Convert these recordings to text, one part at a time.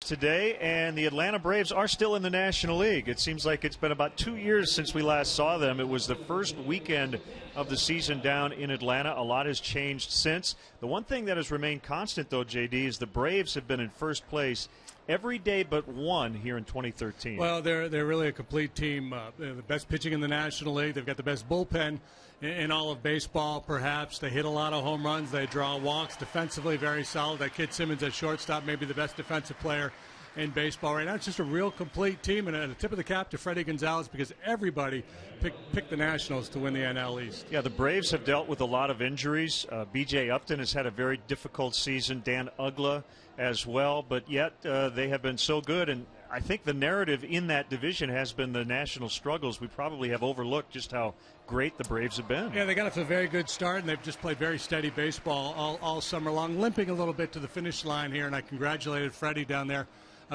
Today, and the Atlanta Braves are still in the National League. It seems like it's been about 2 years since we last saw them. It was the first weekend of the season down in Atlanta. A lot has changed since. The one thing that has remained constant, though, JD, is the Braves have been in first place every day but one here in 2013. Well, they're really a complete team. They're the best pitching in the National League. They've got the best bullpen in all of baseball, perhaps. They hit a lot of home runs. They draw walks. Defensively, very solid. That kid Simmons at shortstop, maybe the best defensive player in baseball right now. It's just a real complete team, and a tip of the cap to Freddie Gonzalez because everybody picked the Nationals to win the NL East. Yeah, the Braves have dealt with a lot of injuries. B.J. Upton has had a very difficult season. Dan Uggla as well, but yet they have been so good, and I think the narrative in that division has been the national struggles. We probably have overlooked just how great the Braves have been. Yeah, they got off to a very good start, and they've just played very steady baseball all summer long, limping a little bit to the finish line here, and I congratulated Freddie down there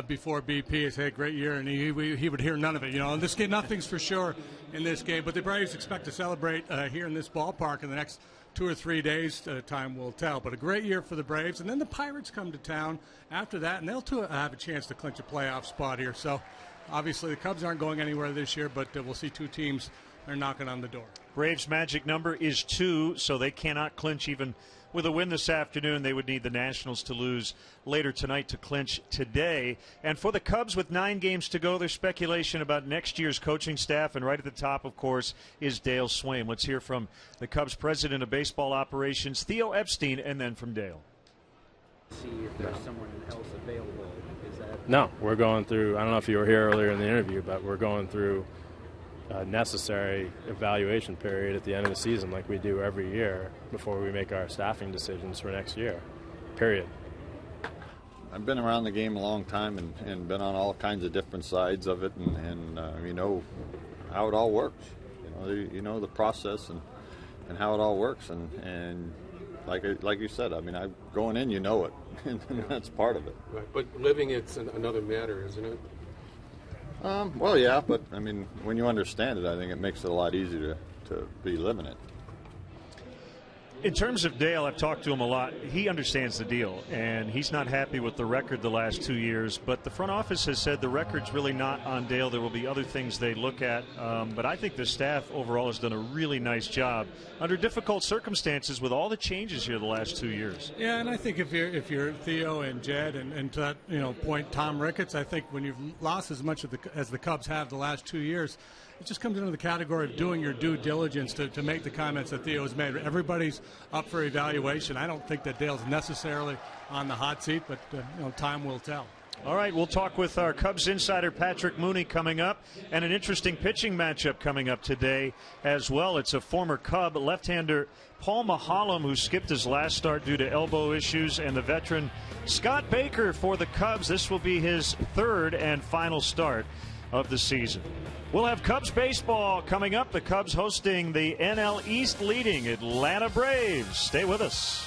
before BP. He's had a great year, and he would hear none of it. You know, in this game, nothing's for sure in this game, but the Braves expect to celebrate here in this ballpark in the next 2 or 3 days. Time will tell. But a great year for the Braves, and then the Pirates come to town after that, and they'll too have a chance to clinch a playoff spot here. So obviously the Cubs aren't going anywhere this year, but we'll see two teams are knocking on the door. Braves' magic number is 2, so they cannot clinch even with a win this afternoon. They would need the Nationals to lose later tonight to clinch today. And for the Cubs, with 9 games to go, there's speculation about next year's coaching staff. And right at the top, of course, is Dale Swaim. Let's hear from the Cubs president of baseball operations, Theo Epstein, and then from Dale. See if there's someone else available. Is that... No, we're going through, I don't know if you were here earlier in the interview, but we're going through a necessary evaluation period at the end of the season like we do every year before we make our staffing decisions for next year, period. I've been around the game a long time and been on all kinds of different sides of it, and you know how it all works. You know the process and how it all works, and like you said, I mean, going in, you know it, and that's part of it. Right, but living it's another matter, isn't it? Well, yeah, but I mean, when you understand it, I think it makes it a lot easier to be living it. In terms of Dale, I've talked to him a lot. He understands the deal, and he's not happy with the record the last 2 years. But the front office has said the record's really not on Dale. There will be other things they look at. But I think the staff overall has done a really nice job under difficult circumstances with all the changes here the last 2 years. Yeah, and I think if you're Theo and Jed and to that point, Tom Ricketts, I think when you've lost as much as the Cubs have the last 2 years, it just comes into the category of doing your due diligence to make the comments that Theo has made. Everybody's up for evaluation. I don't think that Dale's necessarily on the hot seat, but time will tell. All right, we'll talk with our Cubs insider Patrick Mooney coming up, and an interesting pitching matchup coming up today as well. It's a former Cub left-hander Paul Maholm, who skipped his last start due to elbow issues, and the veteran Scott Baker for the Cubs. This will be his third and final start of the season. We'll have Cubs baseball coming up. The Cubs hosting the NL East leading Atlanta Braves. Stay with us.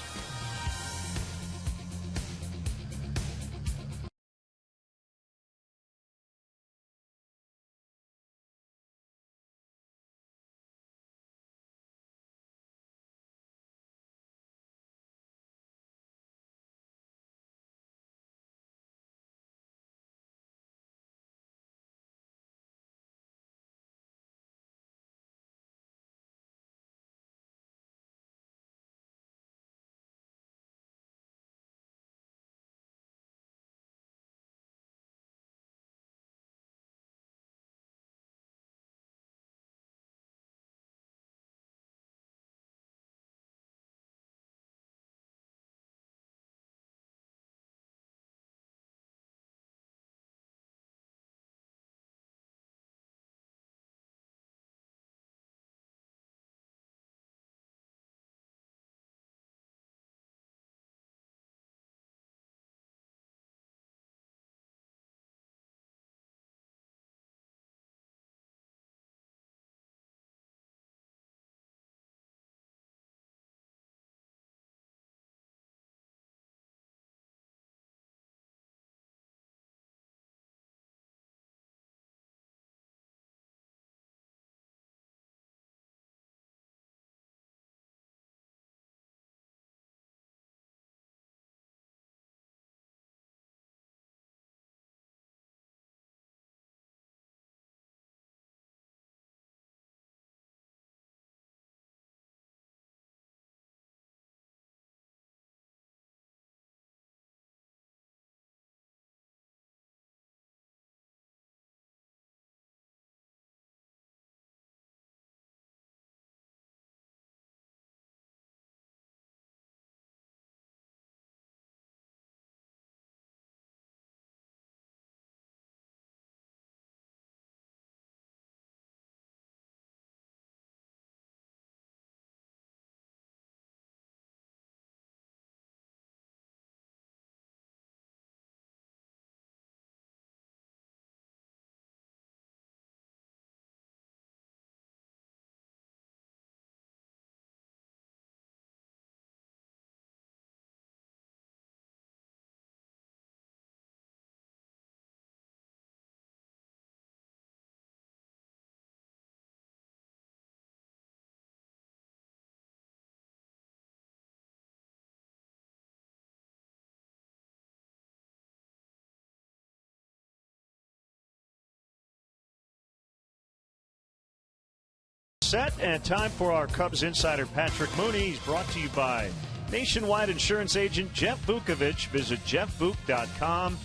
set, and time for our Cubs insider, Patrick Mooney. He's brought to you by Nationwide insurance agent Jeff Vukovich. Visit jeffvuk.com.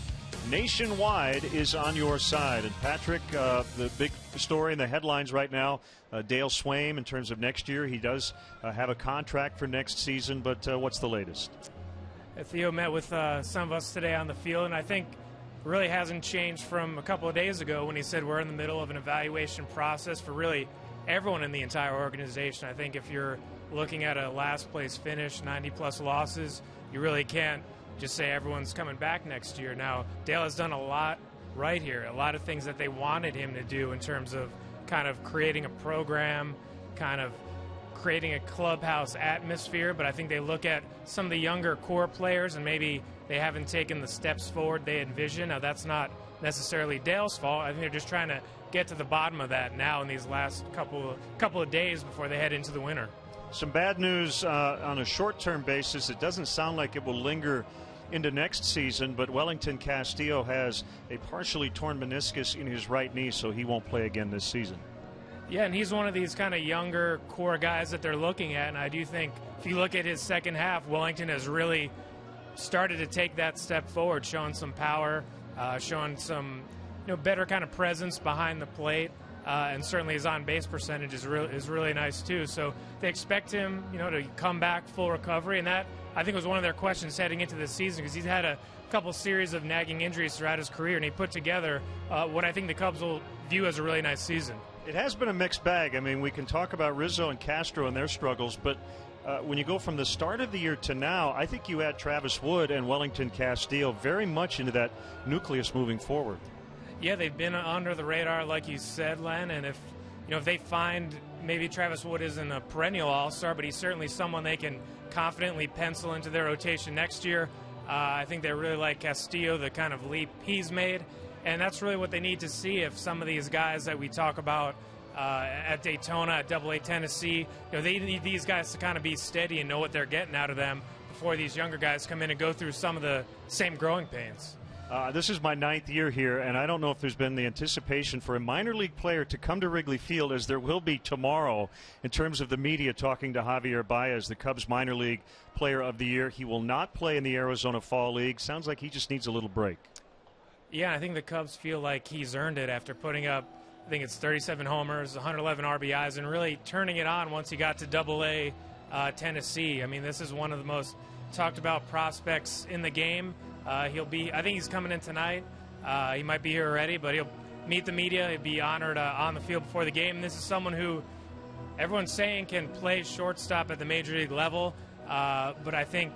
Nationwide is on your side. And Patrick, the big story in the headlines right now, Dale Swaim in terms of next year. He does have a contract for next season, but what's the latest? Theo met with some of us today on the field, and I think really hasn't changed from a couple of days ago when he said we're in the middle of an evaluation process for really everyone in the entire organization. I think if you're looking at a last place finish, 90-plus losses, you really can't just say everyone's coming back next year. Now, Dale has done a lot right here, a lot of things that they wanted him to do in terms of kind of creating a program, kind of creating a clubhouse atmosphere, but I think they look at some of the younger core players and maybe they haven't taken the steps forward they envisioned. Now, that's not necessarily Dale's fault. I think they're just trying to get to the bottom of that now in these last couple of days before they head into the winter. Some bad news on a short-term basis. It doesn't sound like it will linger into next season, but Wellington Castillo has a partially torn meniscus in his right knee, so he won't play again this season. Yeah, and he's one of these kind of younger core guys that they're looking at, and I do think if you look at his second half, Wellington has really started to take that step forward, showing some power, showing some better kind of presence behind the plate, and certainly his on-base percentage is really nice too. So they expect him, to come back full recovery, and that I think was one of their questions heading into this season because he's had a couple series of nagging injuries throughout his career, and he put together what I think the Cubs will view as a really nice season. It has been a mixed bag. I mean, we can talk about Rizzo and Castro and their struggles, but when you go from the start of the year to now, I think you add Travis Wood and Wellington Castillo very much into that nucleus moving forward. Yeah, they've been under the radar, like you said, Len, and if they find maybe Travis Wood isn't a perennial all-star, but he's certainly someone they can confidently pencil into their rotation next year. I think they really like Castillo, the kind of leap he's made, and that's really what they need to see if some of these guys that we talk about at Daytona, at AA Tennessee, they need these guys to kind of be steady and know what they're getting out of them before these younger guys come in and go through some of the same growing pains. This is my 9th year here, and I don't know if there's been the anticipation for a minor league player to come to Wrigley Field as there will be tomorrow in terms of the media talking to Javier Baez, the Cubs minor league player of the year. He will not play in the Arizona Fall League. Sounds like he just needs a little break. Yeah, I think the Cubs feel like he's earned it after putting up, I think it's 37 homers, 111 RBIs, and really turning it on once he got to AA Tennessee. I mean, this is one of the most talked about prospects in the game. I think he's coming in tonight. He might be here already, but he'll meet the media. He'll be honored on the field before the game. This is someone who everyone's saying can play shortstop at the major league level, but I think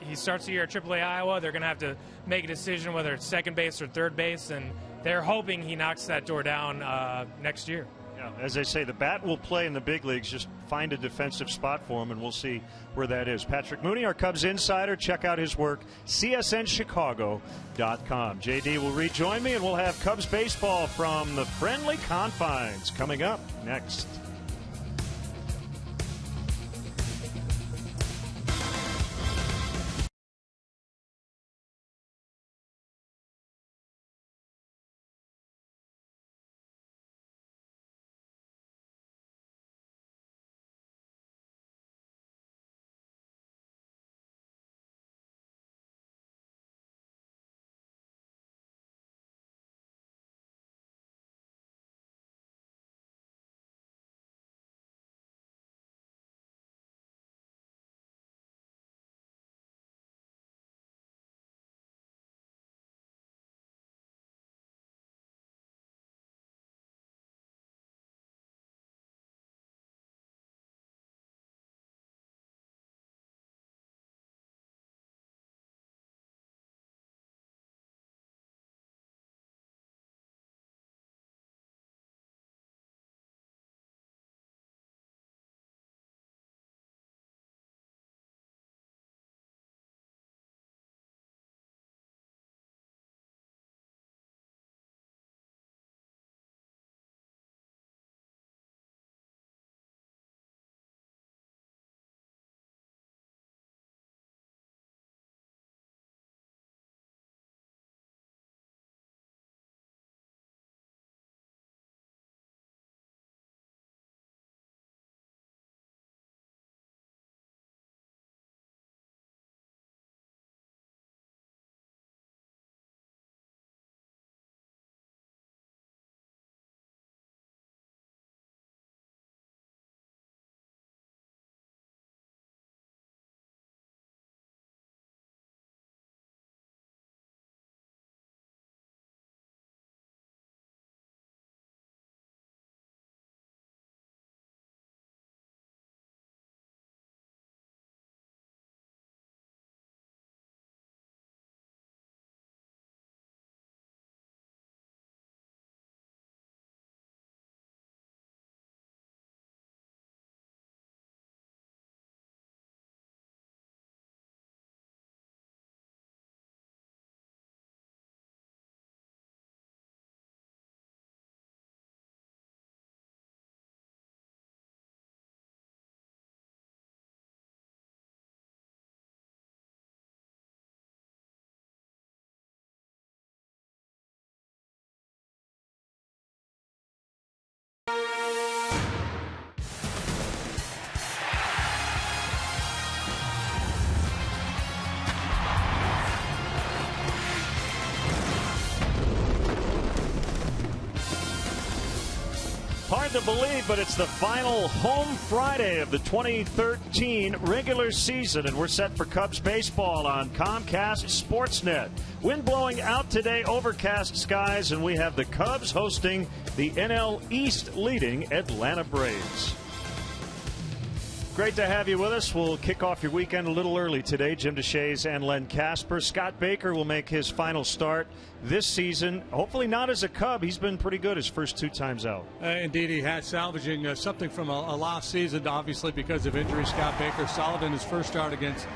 he starts the year at AAA Iowa. They're going to have to make a decision whether it's second base or third base, and they're hoping he knocks that door down next year. Yeah, as I say, the bat will play in the big leagues. Just find a defensive spot for him, and we'll see where that is. Patrick Mooney, our Cubs insider. Check out his work, csnchicago.com. JD will rejoin me, and we'll have Cubs baseball from the friendly confines coming up next. to believe, but it's the final home Friday of the 2013 regular season, and we're set for Cubs baseball on Comcast Sportsnet. Wind blowing out today, overcast skies, and we have the Cubs hosting the NL East leading Atlanta Braves. Great to have you with us. We'll kick off your weekend a little early today. Jim DeShays and Len Casper. Scott Baker will make his final start this season. Hopefully not as a Cub. He's been pretty good his first 2 times out. Indeed, he has, salvaging something from a lost season, obviously because of injury. Scott Baker solid in his first start against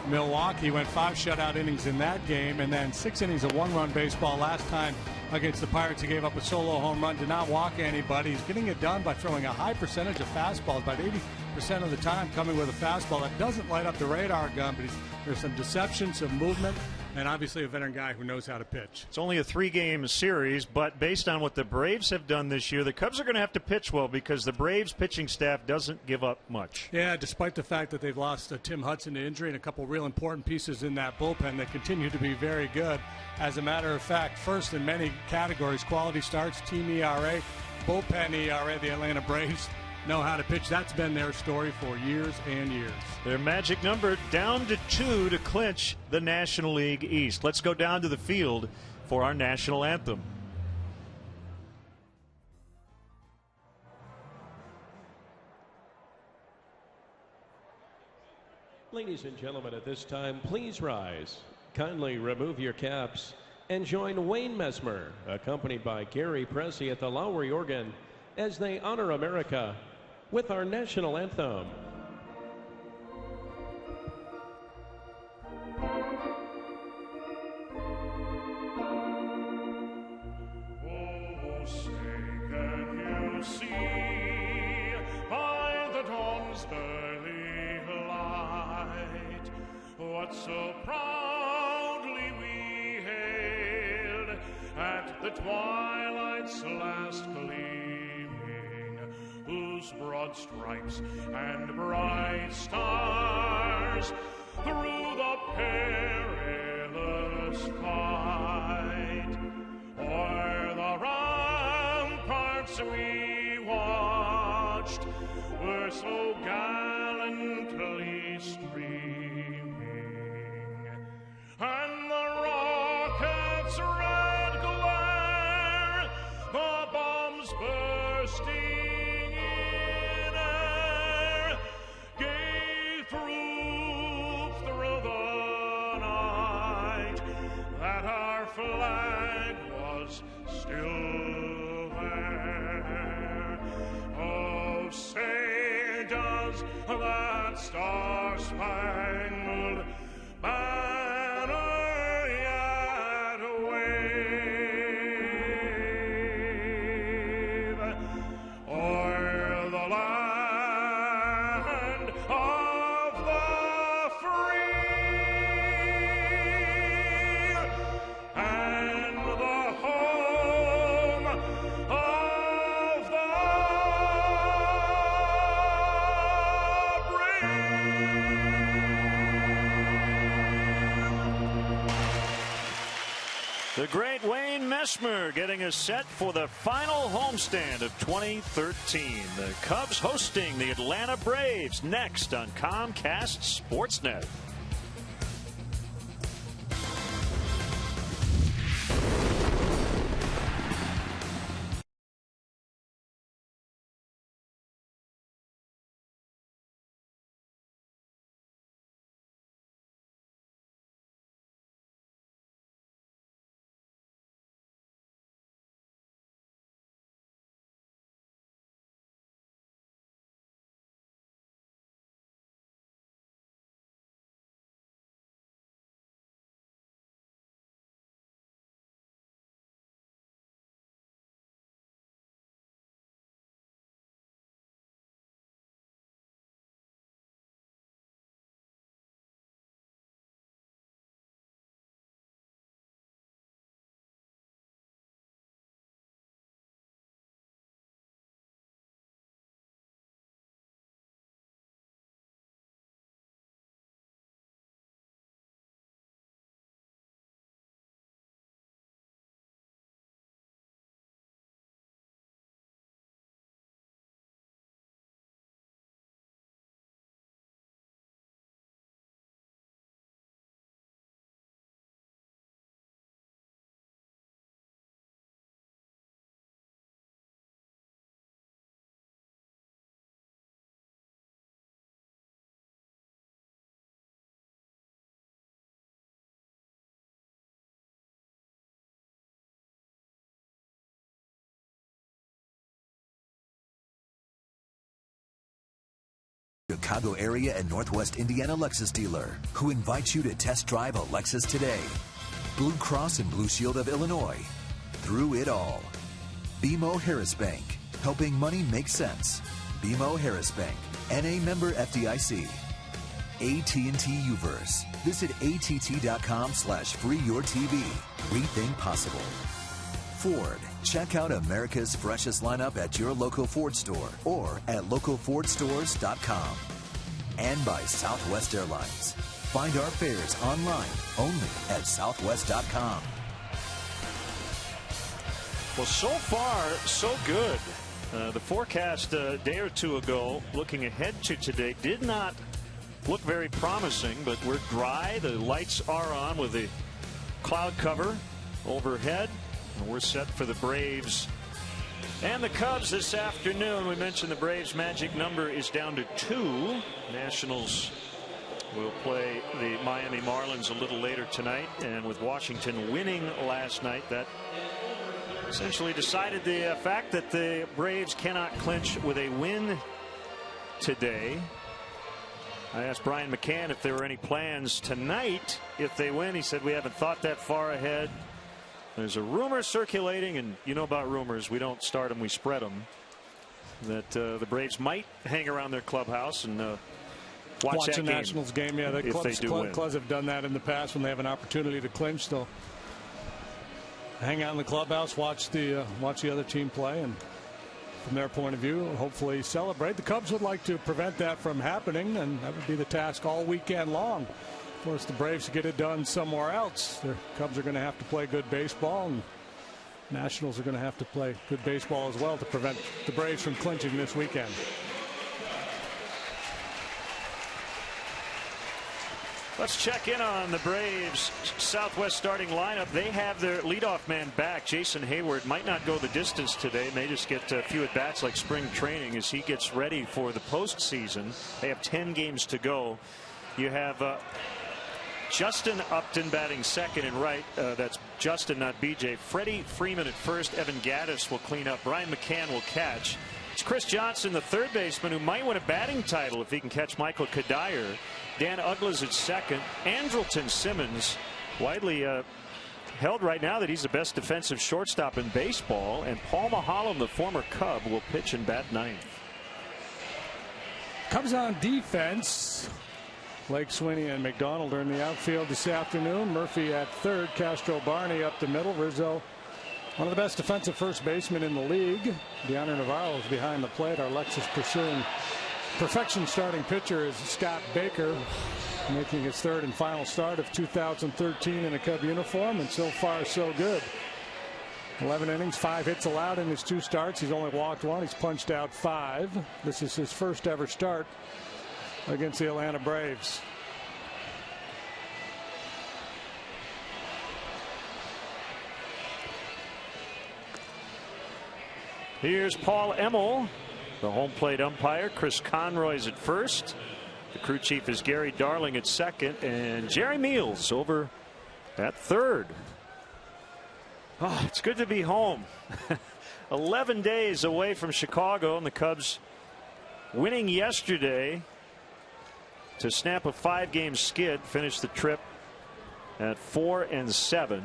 Milwaukee. He went 5 shutout innings in that game, and then 6 innings of 1-run baseball last time against the Pirates. He gave up a solo home run, did not walk anybody. He's getting it done by throwing a high percentage of fastballs, about 80% of the time coming with a fastball that doesn't light up the radar gun, but there's some deception, some movement, and obviously a veteran guy who knows how to pitch. It's only a 3-game series, but based on what the Braves have done this year, the Cubs are going to have to pitch well because the Braves pitching staff doesn't give up much. Yeah, despite the fact that they've lost Tim Hudson to injury and a couple real important pieces in that bullpen that continue to be very good. As a matter of fact, first in many categories, quality starts, team ERA, bullpen ERA, the Atlanta Braves know how to pitch. That's been their story for years and years. Their magic number down to 2 to clinch the National League East. Let's go down to the field for our national anthem. Ladies and gentlemen, at this time, please rise. Kindly remove your caps and join Wayne Messmer, accompanied by Gary Pressey at the Lowry organ, as they honor America with our national anthem. Oh, say, can you see by the dawn's early light what so proudly we hailed at the twilight's last gleaming, whose broad stripes and bright stars through the perilous fight o'er the ramparts we watched were so gallantly streaming, and the rocket's red glare, the bombs bursting in air, gave proof through the night that our flag was still there. Oh, say does that star-spangled banner yet wave o'er the land of the free and the home of the The great Wayne Messmer getting us set for the final homestand of 2013. The Cubs hosting the Atlanta Braves next on Comcast Sportsnet. Chicago area and Northwest Indiana Lexus dealer, who invites you to test drive a Lexus today. Blue Cross and Blue Shield of Illinois. Through it all. BMO Harris Bank. Helping money make sense. BMO Harris Bank. NA member FDIC. AT&T Uverse. Visit att.com/freeyourtv. Rethink possible. Ford. Check out America's freshest lineup at your local Ford store or at localfordstores.com. And by Southwest Airlines. Find our fares online only at southwest.com. Well, so far, so good. The forecast a day or two ago, looking ahead to today, did not look very promising, but we're dry. The lights are on with the cloud cover overhead. And we're set for the Braves and the Cubs this afternoon. We mentioned the Braves' magic number is down to 2. Nationals will play the Miami Marlins a little later tonight, and with Washington winning last night, that essentially decided the fact that the Braves cannot clinch with a win today. I asked Brian McCann if there were any plans tonight if they win. He said we haven't thought that far ahead. There's a rumor circulating, and you know about rumors. We don't start them, we spread them, that the Braves might hang around their clubhouse and watch that a Nationals game. Yeah, the clubs have done that in the past when they have an opportunity to clinch. They'll hang out in the clubhouse, watch the other team play, and from their point of view, hopefully celebrate. The Cubs would like to prevent that from happening, and that would be the task all weekend long. Force the Braves to get it done somewhere else. The Cubs are going to have to play good baseball, and Nationals are going to have to play good baseball as well to prevent the Braves from clinching this weekend. Let's check in on the Braves Southwest starting lineup. They have their leadoff man back. Jason Hayward might not go the distance today. May just get a few at bats like spring training as he gets ready for the postseason. They have 10 games to go. You have Justin Upton batting second and right. That's Justin, not BJ. Freddie Freeman at first. Evan Gattis will clean up. Brian McCann will catch. It's Chris Johnson, the third baseman, who might win a batting title if he can catch Michael Kadire. Dan Ugglas at second. Andrelton Simmons, widely held right now that he's the best defensive shortstop in baseball. And Paul Maholm, the former Cub, will pitch and bat ninth. Cubs on defense. Blake Sweeney and McDonald are in the outfield this afternoon. Murphy at third. Castro Barney up the middle. Rizzo, one of the best defensive first basemen in the league. Deanna Navarro is behind the plate. Our Lexus pursuing perfection starting pitcher is Scott Baker, making his third and final start of 2013 in a Cub uniform, and so far so good. 11 innings, 5 hits allowed in his 2 starts. He's only walked 1. He's punched out 5. This is his first ever start against the Atlanta Braves. Here's Paul Emmel, the home plate umpire. Chris Conroy's at first. The crew chief is Gary Darling at second, and Jerry Meals over at third. Oh, it's good to be home. 11 days away from Chicago, and the Cubs winning yesterday to snap a 5-game skid, finish the trip at 4-7. And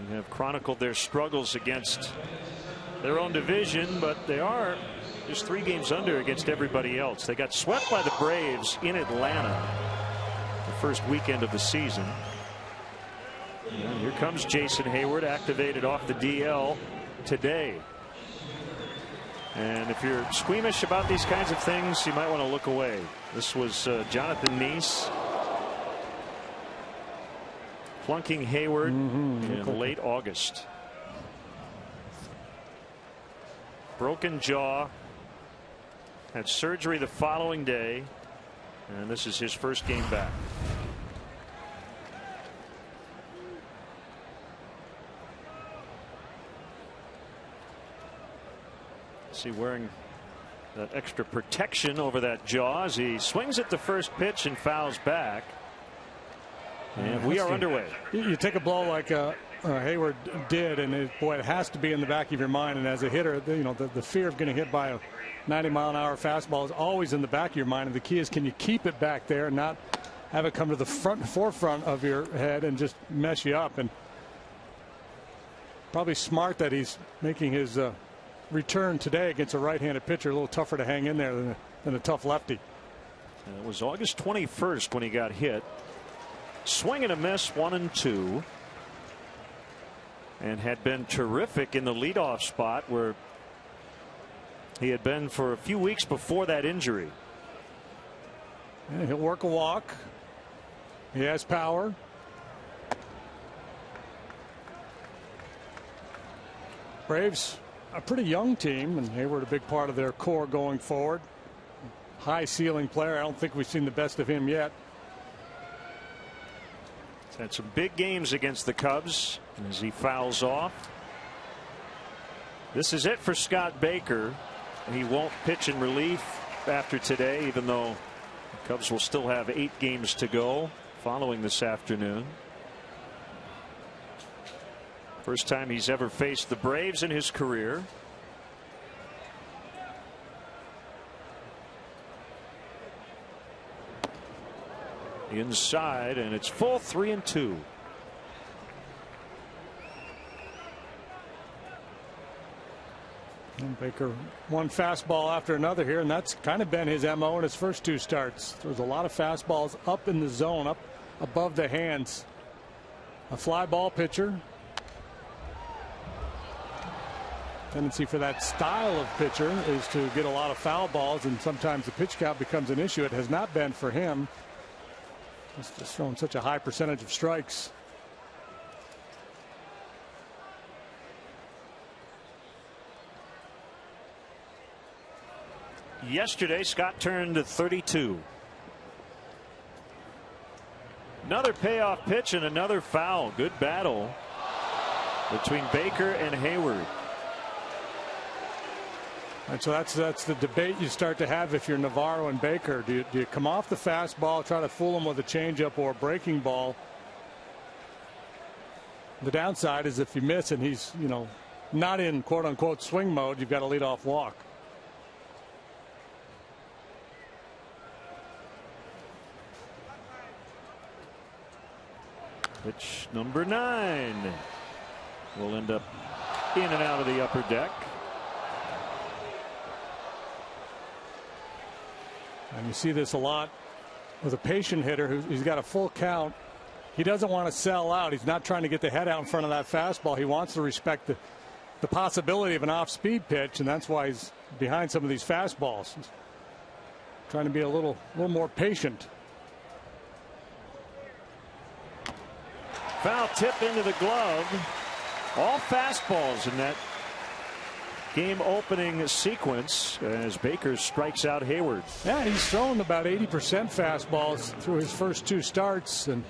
have chronicled their struggles against their own division, but they are just 3 games under against everybody else. They got swept by the Braves in Atlanta the first weekend of the season. And here comes Jason Hayward, activated off the DL today. And if you're squeamish about these kinds of things, you might want to look away. This was Jonathan Neese flunking Hayward in late August. Broken jaw. Had surgery the following day, and this is his first game back. See, wearing that extra protection over that jaw as he swings at the first pitch and fouls back. And we are underway. You take a blow like a Hayward did, and boy, it has to be in the back of your mind. And as a hitter, the fear of getting hit by a 90-mile-an-hour fastball is always in the back of your mind. And the key is, can you keep it back there and not have it come to the forefront of your head and just mess you up? And probably smart that he's making his return today against a right-handed pitcher, a little tougher to hang in there than a tough lefty. And it was August 21st when he got hit. Swing and a miss, 1-2. And had been terrific in the leadoff spot where he had been for a few weeks before that injury. Yeah, he'll work a walk. He has power. Braves, a pretty young team, and Hayward a big part of their core going forward. High ceiling player. I don't think we've seen the best of him yet. He's had some big games against the Cubs as he fouls off. This is it for Scott Baker. He won't pitch in relief after today, even though the Cubs will still have 8 games to go following this afternoon. First time he's ever faced the Braves in his career. Inside, and it's full, 3-2. And Baker one fastball after another here, and that's kind of been his MO in his first 2 starts. There's a lot of fastballs up in the zone, up above the hands. A fly ball pitcher. Tendency for that style of pitcher is to get a lot of foul balls, and sometimes the pitch count becomes an issue. It has not been for him. He's just thrown such a high percentage of strikes. Yesterday, Scott turned 32. Another payoff pitch and another foul. Good battle between Baker and Hayward. And so that's the debate you start to have if you're Navarro and Baker. Do you come off the fastball, try to fool him with a changeup or a breaking ball? The downside is if you miss and he's not in quote unquote swing mode, you've got a leadoff walk. Pitch number 9 will end up in and out of the upper deck. And you see this a lot with a patient hitter he's got a full count. He doesn't want to sell out. He's not trying to get the head out in front of that fastball. He wants to respect the possibility of an off-speed pitch, and that's why he's behind some of these fastballs. He's trying to be a little more patient. Foul tip into the glove. All fastballs in that game opening sequence as Baker strikes out Hayward. Yeah, he's thrown about 80% fastballs through his first 2 starts, and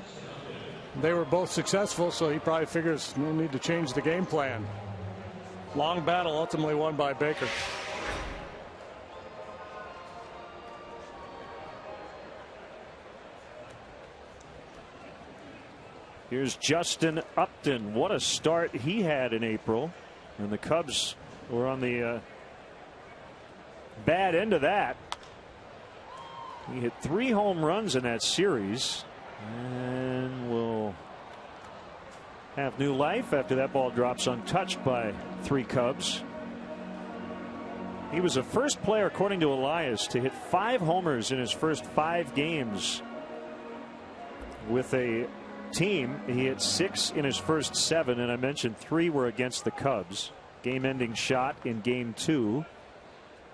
they were both successful, so he probably figures no need to change the game plan. Long battle, ultimately won by Baker. Here's Justin Upton. What a start he had in April, and the Cubs were on the bad end of that. He hit 3 home runs in that series and will have new life after that ball drops untouched by 3 Cubs. He was the first player, according to Elias, to hit 5 homers in his first 5 games with a team. He hit 6 in his first 7, and I mentioned 3 were against the Cubs. Game-ending shot in game 2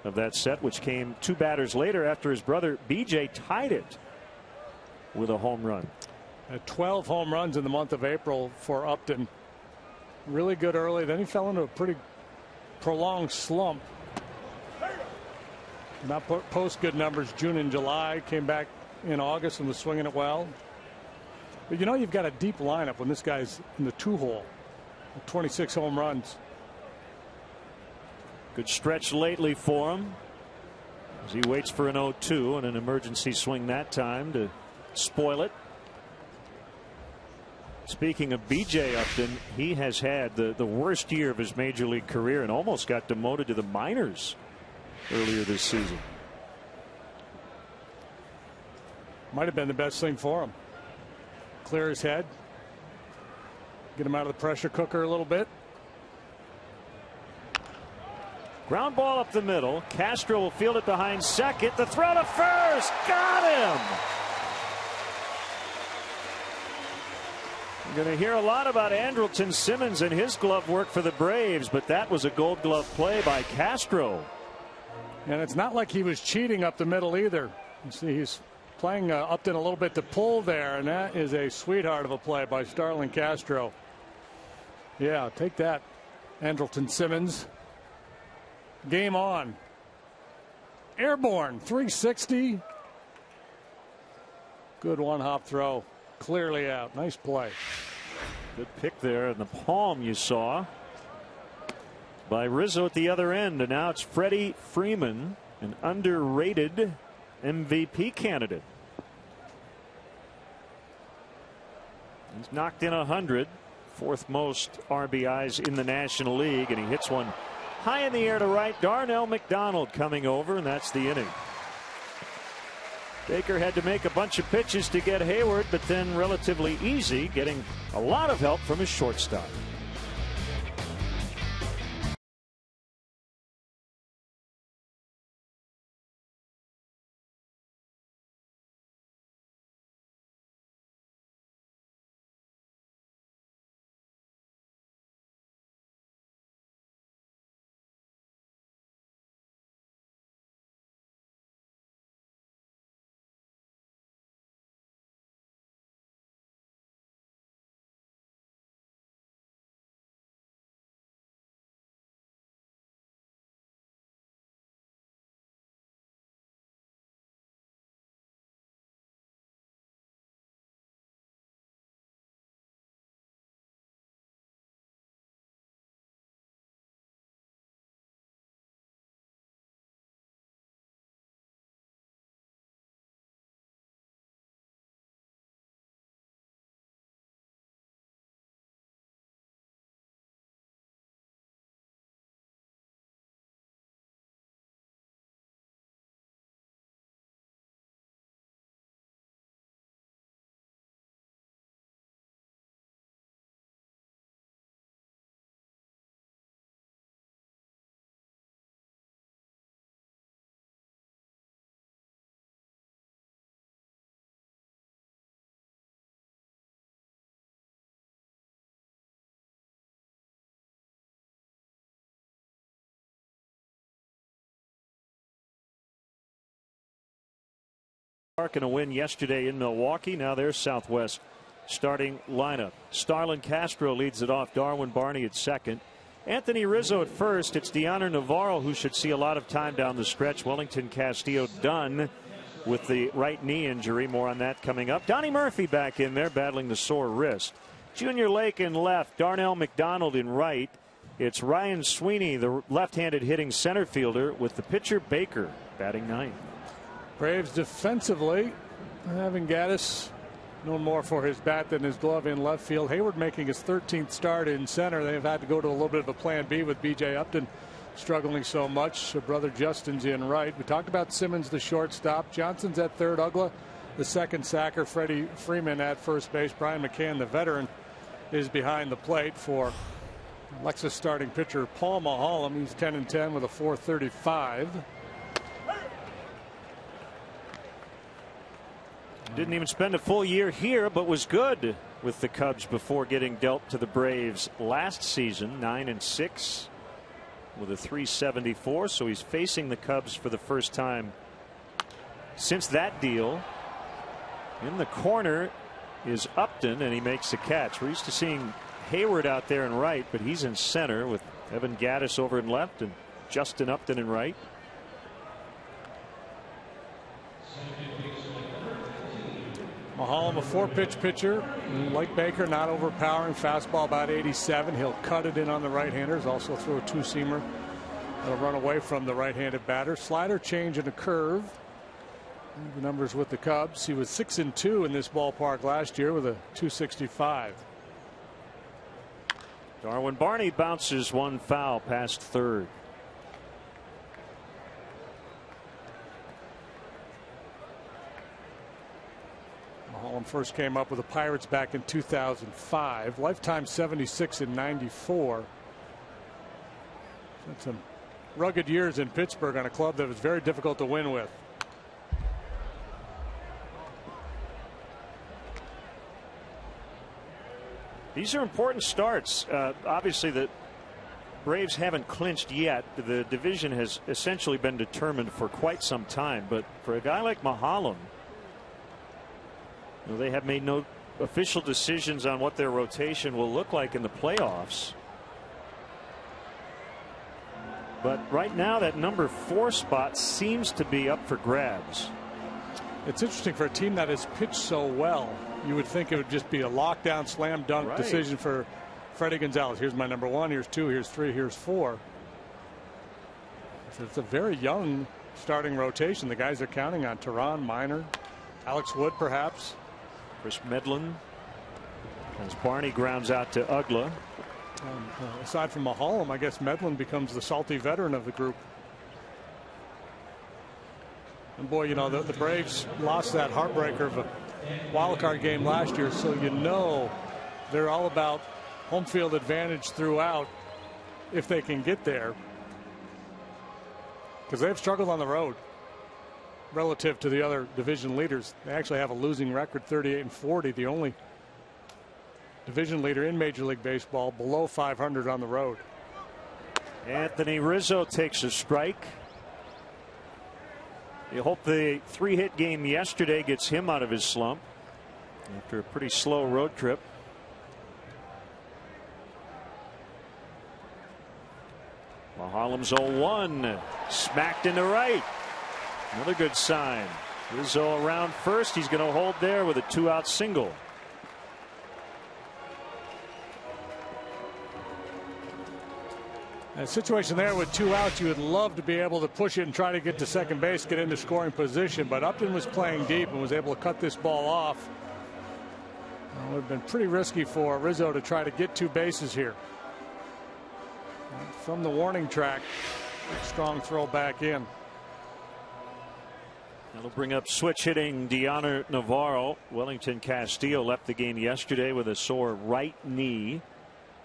of that set, which came 2 batters later after his brother BJ tied it with a home run. 12 home runs in the month of April for Upton. Really good early, then he fell into a pretty prolonged slump. Not post good numbers June and July, came back in August and was swinging it well. But you've got a deep lineup when this guy's in the 2-hole. 26 home runs. Good stretch lately for him as he waits for an 0-2 and an emergency swing that time to spoil it. Speaking of B.J. Upton, he has had the worst year of his major league career and almost got demoted to the minors earlier this season. Might have been the best thing for him. Clear his head. Get him out of the pressure cooker a little bit. Ground ball up the middle. Castro will field it behind second. The throw to first. Got him. You're going to hear a lot about Andrelton Simmons and his glove work for the Braves, but that was a Gold Glove play by Castro. And it's not like he was cheating up the middle either. You see, he's playing Upton a little bit to pull there, and that is a sweetheart of a play by Starlin Castro. Yeah, take that, Andrelton Simmons. Game on. Airborne, 360. Good one-hop throw. Clearly out. Nice play. Good pick there in the palm you saw by Rizzo at the other end. And now it's Freddie Freeman, an underrated MVP candidate. He's knocked in 100, fourth most RBIs in the National League, and he hits one high in the air to right. Darnell McDonald coming over, and that's the inning. Baker had to make a bunch of pitches to get Hayward, but then relatively easy, getting a lot of help from his shortstop. And a win yesterday in Milwaukee. Now there's Southwest starting lineup. Starlin Castro leads it off. Darwin Barney at second. Anthony Rizzo at first. It's Deoner Navarro who should see a lot of time down the stretch. Wellington Castillo done with the right knee injury. More on that coming up. Donnie Murphy back in there battling the sore wrist. Junior Lake in left. Darnell McDonald in right. It's Ryan Sweeney, the left-handed hitting center fielder, with the pitcher Baker batting ninth. Braves defensively having Gaddis known more for his bat than his glove in left field. Hayward making his 13th start in center. They've had to go to a little bit of a plan B with B.J. Upton struggling so much. So brother Justin's in right. We talked about Simmons, the shortstop. Johnson's at third. Ugla, the second sacker. Freddie Freeman at first base. Brian McCann, the veteran, is behind the plate for Lexus starting pitcher Paul Maholm. He's 10-10 with a .435. Didn't even spend a full year here, but was good with the Cubs before getting dealt to the Braves last season. 9-6 with a .374. So he's facing the Cubs for the first time since that deal. In the corner is Upton, and he makes a catch. We're used to seeing Hayward out there in right, but he's in center with Evan Gaddis over in left and Justin Upton in right. Maholm, a 4-pitch pitcher. Like Baker, not overpowering. Fastball about 87. He'll cut it in on the right-handers. Also throw a two-seamer that'll run away from the right-handed batter. Slider, change, and a curve. The numbers with the Cubs. He was 6-2 in this ballpark last year with a .265. Darwin Barney bounces one foul past third. Holland first came up with the Pirates back in 2005. Lifetime 76 and 94. Had some rugged years in Pittsburgh on a club that was very difficult to win with. These are important starts. Obviously, the Braves haven't clinched yet. The division has essentially been determined for quite some time. But for a guy like Mahalam, they have made no official decisions on what their rotation will look like in the playoffs. But right now, that number 4 spot seems to be up for grabs. It's interesting for a team that has pitched so well. You would think it would just be a lockdown slam dunk decision for Freddie Gonzalez. Here's my number 1, here's 2, here's 3, here's 4. So it's a very young starting rotation. The guys are counting on Teheran, Minor, Alex Wood perhaps. Chris Medlin as Barney grounds out to Ugla. Aside from Mahalam, I guess Medlin becomes the salty veteran of the group. And boy, you know, the Braves lost that heartbreaker of a wild card game last year, so you know they're all about home field advantage throughout if they can get there, because they've struggled on the road relative to the other division leaders. They actually have a losing record, 38 and 40, the only division leader in Major League Baseball below 500 on the road. Anthony Rizzo takes a strike. You hope the 3-hit game yesterday gets him out of his slump after a pretty slow road trip. Mahalam's 0-1, smacked into right. Another good sign. Rizzo around first. He's going to hold there with a 2-out single. A situation there with 2 outs, you would love to be able to push it and try to get to second base, get into scoring position, but Upton was playing deep and was able to cut this ball off. It would have been pretty risky for Rizzo to try to get 2 bases here. From the warning track, strong throw back in. That'll bring up switch hitting Deoner Navarro. Wellington Castillo left the game yesterday with a sore right knee.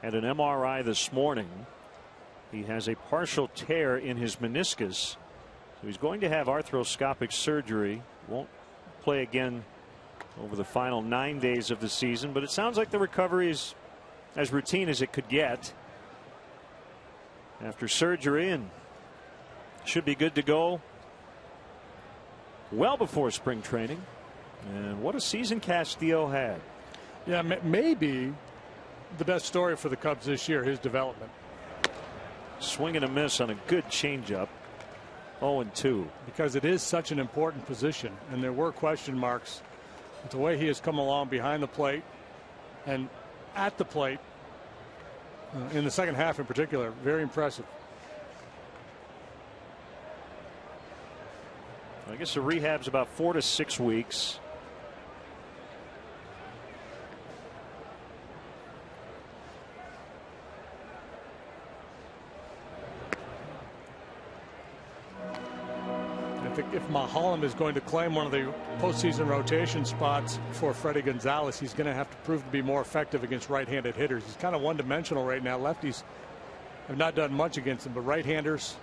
Had an MRI this morning. He has a partial tear in his meniscus, so he's going to have arthroscopic surgery. Won't play again over the final 9 days of the season, but it sounds like the recovery is as routine as it could get after surgery, and should be good to go well before spring training. And what a season Castillo had. Yeah, maybe the best story for the Cubs this year, his development. Swing and a miss on a good changeup. 0-2. Because it is such an important position, and there were question marks with the way he has come along behind the plate and at the plate in the second half in particular. Very impressive. I guess the rehab's about 4 to 6 weeks. I think if Mahalam is going to claim one of the postseason rotation spots for Freddie Gonzalez, he's going to have to prove to be more effective against right-handed hitters. He's kind of one-dimensional right now. Lefties have not done much against him, but right-handers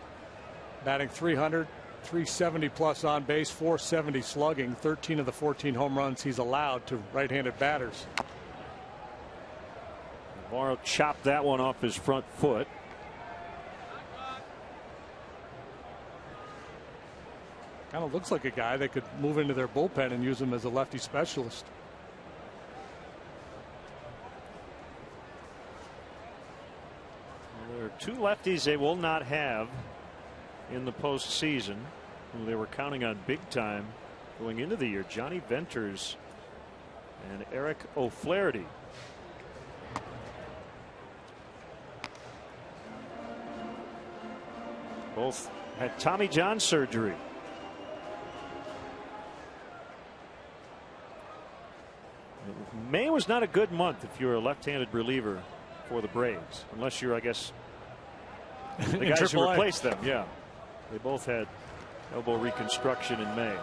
batting 300. 370 plus on base, 470 slugging, 13 of the 14 home runs he's allowed to right-handed batters. Navarro chopped that one off his front foot. Kind of looks like a guy that could move into their bullpen and use him as a lefty specialist. Well, there are 2 lefties they will not have in the postseason, who they were counting on big time going into the year. Johnny Venters and Eric O'Flaherty. Both had Tommy John surgery. May was not a good month if you're a left-handed reliever for the Braves, unless you're, I guess, the In guys who AAA. replaced them. Yeah, they both had elbow reconstruction in May.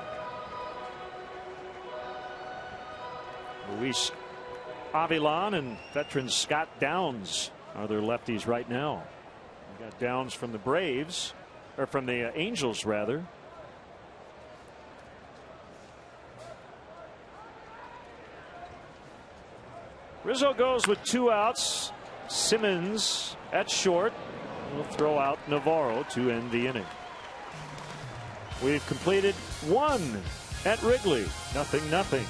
Luis Avilan and veteran Scott Downs are their lefties right now. We got Downs from the Braves, or from the Angels rather. Rizzo goes with 2 outs. Simmons at short will throw out Navarro to end the inning. We've completed 1 at Wrigley. 0-0.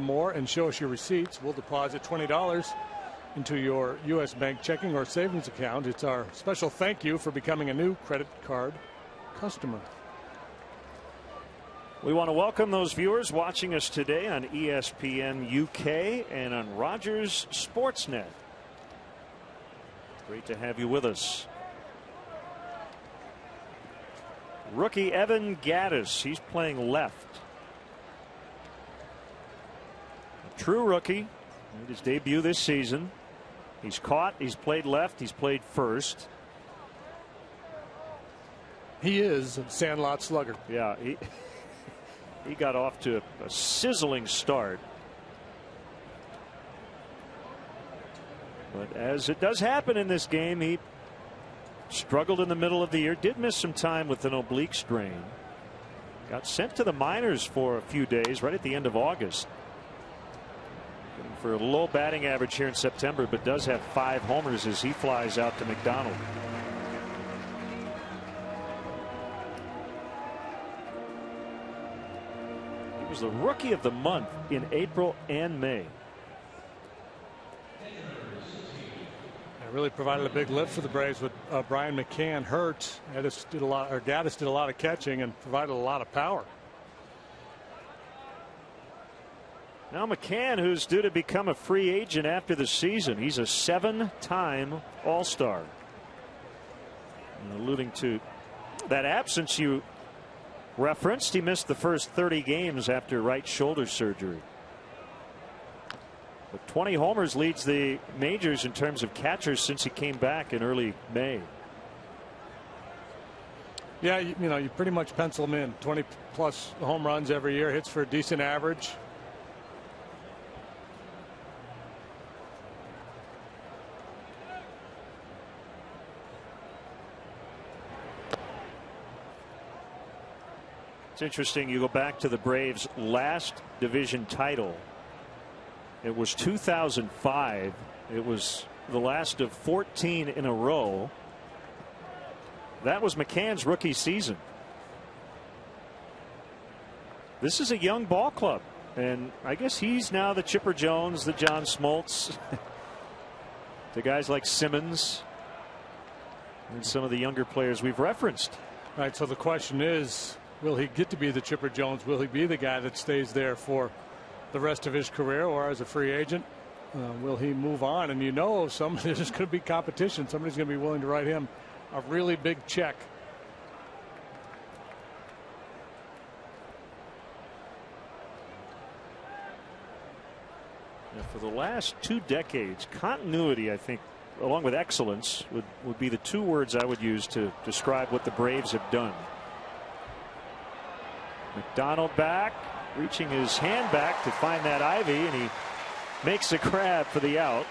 More and show us your receipts. We'll deposit $20 into your U.S. Bank checking or savings account. It's our special thank you for becoming a new credit card customer. We want to welcome those viewers watching us today on ESPN UK and on Rogers Sportsnet. Great to have you with us. Rookie Evan Gattis, he's playing left. A true rookie, made his debut this season. He's caught, he's played left, he's played first. He is a Sandlot slugger. Yeah, he got off to a sizzling start. But as it does happen in this game, he struggled in the middle of the year, did miss some time with an oblique strain. Got sent to the minors for a few days right at the end of August. For a low batting average here in September, but does have 5 homers as he flies out to McDonald. He was the rookie of the month in April and May. Really provided a big lift for the Braves with Brian McCann hurt. Gattis did a lot of catching and provided a lot of power. Now McCann, who's due to become a free agent after the season. He's a 7-time All-Star. Alluding to that absence you referenced, he missed the first 30 games after right shoulder surgery. But 20 homers leads the majors in terms of catchers since he came back in early May. Yeah, you know, you pretty much pencil him in. 20 plus home runs every year, hits for a decent average. It's interesting. You go back to the Braves' last division title. It was 2005. It was the last of 14 in a row. That was McCann's rookie season. This is a young ball club, and I guess he's now the Chipper Jones, the John Smoltz, the guys like Simmons, and some of the younger players we've referenced. All right, so the question is, will he get to be the Chipper Jones? Will he be the guy that stays there for the rest of his career, or as a free agent? Will he move on? And you know, there's going to be competition. Somebody's going to be willing to write him a really big check. For the last 2 decades, continuity, I think, along with excellence, would be the 2 words I would use to describe what the Braves have done. McDonald back, reaching his hand back to find that Ivy, and he makes a grab for the out.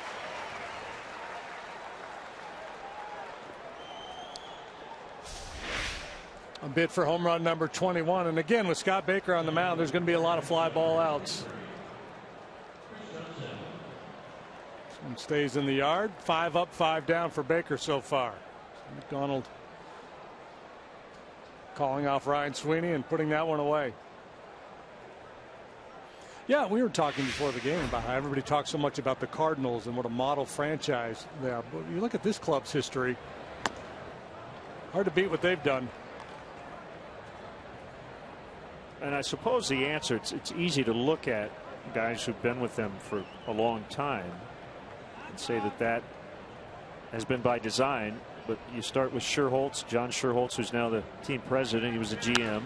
A bid for home run number 21. And again, with Scott Baker on the mound, there's going to be a lot of fly ball outs. One stays in the yard. 5 up, 5 down for Baker so far. McDonald calling off Ryan Sweeney and putting that one away. Yeah, we were talking before the game about how everybody talks so much about the Cardinals and what a model franchise they are. But you look at this club's history, hard to beat what they've done. And I suppose the answer, it's easy to look at guys who've been with them for a long time and say that has been by design. But you start with Sherholtz, John Sherholtz, who's now the team president. He was the GM.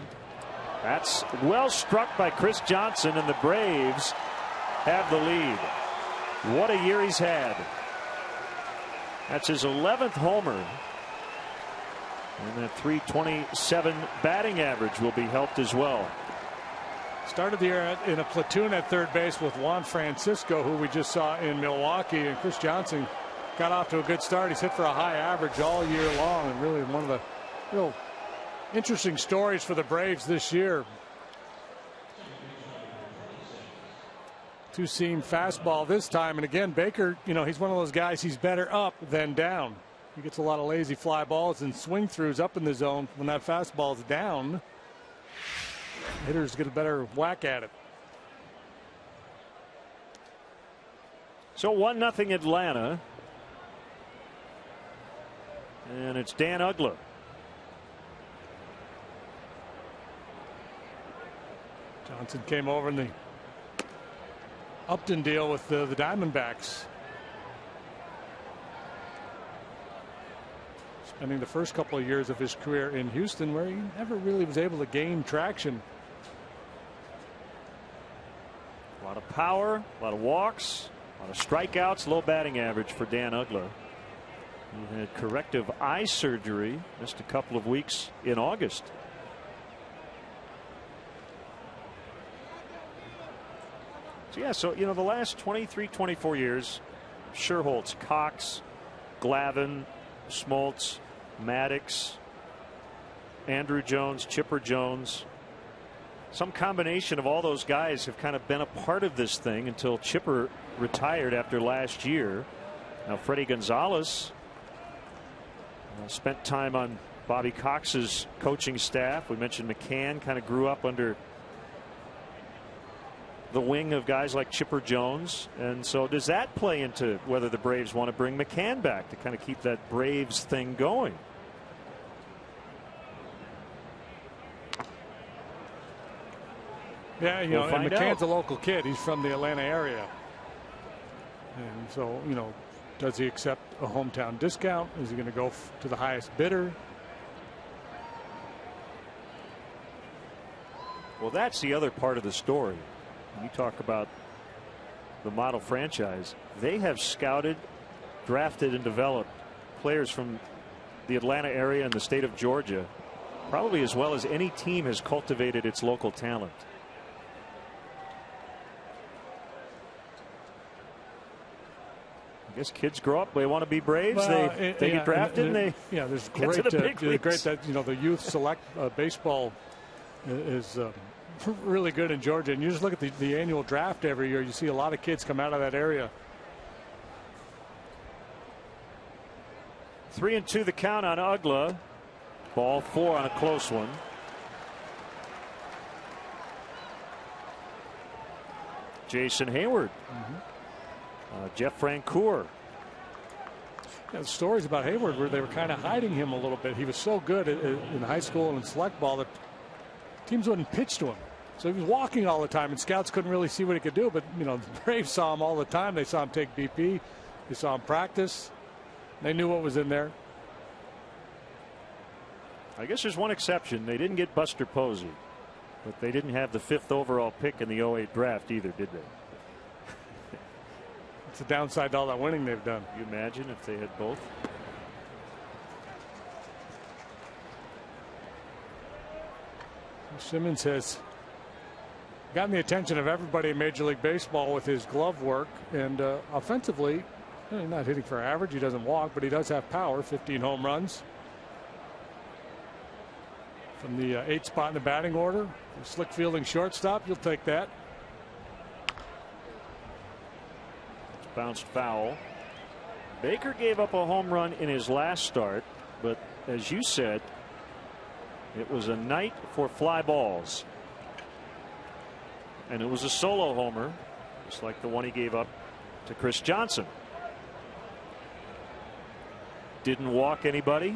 That's well struck by Chris Johnson, and the Braves have the lead. What a year he's had. That's his 11th homer. And that .327 batting average will be helped as well. Started the year in a platoon at third base with Juan Francisco, who we just saw in Milwaukee, and Chris Johnson got off to a good start. He's hit for a high average all year long, and really one of the real interesting stories for the Braves this year. Two-seam fastball this time, and again, Baker, you know, he's one of those guys, he's better up than down. He gets a lot of lazy fly balls and swing throughs up in the zone. When that fastball's down, hitters get a better whack at it. So 1-0 Atlanta. And it's Dan Uggla. Johnson came over in the Upton deal with the Diamondbacks. Spending the first couple of years of his career in Houston, where he never really was able to gain traction. A lot of power, a lot of walks, a lot of strikeouts, low batting average for Dan Uggla. He had corrective eye surgery, missed a couple of weeks in August. So yeah, so you know, the last 23, 24 years, Sherholtz, Cox, Glavine, Smoltz, Maddox, Andrew Jones, Chipper Jones. Some combination of all those guys have kind of been a part of this thing until Chipper retired after last year. Now Freddie Gonzalez spent time on Bobby Cox's coaching staff. We mentioned McCann kind of grew up under the wing of guys like Chipper Jones. And so does that play into whether the Braves want to bring McCann back to kind of keep that Braves thing going? Yeah, you know, and McCann's a local kid. He's from the Atlanta area. And so, you know, does he accept a hometown discount? Is he going to go to the highest bidder? Well, that's the other part of the story. You talk about the model franchise. They have scouted, drafted, and developed players from the Atlanta area and the state of Georgia, probably as well as any team has cultivated its local talent. I guess kids grow up, they want to be Braves. Well, they yeah, get drafted and they there's get to the big leagues. great that, you know, the youth select baseball is really good in Georgia. And you just look at the annual draft every year, you see a lot of kids come out of that area. 3-2 the count on Ugla. Ball 4 on a close one. Jason Hayward. Jeff Francoeur. Yeah, the stories about Hayward where they were kind of hiding him a little bit. He was so good in high school and in select ball that teams wouldn't pitch to him. So he was walking all the time, and scouts couldn't really see what he could do. But, you know, the Braves saw him all the time. They saw him take BP. They saw him practice. They knew what was in there. I guess there's one exception. They didn't get Buster Posey, but they didn't have the 5th overall pick in the 08 draft either, did they? It's a downside to all that winning they've done. You imagine if they had both. Simmons has gotten the attention of everybody in Major League Baseball with his glove work, and offensively, he's not hitting for average. He doesn't walk, but he does have power. 15 home runs. From the 8th spot in the batting order, slick fielding shortstop, you'll take that. Bounced foul. Baker gave up a home run in his last start, but as you said, it was a night for fly balls. And it was a solo homer, just like the one he gave up to Chris Johnson. Didn't walk anybody.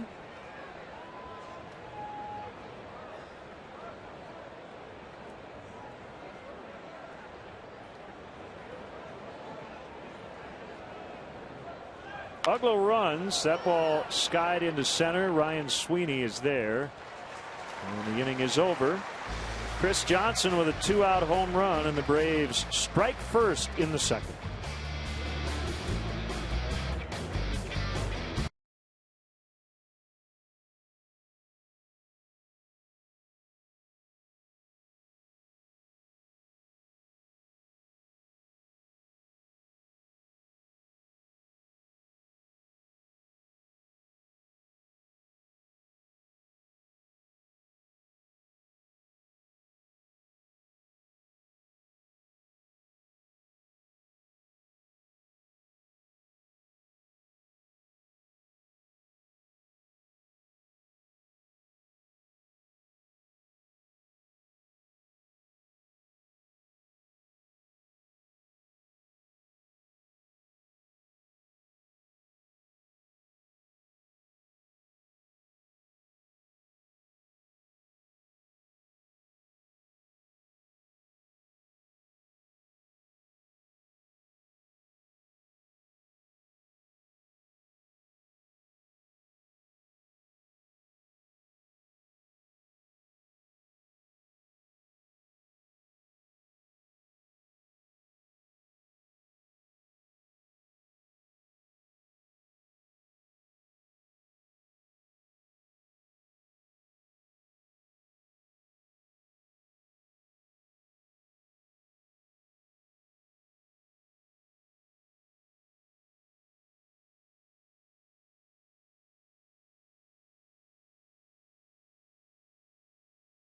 Ugla runs. That ball skied into center. Ryan Sweeney is there. And the inning is over. Chris Johnson with a 2-out home run, and the Braves strike first in the 2nd.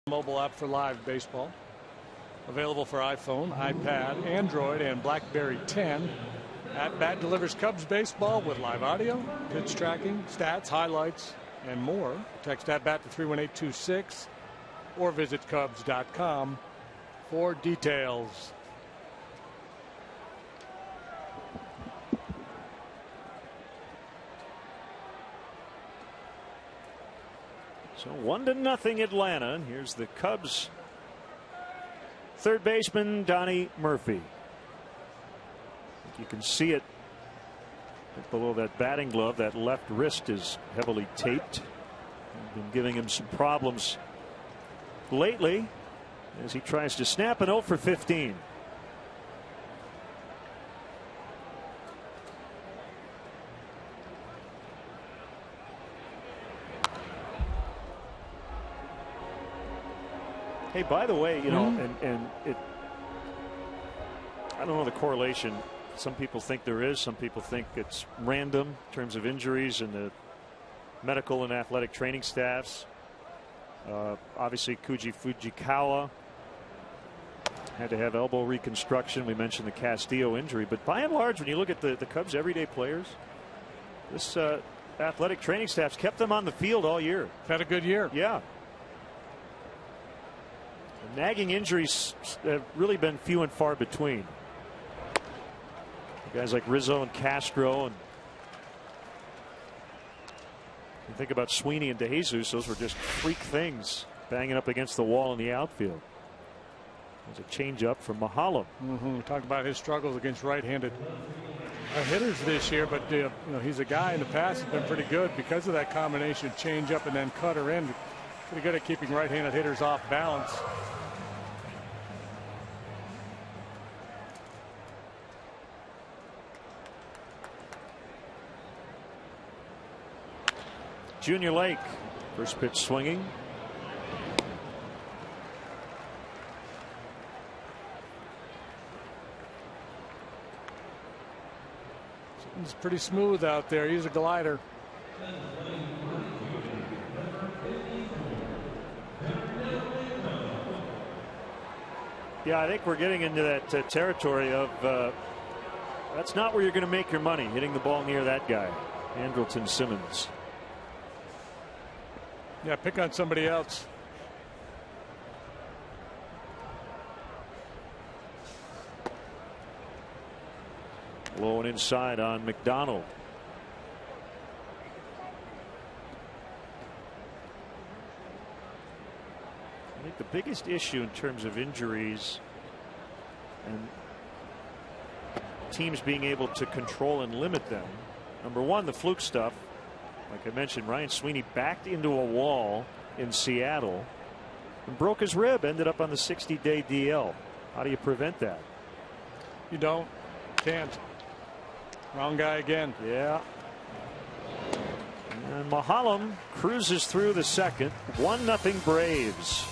Mobile app for live baseball. Available for iPhone, iPad, Android, and BlackBerry 10. At Bat delivers Cubs baseball with live audio, pitch tracking, stats, highlights, and more. Text At Bat to 31826 or visit Cubs.com for details. So 1-0 Atlanta. And here's the Cubs third baseman Donnie Murphy. You can see it below that batting glove. That left wrist is heavily taped. Been giving him some problems lately as he tries to snap an 0 for 15. Hey, by the way, you know, and it, I don't know the correlation. Some people think there is. Some people think it's random in terms of injuries and the medical and athletic training staffs. Obviously, Kuji Fujikawa had to have elbow reconstruction. We mentioned the Castillo injury, but by and large, when you look at the Cubs' everyday players, this athletic training staff's kept them on the field all year. Had a good year. Yeah. The nagging injuries have really been few and far between. Guys like Rizzo and Castro, and you think about Sweeney and DeJesus, those were just freak things banging up against the wall in the outfield. There's a changeup from Mahalam. We talked about his struggles against right-handed hitters this year, but you know, he's a guy in the past has been pretty good because of that combination of changeup and then cutter in. Pretty good at keeping right-handed hitters off balance. Junior Lake, first pitch swinging. He's pretty smooth out there. He's a glider. Yeah, I think we're getting into that territory of that's not where you're going to make your money, hitting the ball near that guy, Andrelton Simmons. Yeah, pick on somebody else. Low and inside on McDonald. I think the biggest issue in terms of injuries and teams being able to control and limit them, number one, the fluke stuff. Like I mentioned, Ryan Sweeney backed into a wall in Seattle and broke his rib, ended up on the 60-day DL. How do you prevent that? You don't. Can't. Wrong guy again. Yeah. And Mahalam cruises through the second. 1-0 Braves.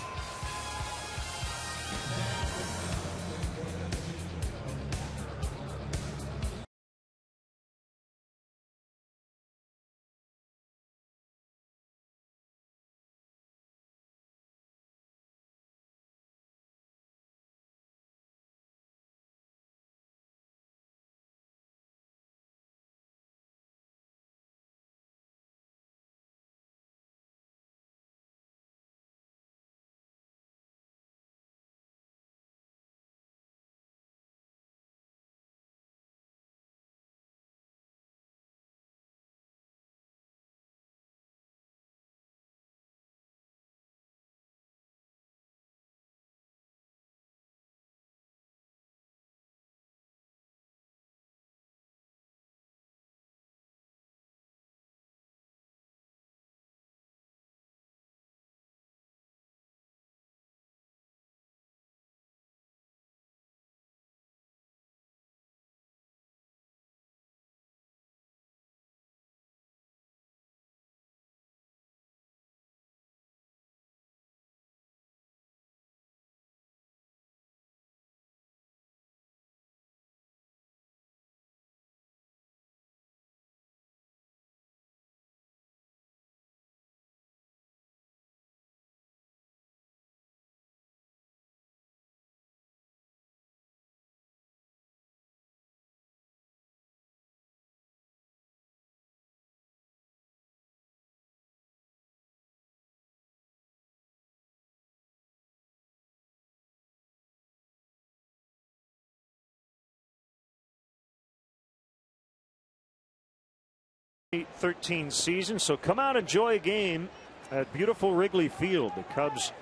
'13 season, so come out, enjoy a game at beautiful Wrigley Field. The Cubs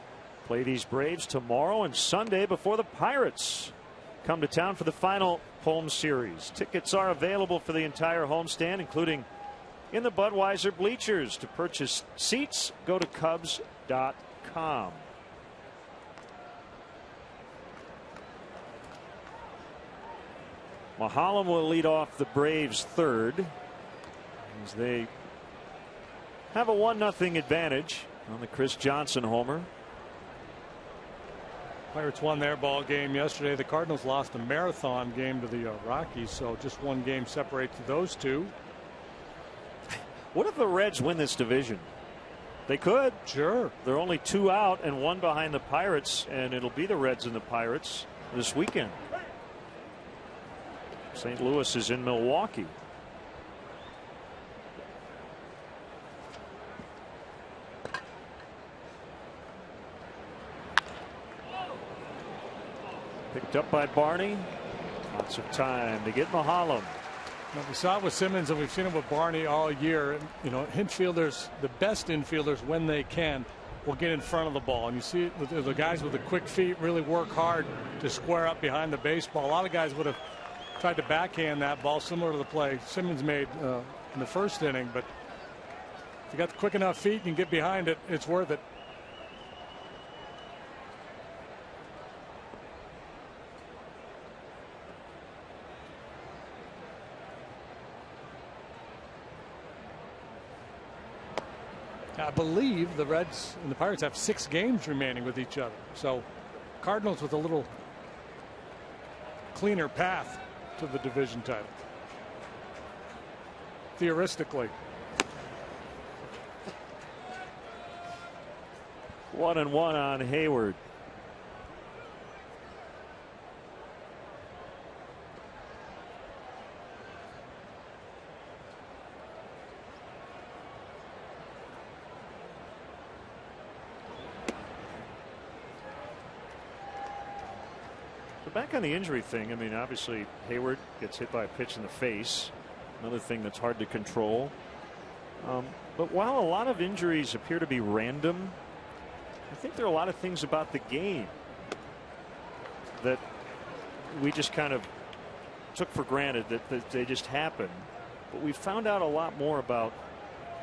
play these Braves tomorrow and Sunday before the Pirates come to town for the final home series. Tickets are available for the entire homestand, including in the Budweiser bleachers. To purchase seats, go to Cubs.com. Mahalam will lead off the Braves third, as they have a 1-0 advantage on the Chris Johnson homer. Pirates won their ball game yesterday. The Cardinals lost a marathon game to the Rockies, so just one game separates those two. What if the Reds win this division? They could. Sure. They're only 2 out and 1 behind the Pirates, and it'll be the Reds and the Pirates this weekend. St. Louis is in Milwaukee. Picked up by Barney. Lots of time to get Mahalam. Now, we saw it with Simmons, and we've seen it with Barney all year. You know, infielders, the best infielders, when they can, will get in front of the ball. And you see the guys with the quick feet really work hard to square up behind the baseball. A lot of guys would have tried to backhand that ball, similar to the play Simmons made in the first inning. But if you got the quick enough feet and you can get behind it, it's worth it. I believe the Reds and the Pirates have 6 games remaining with each other. So Cardinals with a little cleaner path to the division title. Theoretically. 1-1 on Hayward. Back on the injury thing, I mean, obviously Hayward gets hit by a pitch in the face, another thing that's hard to control. But while a lot of injuries appear to be random, I think there are a lot of things about the game that we just kind of took for granted that they just happen. But we found out a lot more about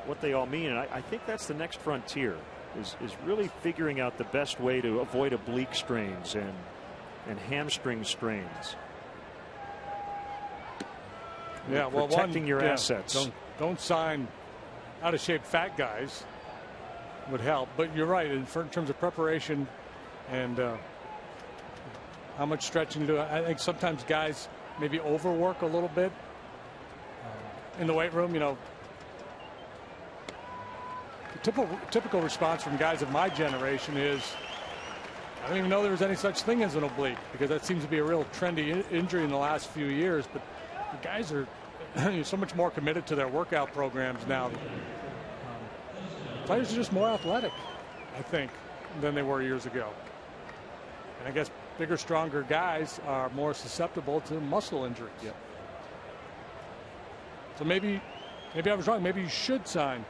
what they all mean, and I think that's the next frontier, is really figuring out the best way to avoid oblique strains and hamstring strains. Yeah, well, protecting your assets. Don't sign out of shape fat guys. Would help, but you're right in terms of preparation and how much stretching do. I think sometimes guys maybe overwork a little bit in the weight room. You know, the typical response from guys of my generation is, I don't even know there was any such thing as an oblique, because that seems to be a real trendy injury in the last few years. But the guys are so much more committed to their workout programs now. Players are just more athletic, I think, than they were years ago. And I guess bigger, stronger guys are more susceptible to muscle injuries. Yep. So maybe I was wrong. Maybe you should sign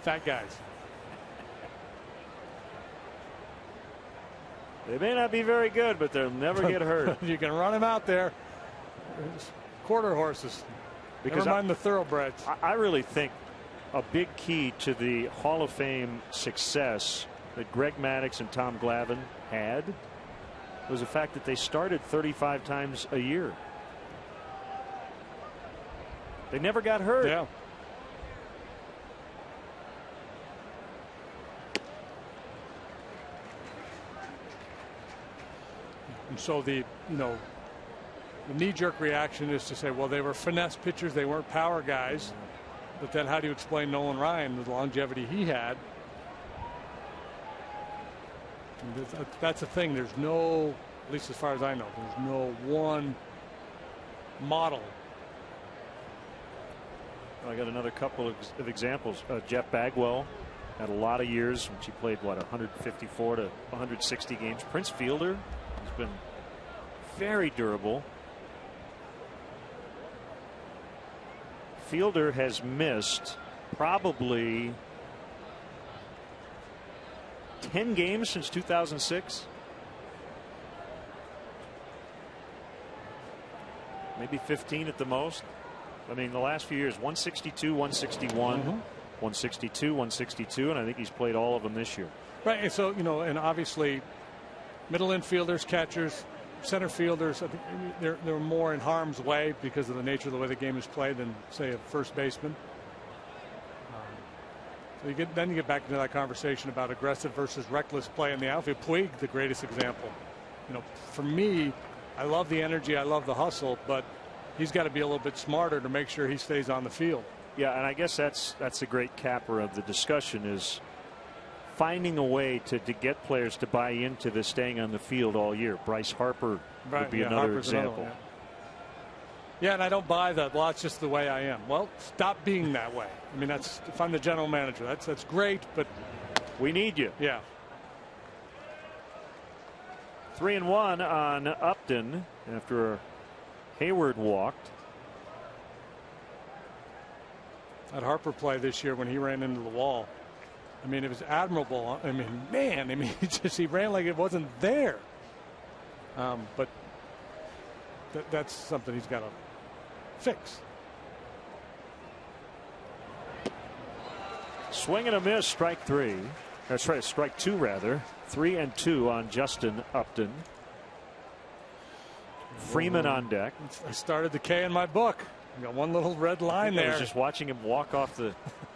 fat guys. They may not be very good, but they'll never get hurt. You can run them out there. Quarter horses. Never mind the thoroughbreds. I really think a big key to the Hall of Fame success that Greg Maddux and Tom Glavine had was the fact that they started 35 times a year. They never got hurt. Yeah. And so the knee-jerk reaction is to say, well, they were finesse pitchers, they weren't power guys. But then how do you explain Nolan Ryan, the longevity he had? That's the thing. There's no, at least as far as I know, there's no one model. I got another couple of examples. Jeff Bagwell had a lot of years, which he played, 154 to 160 games. Prince Fielder has been very durable. Fielder has missed probably 10 games since 2006. Maybe 15 at the most. I mean, the last few years, 162, 161, 162, 162, and I think he's played all of them this year. Right, and so, and obviously middle infielders, catchers, center fielders, I think they're more in harm's way because of the nature of the way the game is played than, say, a first baseman. So then you get back into that conversation about aggressive versus reckless play in the outfield. Puig, the greatest example. For me, I love the energy, I love the hustle, but he's got to be a little bit smarter to make sure he stays on the field. Yeah, and I guess that's a great capper of the discussion is finding a way to get players to buy into the staying on the field all year. Bryce Harper would be another Harper's example. another one, yeah, and I don't buy that. Well, it's just the way I am. Well, stop being that way. I mean, that's, if I'm the general manager, that's great, but we need you. Yeah. 3-1 on Upton after Hayward walked. That Harper play this year when he ran into the wall, I mean, it was admirable. I mean, man, I mean, he ran like it wasn't there. But that's something he's got to fix. Swing and a miss, strike three. That's right, strike two rather. 3-2 on Justin Upton. Freeman on deck. I started the K in my book. I got one little red line there. I was just watching him walk off the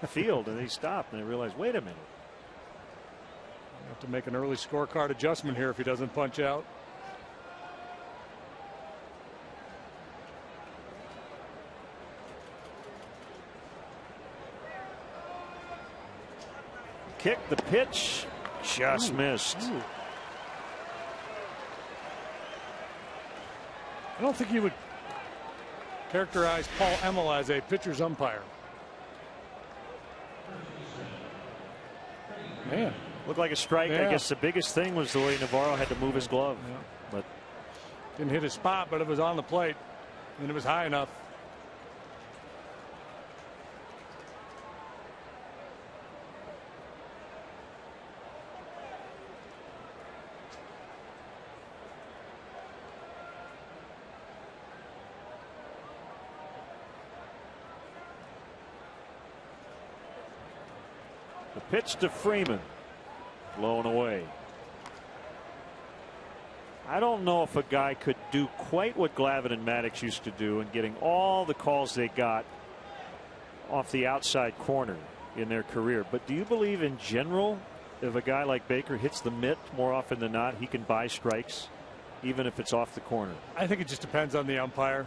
field, and he stopped, and I realized, wait a minute. I have to make an early scorecard adjustment here if he doesn't punch out. Kick, the pitch, just missed. Ooh. I don't think you would characterize Paul Emmel as a pitcher's umpire. Man, looked like a strike. Yeah. I guess the biggest thing was the way Navarro had to move his glove. Yeah. But didn't hit his spot, but it was on the plate, and it was high enough. the pitch to Freeman, blown away. I don't know if a guy could do quite what Glavine and Maddox used to do in getting all the calls they got off the outside corner in their career. But do you believe in general, if a guy like Baker hits the mitt more often than not, he can buy strikes even if it's off the corner? I think it just depends on the umpire.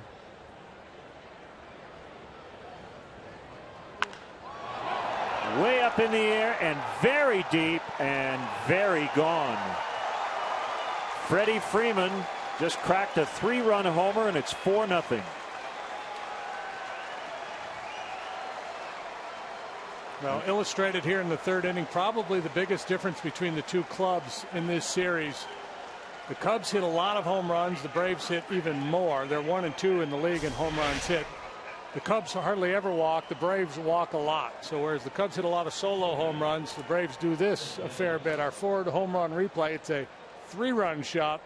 Way up in the air and very deep and very gone. Freddie Freeman just cracked a 3-run homer, and it's 4-0. Well, illustrated here in the third inning, probably the biggest difference between the two clubs in this series. The Cubs hit a lot of home runs. The Braves hit even more. They're 1 and 2 in the league in home runs hit. The Cubs hardly ever walk. The Braves walk a lot. So whereas the Cubs hit a lot of solo home runs, the Braves do this a fair bit. Our forward home run replay, it's a 3-run shot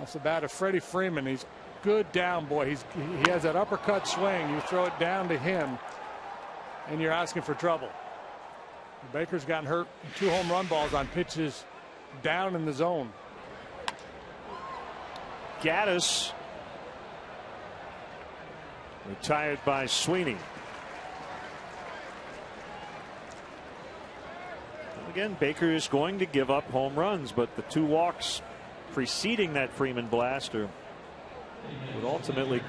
off the bat of Freddie Freeman. He's good down, boy. He has that uppercut swing. You throw it down to him, and you're asking for trouble. Baker's gotten hurt 2 home run balls on pitches down in the zone. Gaddis retired by Sweeney. Again, Baker is going to give up home runs, but the 2 walks preceding that Freeman blaster would ultimately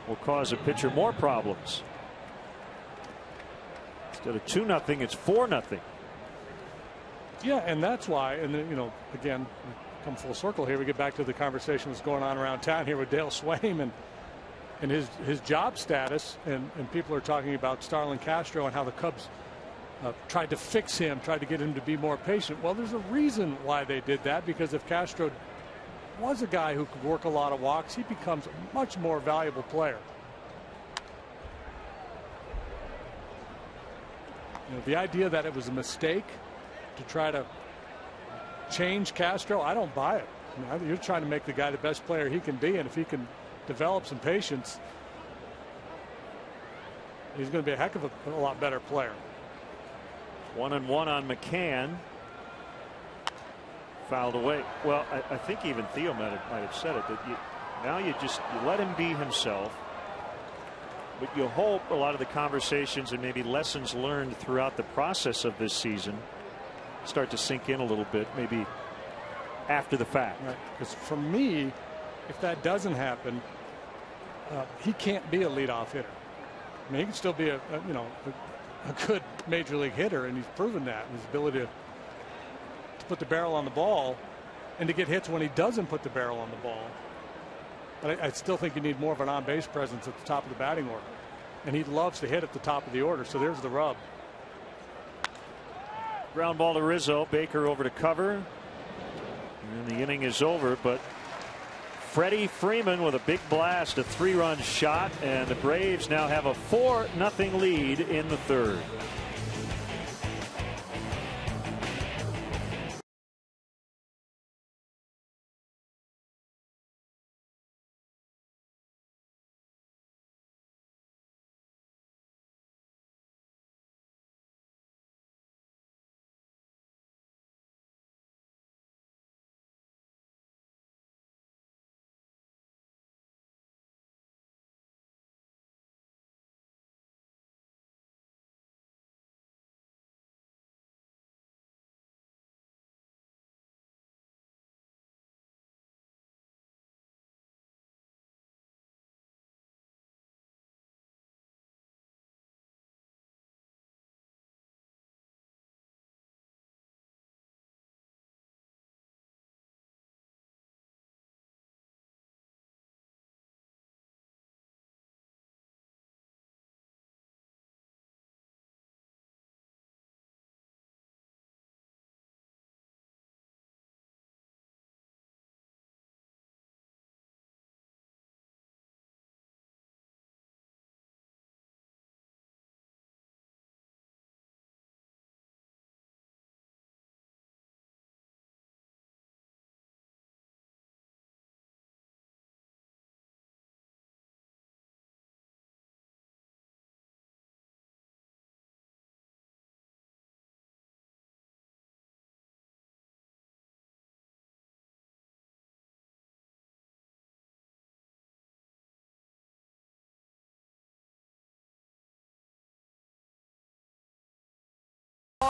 will cause a pitcher more problems. Instead of 2-0, it's 4-0. Yeah, and that's why, and then, you know, again, we come full circle here. We get back to the conversation that's going on around town here with Dale Swaim and his job status, and people are talking about Starlin Castro and how the Cubs tried to fix him, tried to get him to be more patient. Well, there's a reason why they did that, because if Castro was a guy who could work a lot of walks, he becomes a much more valuable player. You know, the idea that it was a mistake to try to change Castro, I don't buy it. I mean, you're trying to make the guy the best player he can be, and if he can develop some patience, he's going to be a heck of a lot better player. 1-1 on McCann. Fouled away. Well, I think even Theo might have said it, that now you let him be himself, but you hope a lot of the conversations and maybe lessons learned throughout the process of this season start to sink in a little bit, maybe after the fact. Right. Because for me, if that doesn't happen, he can't be a leadoff hitter. I mean, he can still be a good major league hitter, and he's proven that. His ability to to put the barrel on the ball and to get hits when he doesn't put the barrel on the ball. But I still think you need more of an on-base presence at the top of the batting order. And he loves to hit at the top of the order, so there's the rub. Ground ball to Rizzo. Baker over to cover. And the inning is over, but Freddie Freeman with a big blast, a 3-run shot, and the Braves now have a 4-0 lead in the third.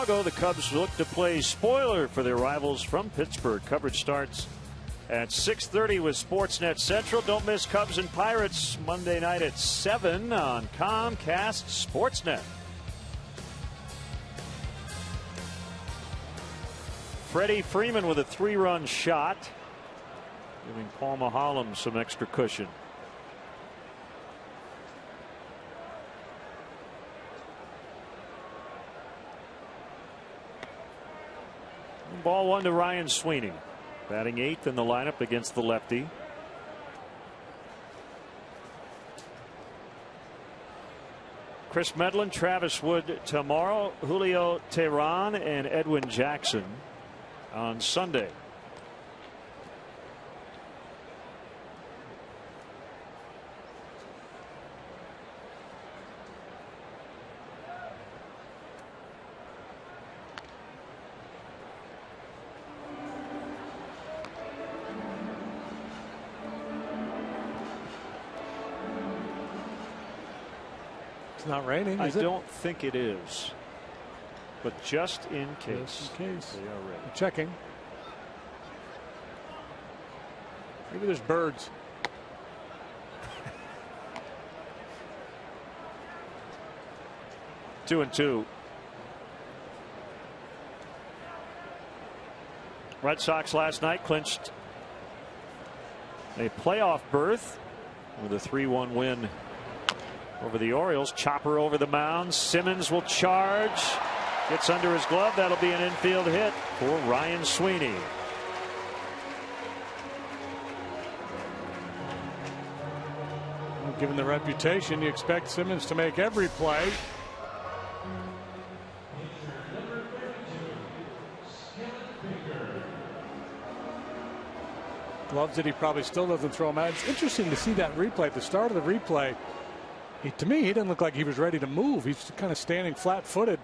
The Cubs look to play spoiler for their rivals from Pittsburgh. Coverage starts at 6:30 with Sportsnet Central. Don't miss Cubs and Pirates Monday night at 7 on Comcast Sportsnet. Freddie Freeman with a 3-run shot, giving Paul Maholm some extra cushion. Ball 1 to Ryan Sweeney, batting 8th in the lineup against the lefty. Chris Medlin, Travis Wood tomorrow, Julio Teheran and Edwin Jackson on Sunday. It's not raining, is it? I don't think it is, but just in case. Just in case. They are ready. I'm checking. Maybe there's birds. Two and two. Red Sox last night clinched a playoff berth with a 3-1 win over the Orioles. Chopper over the mound. Simmons will charge. Gets under his glove. That'll be an infield hit for Ryan Sweeney. Well, given the reputation, you expect Simmons to make every play. Gloves that he probably still doesn't throw him out. It's interesting to see that replay. At the start of the replay, to me, he didn't look like he was ready to move. He's kind of standing flat-footed.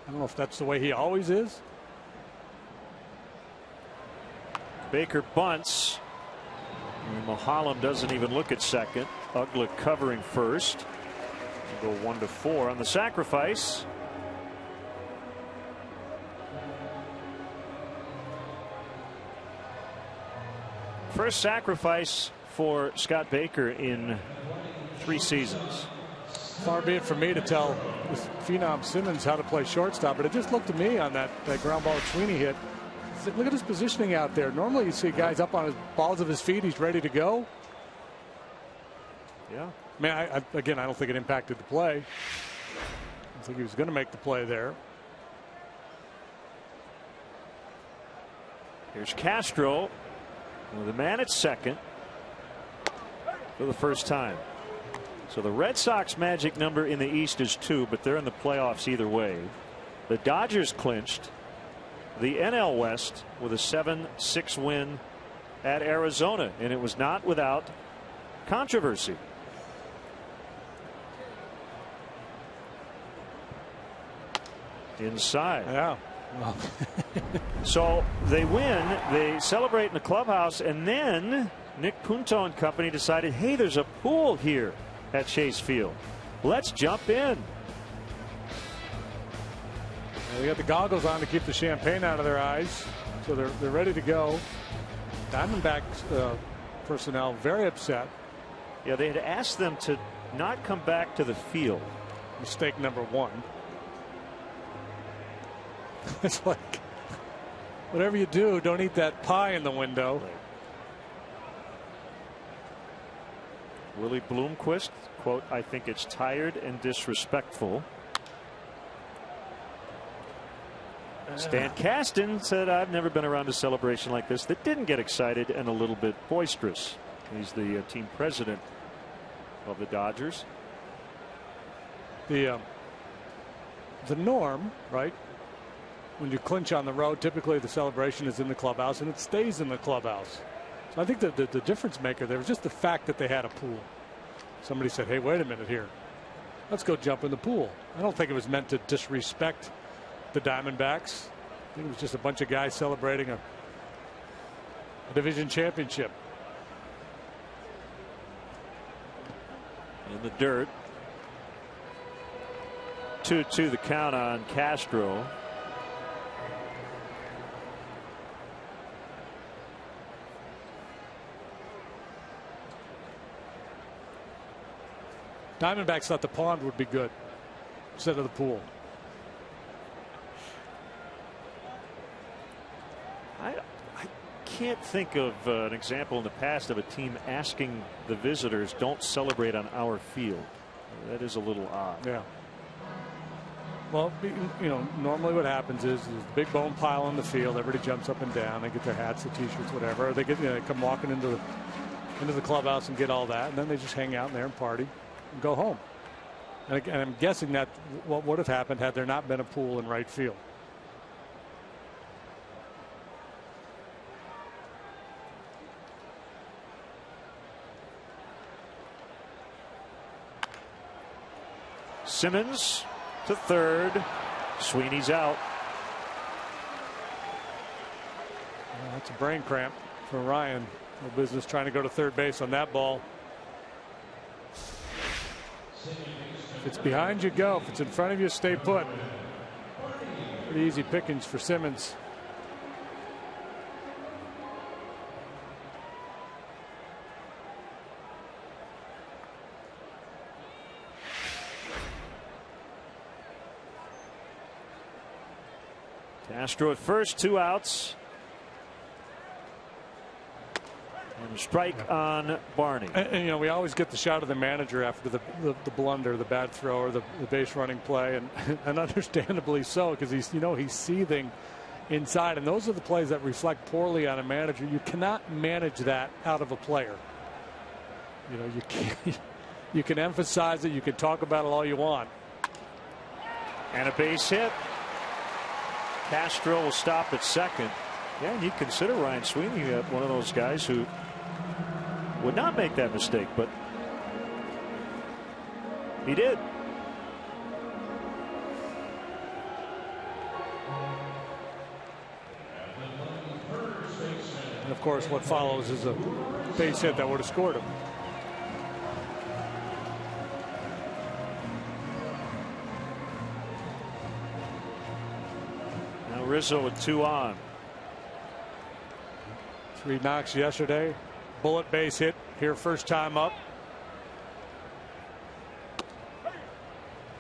I don't know if that's the way he always is. Baker bunts. And Maholm doesn't even look at second. Ugla covering first. We'll go 1-4 on the sacrifice. First sacrifice for Scott Baker in 3 seasons. Far be it from me to tell this phenom Simmons how to play shortstop, but it just looked to me on that ground ball Sweeney hit look at his positioning out there. Normally you see guys up on his balls of his feet. He's ready to go. Yeah. I mean, again, I don't think it impacted the play. I think he was going to make the play there. Here's Castro with a man at second for the first time. So the Red Sox magic number in the East is 2, but they're in the playoffs either way. The Dodgers clinched the NL West with a 7-6 win at Arizona, and it was not without controversy. Inside. Yeah. Well. So they win, they celebrate in the clubhouse, and then Nick Punto and company decided, hey, there's a pool here at Chase Field. Let's jump in. They got the goggles on to keep the champagne out of their eyes, so they're ready to go. Diamondbacks personnel very upset. Yeah, they had asked them to not come back to the field. Mistake number 1. It's like, whatever you do, don't eat that pie in the window. Right. Willie Bloomquist, quote, I think it's tired and disrespectful. Stan Kasten said, I've never been around a celebration like this that didn't get excited and a little bit boisterous. He's the team president of the Dodgers. The norm, right? When you clinch on the road, typically the celebration is in the clubhouse and it stays in the clubhouse. So I think that the difference maker there was just the fact that they had a pool. Somebody said, hey, wait a minute here. Let's go jump in the pool. I don't think it was meant to disrespect the Diamondbacks. I think it was just a bunch of guys celebrating a division championship. In the dirt. 2-2 the count on Castro. Diamondbacks thought the pond would be good instead of the pool. I can't think of an example in the past of a team asking the visitors don't celebrate on our field. That is a little odd. Yeah. Well, you know, normally what happens is there's a big bone pile on the field. Everybody jumps up and down. They get their hats, the T-shirts, whatever. They get, they come walking into the clubhouse and get all that, and then they just hang out in there and party and go home. And I'm guessing that what would have happened had there not been a pool in right field. Simmons to third. Sweeney's out. Well, that's a brain cramp for Ryan. No business trying to go to third base on that ball. If it's behind you, go. If it's in front of you, stay put. Pretty easy pickings for Simmons. Castro at first, 2 outs. And a strike on Barney. And you know, we always get the shot of the manager after the blunder, the bad throw, or the base running play, and understandably so, because he's seething inside, and those are the plays that reflect poorly on a manager. You cannot manage that out of a player. You know, you can't. You can emphasize it, you can talk about it all you want. And a base hit. Castro will stop at second. Yeah, and you consider Ryan Sweeney one of those guys who would not make that mistake, but he did. And of course, what follows is a base hit that would have scored him. Now Rizzo with 2 on. 3 knocks yesterday. Bullet base hit here first time up.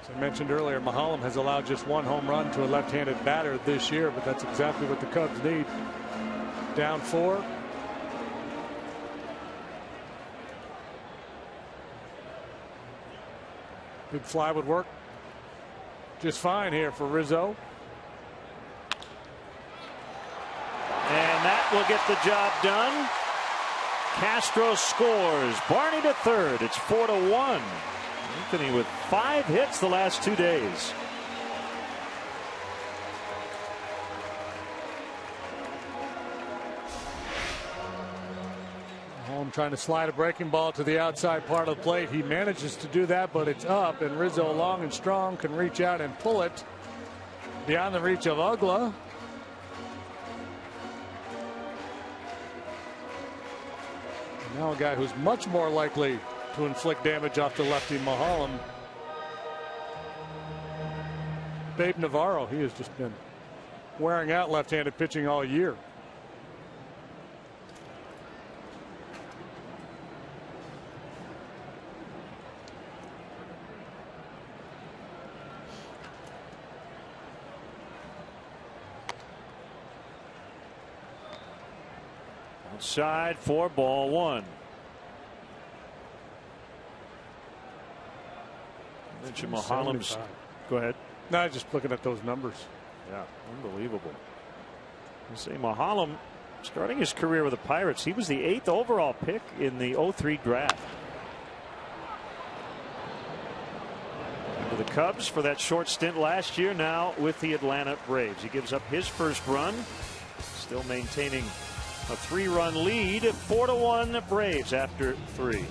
So I mentioned earlier, Mahalam has allowed just one home run to a left-handed batter this year, but that's exactly what the Cubs need. Down 4. Big fly would work just fine here for Rizzo. And that will get the job done. Castro scores. Barney to third. It's 4-1. Anthony with 5 hits the last 2 days. Home trying to slide a breaking ball to the outside part of the plate. He manages to do that, but it's up, and Rizzo, long and strong, can reach out and pull it beyond the reach of Ugla. Now a guy who's much more likely to inflict damage off the lefty, Mahalam. Babe Navarro, he has just been wearing out left-handed pitching all year. Outside for ball 1. Mentioned Mahalam's. Go ahead. No, just looking at those numbers. Yeah, unbelievable. You say Mahalam starting his career with the Pirates. He was the 8th overall pick in the 03 draft. To the Cubs for that short stint last year, now with the Atlanta Braves. He gives up his first run, still maintaining a 3-run lead. 4-1 Braves after 3.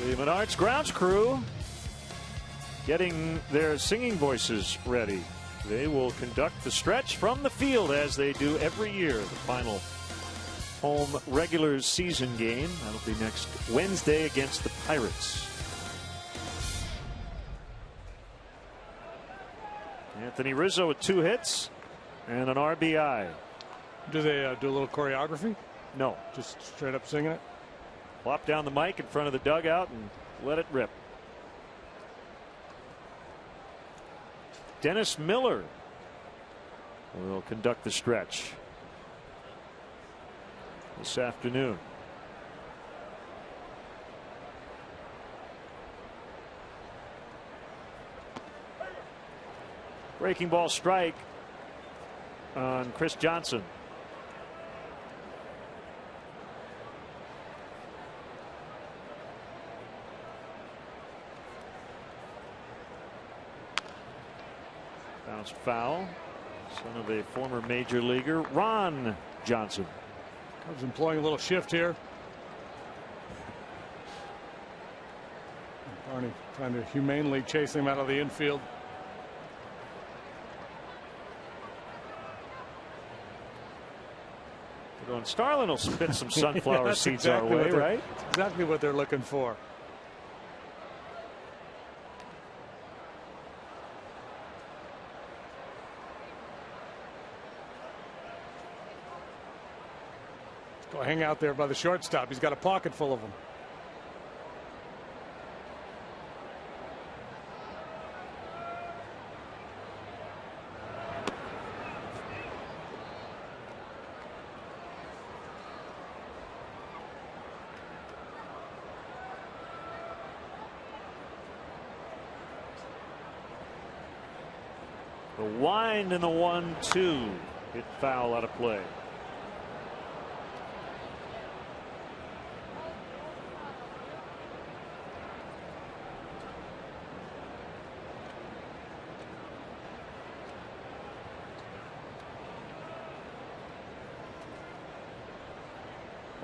The Menards grounds crew getting their singing voices ready. They will conduct the stretch from the field as they do every year. The final home regular season game. That'll be next Wednesday against the Pirates. Anthony Rizzo with 2 hits and an RBI. Do they do a little choreography? No. Just straight up singing it? Plop down the mic in front of the dugout and let it rip. Dennis Miller will conduct the stretch this afternoon. Breaking ball strike on Chris Johnson. Bounced foul. Son of a former major leaguer, Ron Johnson. Cubs employing a little shift here. Barney trying to humanely chase him out of the infield. And Starlin will spit some sunflower seeds our way, right? That's exactly what they're looking for. Go hang out there by the shortstop. He's got a pocket full of them. The wind and the 1-2. Hit foul out of play.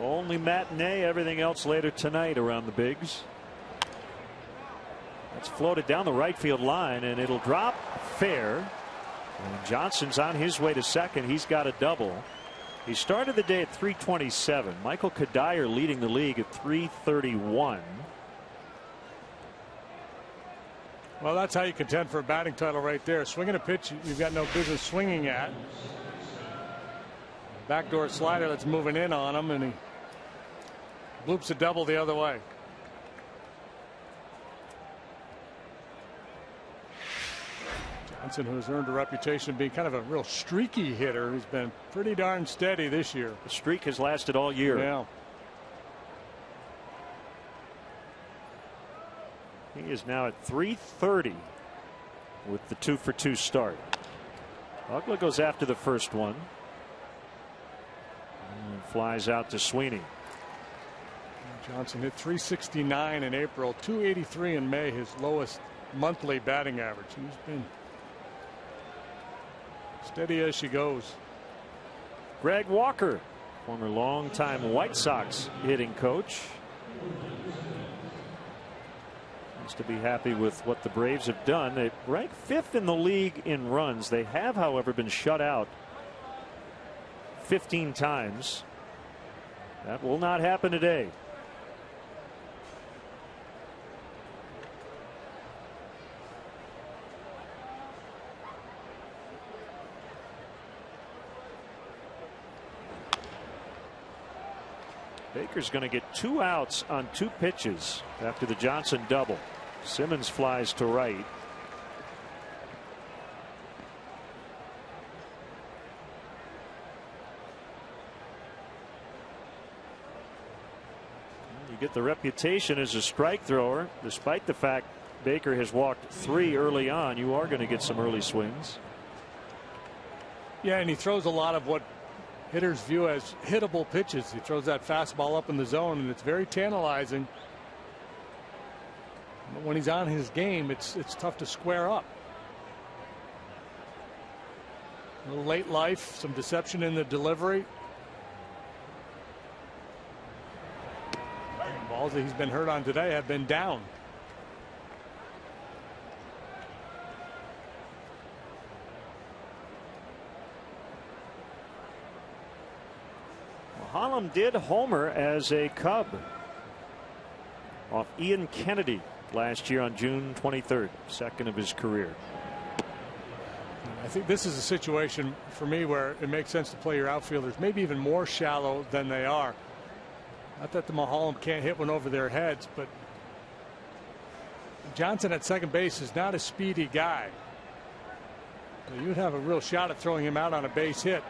Only matinee, everything else later tonight around the bigs. That's floated down the right field line, and it'll drop fair. And Johnson's on his way to second. He's got a double. He started the day at 327. Michael Kadire leading the league at 331. Well, that's how you contend for a batting title right there. Swinging a pitch you've got no business swinging at. Backdoor slider that's moving in on him, and he bloops a double the other way. Johnson, who has earned a reputation of being kind of a real streaky hitter, who's been pretty darn steady this year. The streak has lasted all year. Yeah. He is now at 330 with the 2-for-2 start. Ugla goes after the first one. And flies out to Sweeney. Johnson hit 369 in April, 283 in May, his lowest monthly batting average. He's been steady as she goes. Greg Walker, former longtime White Sox hitting coach. Seems to be happy with what the Braves have done. They rank 5th in the league in runs. They have, however, been shut out 15 times. That will not happen today. Baker's going to get 2 outs on 2 pitches after the Johnson double. Simmons flies to right. You get the reputation as a strike thrower, despite the fact Baker has walked 3 early on. You are going to get some early swings. Yeah, and he throws a lot of what hitters view as hittable pitches. He throws that fastball up in the zone, and it's very tantalizing. But when he's on his game, it's tough to square up. A little late life, some deception in the delivery. Balls that he's been hurt on today have been down. Holland did homer as a Cub off Ian Kennedy last year on June 23rd, second of his career. I think this is a situation for me where it makes sense to play your outfielders maybe even more shallow than they are. Not that the Mulholland can't hit one over their heads, but Johnson at second base is not a speedy guy. You'd have a real shot at throwing him out on a base hit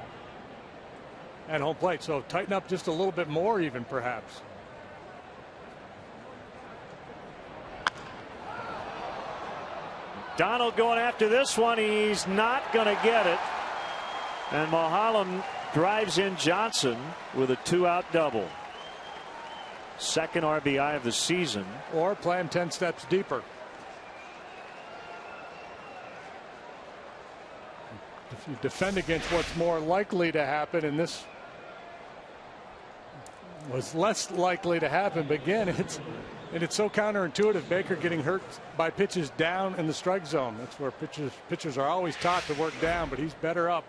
at home plate, so tighten up just a little bit more even perhaps. Donald going after this one. He's not going to get it. And Mulholland drives in Johnson with a 2-out double. Second RBI of the season. Or play him 10 steps deeper. You defend against what's more likely to happen, and this was less likely to happen. But again, it's so counterintuitive. Baker getting hurt by pitches down in the strike zone. That's where pitchers are always taught to work down, but he's better up.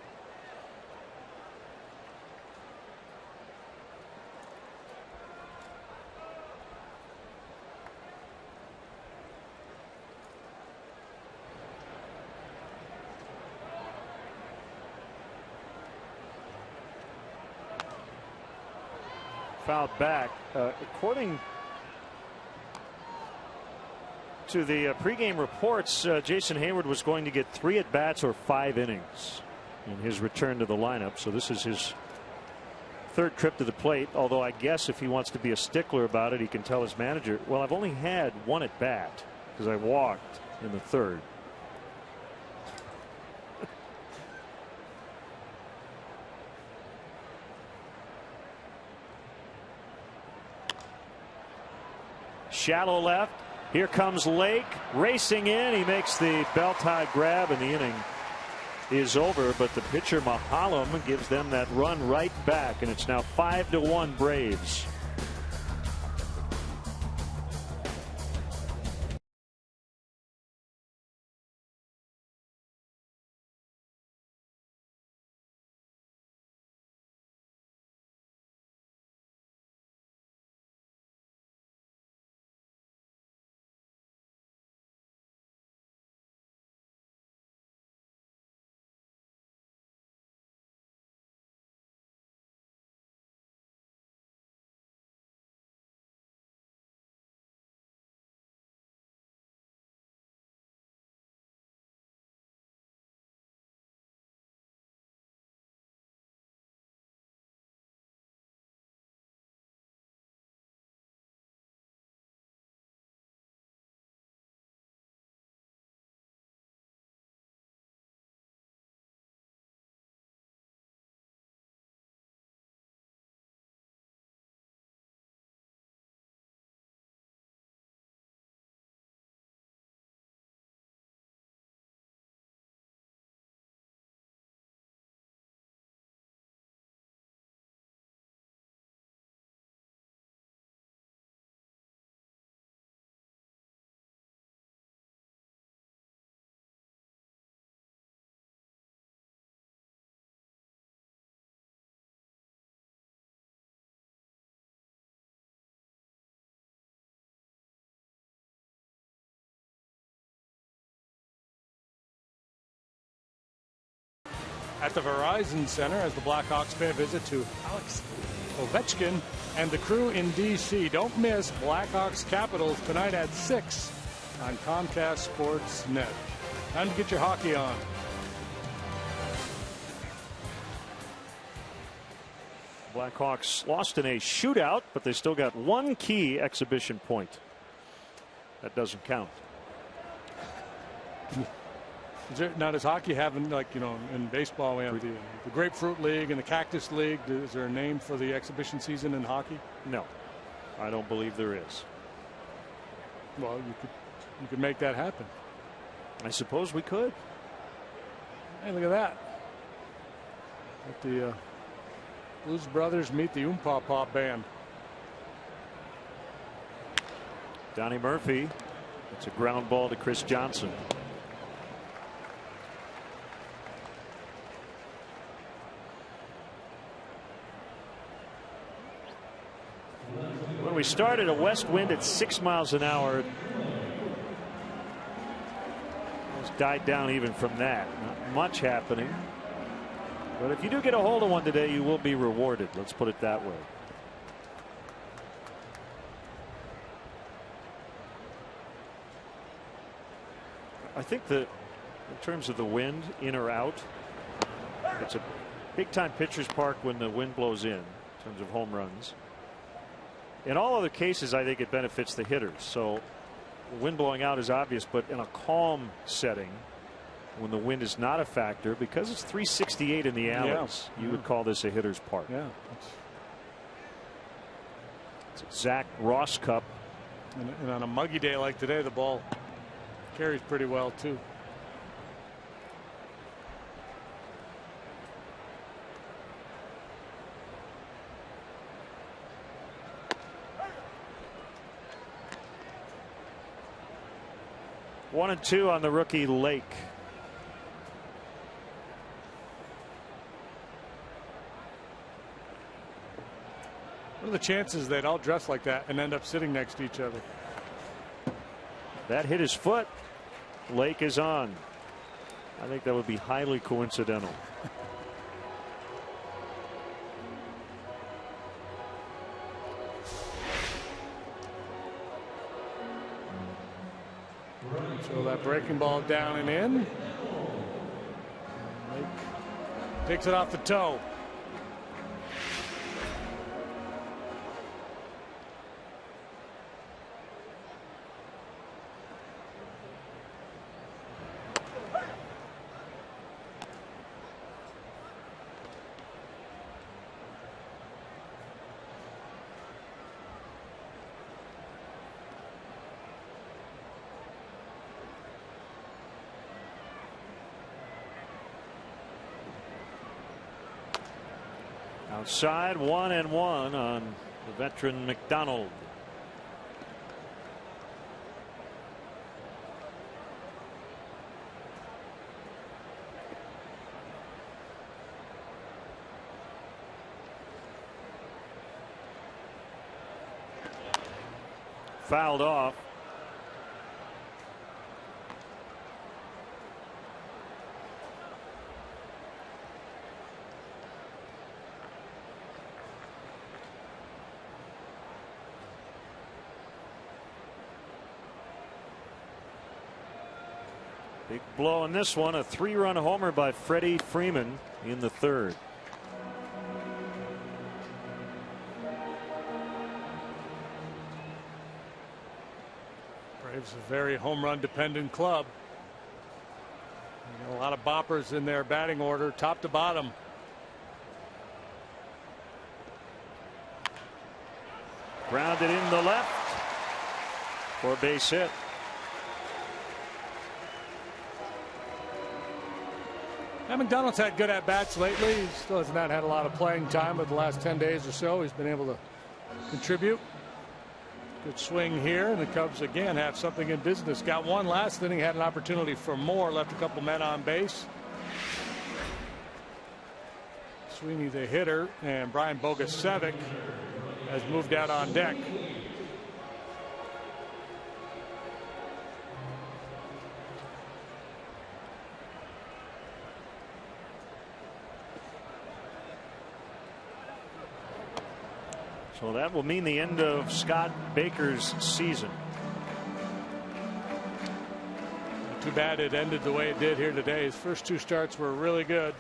Fouled back. According to the pregame reports, Jason Hayward was going to get 3 at-bats or 5 innings in his return to the lineup. So this is his 3rd trip to the plate, although I guess if he wants to be a stickler about it, he can tell his manager, well, I've only had 1 at-bat because I walked in the 3rd. Shallow left. Here comes Lake racing in. He makes the belt high grab, and the inning is over. But the pitcher Mahalam gives them that run right back, and it's now 5-1 Braves. At the Verizon Center as the Blackhawks pay a visit to Alex Ovechkin and the crew in D.C. Don't miss Blackhawks Capitals tonight at 6 on Comcast Sports Net. Time to get your hockey on. Blackhawks lost in a shootout, but they still got 1 key exhibition point. That doesn't count. Now, does hockey have, like, you know, in baseball we have the Grapefruit League and the Cactus League? Is there a name for the exhibition season in hockey? No, I don't believe there is. Well, you could make that happen. I suppose we could. Hey, look at that. Let the Blues Brothers meet the Oompa Pop Band. Donnie Murphy. It's a ground ball to Chris Johnson. When we started, a west wind at 6 miles an hour. It's died down even from that. Not much happening. But if you do get a hold of one today, you will be rewarded. Let's put it that way. I think that in terms of the wind, in or out, it's a big time pitcher's park when the wind blows in terms of home runs. In all other cases, I think it benefits the hitters. So wind blowing out is obvious, but in a calm setting, when the wind is not a factor, because it's 368 in the alleys, you would call this a hitter's park. Yeah. It's a Zach Ross Cup. And on a muggy day like today, the ball carries pretty well, too. 1-2 on the rookie Lake. What are the chances they'd all dress like that and end up sitting next to each other? That hit his foot. Lake is on. I think that would be highly coincidental. So that breaking ball down and in. Lake takes it off the toe. Outside, 1-1 on the veteran McDonald. Fouled off. Big blow in this one, a 3-run homer by Freddie Freeman in the third. Braves a very home run dependent club. A lot of boppers in their batting order, top to bottom. Grounded in the left for a base hit. And McDonald's had good at-bats lately. He still has not had a lot of playing time, but the last 10 days or so he's been able to contribute. Good swing here, and the Cubs again have something in business. Got one last inning, had an opportunity for more, left a couple men on base. Sweeney the hitter, and Brian Bogusevic has moved out on deck. So that will mean the end of Scott Baker's season. Too bad it ended the way it did here today. His first two starts were really good.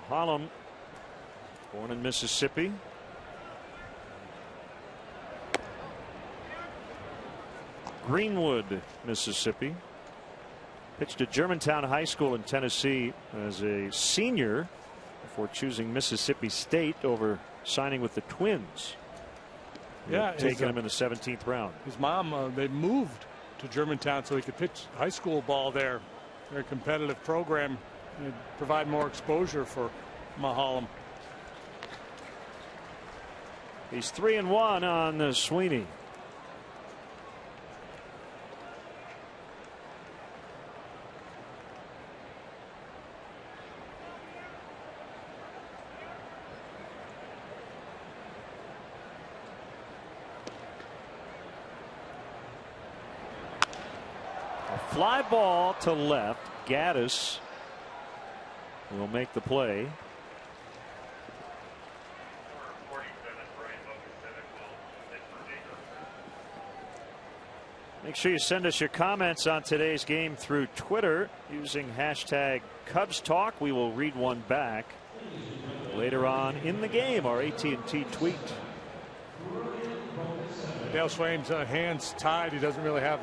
Holland, born in Mississippi. Greenwood, Mississippi. Pitched at Germantown High School in Tennessee as a senior before choosing Mississippi State over signing with the Twins. Yeah, taking him in the 17th round. His mom, they moved to Germantown so he could pitch high school ball there. Very competitive program. It'd provide more exposure for Mahalam. He's 3-1 on Sweeney. A fly ball to left. Gaddis will make the play. Make sure you send us your comments on today's game through Twitter using hashtag Cubs Talk. We will read one back later on in the game, our AT&T tweet. Dale Swain's hands tied. He doesn't really have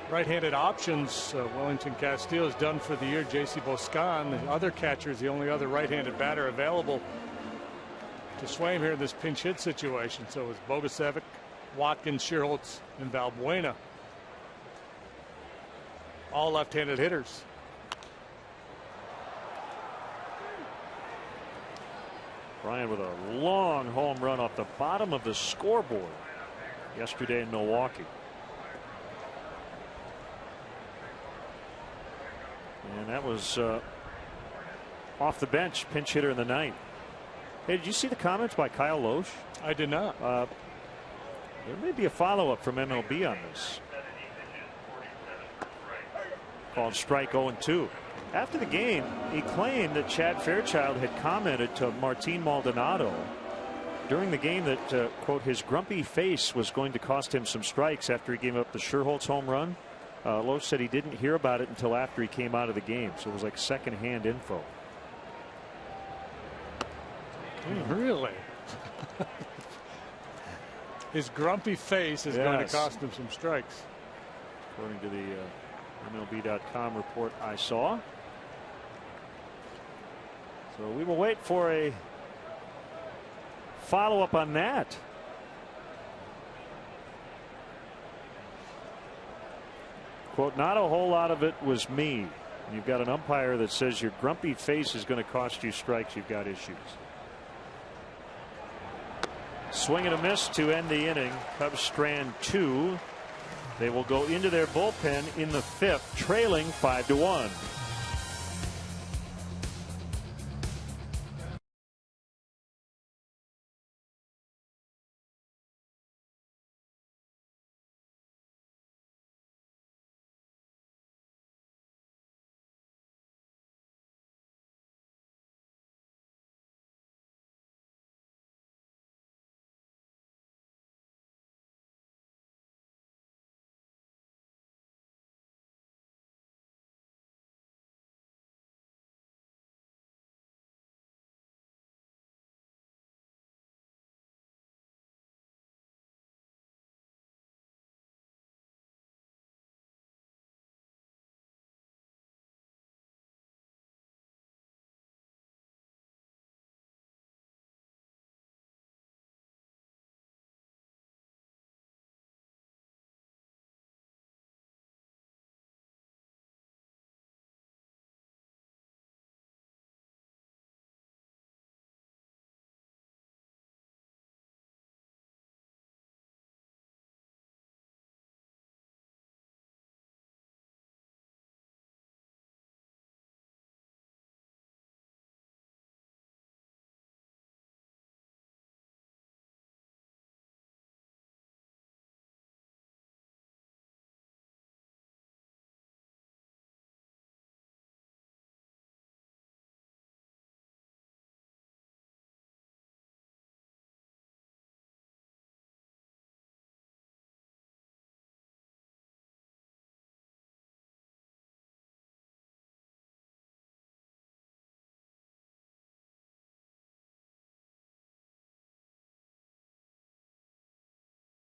right-handed options. Wellington Castile is done for the year. J.C. Boscan, the other catcher, is the only other right-handed batter available to sway him here in this pinch hit situation. So it's Bogusevic, Watkins, Schierholtz, and Valbuena. All left-handed hitters. Ryan with a long home run off the bottom of the scoreboard yesterday in Milwaukee. And that was off the bench, pinch hitter in the ninth. Hey, did you see the comments by Kyle Loesch? I did not. There may be a follow-up from MLB on this. Called strike 0-2. After the game, he claimed that Chad Fairchild had commented to Martin Maldonado during the game that, quote, his grumpy face was going to cost him some strikes after he gave up the Schierholtz home run. Loesch said he didn't hear about it until after he came out of the game, so it was like secondhand info. Really? His grumpy face is going to cost him some strikes. According to the MLB.com report I saw. So we will wait for a follow-up on that. Quote, not a whole lot of it was me. You've got an umpire that says your grumpy face is going to cost you strikes. You've got issues. Swing and a miss to end the inning. Cubs strand 2. They will go into their bullpen in the 5th, trailing 5-1.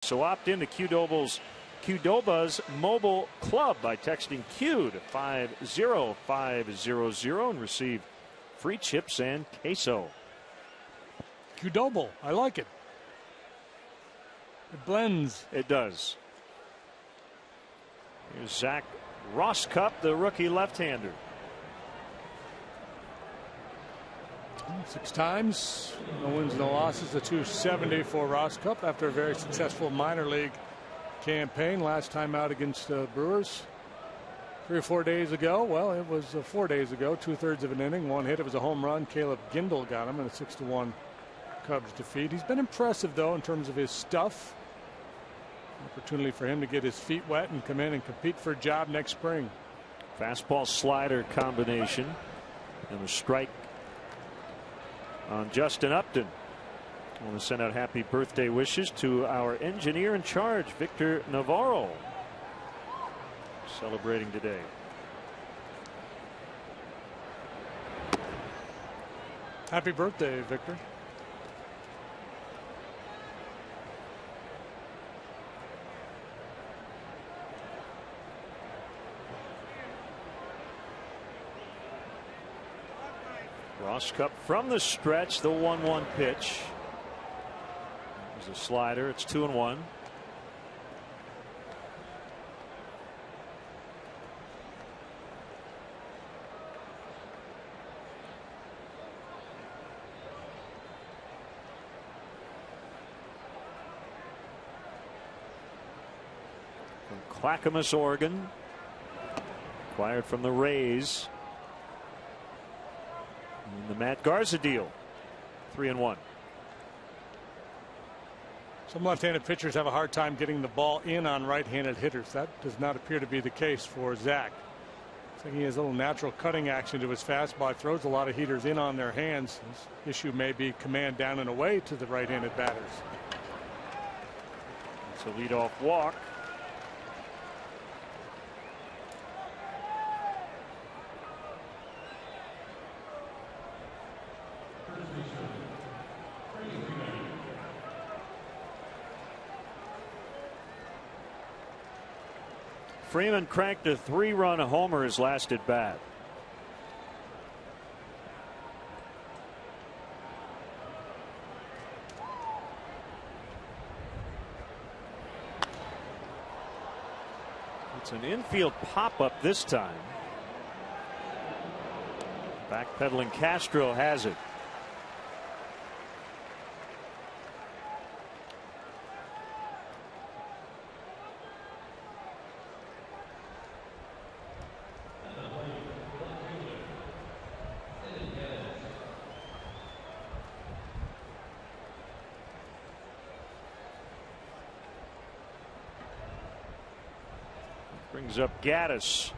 So opt in to Qdoba's mobile club by texting Q to 50500 and receive free chips and queso. Qdoba, I like it. It blends. It does. Here's Zach Rosscup, the rookie left-hander. 6 times, no wins, no losses. A .270 for Rosscup after a very successful minor league campaign. Last time out against Brewers 3 or 4 days ago. Well, it was 4 days ago. 2/3 of an inning, 1 hit. It was a home run. Caleb Gindel got him in a 6-1 Cubs defeat. He's been impressive though in terms of his stuff. Opportunity for him to get his feet wet and come in and compete for a job next spring. Fastball slider combination and a strike on Justin Upton. I want to send out happy birthday wishes to our engineer in charge, Victor Navarro, celebrating today. Happy birthday, Victor. Ross Cup from the stretch, the 1-1 pitch. There's a slider. It's 2-1. From Clackamas, Oregon. Acquired from the Rays. And the Matt Garza deal. 3-1. Some left-handed pitchers have a hard time getting the ball in on right-handed hitters. That does not appear to be the case for Zach. I think he has a little natural cutting action to his fastball. Throws a lot of heaters in on their hands. His issue may be command down and away to the right-handed batters. It's a leadoff walk. Freeman cranked a 3-run homer his last at bat. It's an infield pop-up this time. Backpedaling Castro has it. Brings up Gaddis.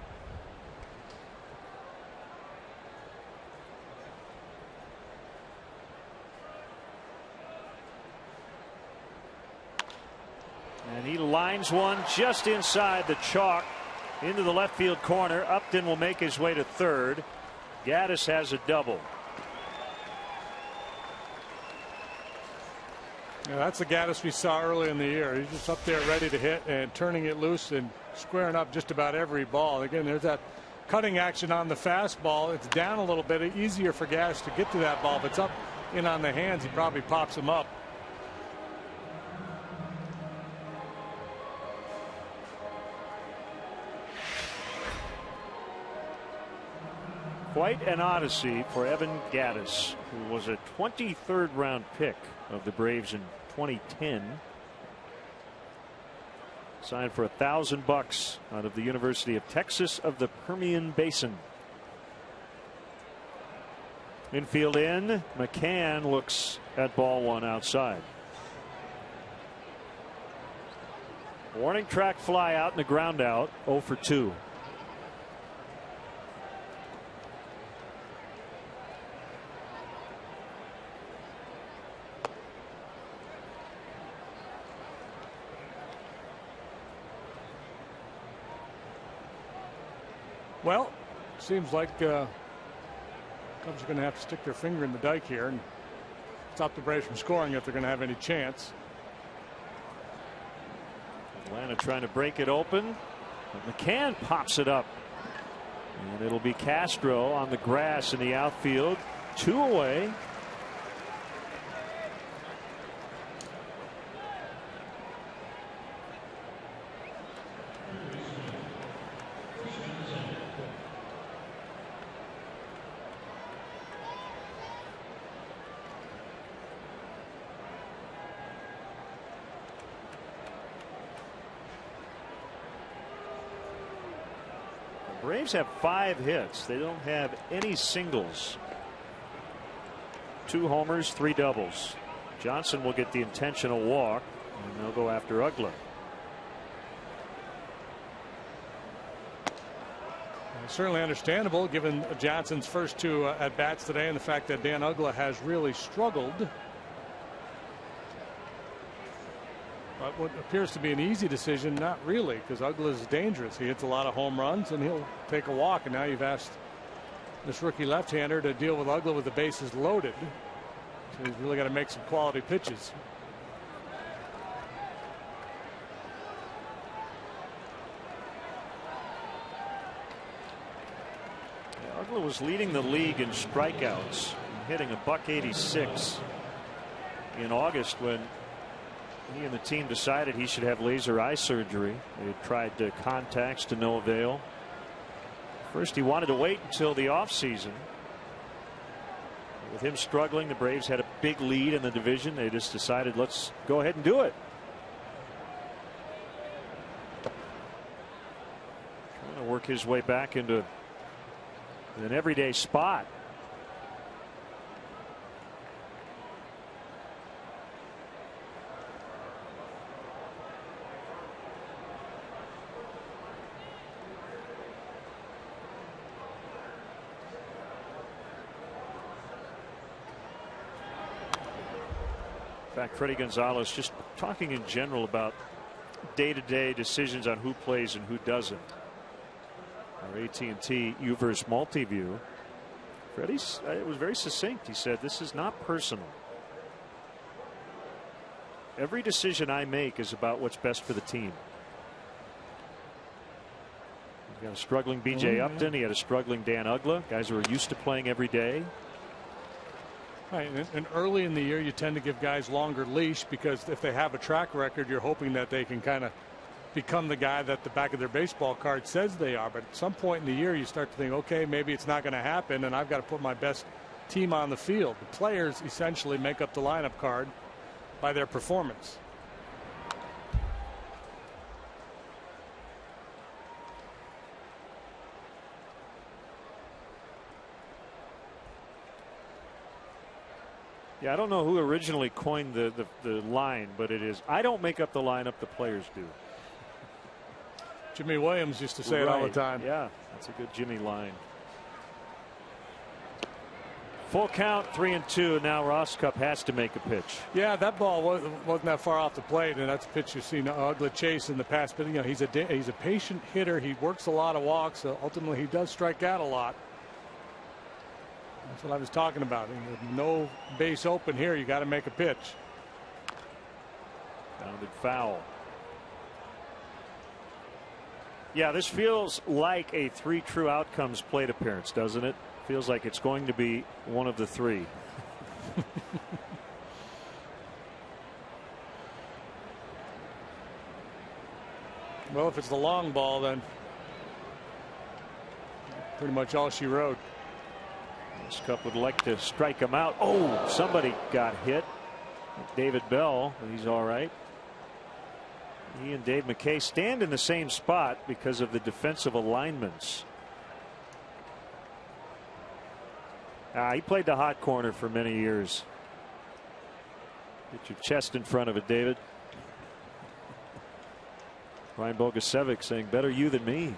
And he lines one just inside the chalk into the left field corner. Upton will make his way to third. Gaddis has a double. Yeah, that's the Gaddis we saw early in the year. He's just up there ready to hit and turning it loose and squaring up just about every ball. Again, there's that cutting action on the fastball. It's down a little bit, easier for Gaddis to get to that ball. If it's up in on the hands, he probably pops him up. Quite an odyssey for Evan Gaddis, who was a 23rd round pick of the Braves in 2010. Signed for $1,000 out of the University of Texas of the Permian Basin. Infield in. McCann looks at ball one outside. Warning track fly out and the ground out. 0 for 2. Well, seems like Cubs are going to have to stick their finger in the dike here and stop the Braves from scoring if they're going to have any chance. Atlanta trying to break it open. But McCann pops it up. And it'll be Castro on the grass in the outfield. 2 away. Braves have 5 hits. They don't have any singles. 2 homers, 3 doubles. Johnson will get the intentional walk, and they'll go after Ugla. Certainly understandable given Johnson's first 2 at bats today and the fact that Dan Ugla has really struggled. But what appears to be an easy decision, not really, because Ugla is dangerous. He hits a lot of home runs and he'll take a walk. And now you've asked this rookie left-hander to deal with Ugla with the bases loaded. So he's really got to make some quality pitches. Ugla was leading the league in strikeouts hitting a $186 in August when he and the team decided he should have laser eye surgery. They had tried contacts to no avail. First, he wanted to wait until the offseason. With him struggling, the Braves had a big lead in the division. They just decided, let's go ahead and do it. Trying to work his way back into an everyday spot. In fact, Freddie Gonzalez just talking in general about day-to-day decisions on who plays and who doesn't. Our AT&T UVerse multi-view. Freddie it was very succinct. He said, "This is not personal. Every decision I make is about what's best for the team." He's got a struggling B.J. Upton. He had a struggling Dan Uggla. Guys who are used to playing every day. Right, and early in the year you tend to give guys longer leash because if they have a track record, you're hoping that they can kind of become the guy that the back of their baseball card says they are. But at some point in the year you start to think, okay, maybe it's not going to happen and I've got to put my best team on the field. The players essentially make up the lineup card by their performance. Yeah, I don't know who originally coined the line, but it is, "I don't make up the lineup, the players do." Jimmy Williams used to say it all the time. Yeah, that's a good Jimmy line. Full count, 3-2. Now Roscup has to make a pitch. Yeah, that ball wasn't that far off the plate, and that's a pitch you've seen Uggla chase in the past. But you know, he's a patient hitter. He works a lot of walks. So ultimately, he does strike out a lot. That's what I was talking about. With no base open here, you got to make a pitch. Bounded foul. Yeah, this feels like a 3 true outcomes plate appearance, doesn't it? Feels like it's going to be one of the 3. Well, if it's the long ball, then pretty much all she wrote. This Cup would like to strike him out. Oh, somebody got hit. David Bell, but he's all right. He and Dave McKay stand in the same spot because of the defensive alignments. He played the hot corner for many years. Get your chest in front of it, David. Ryan Bogusevic saying, "Better you than me."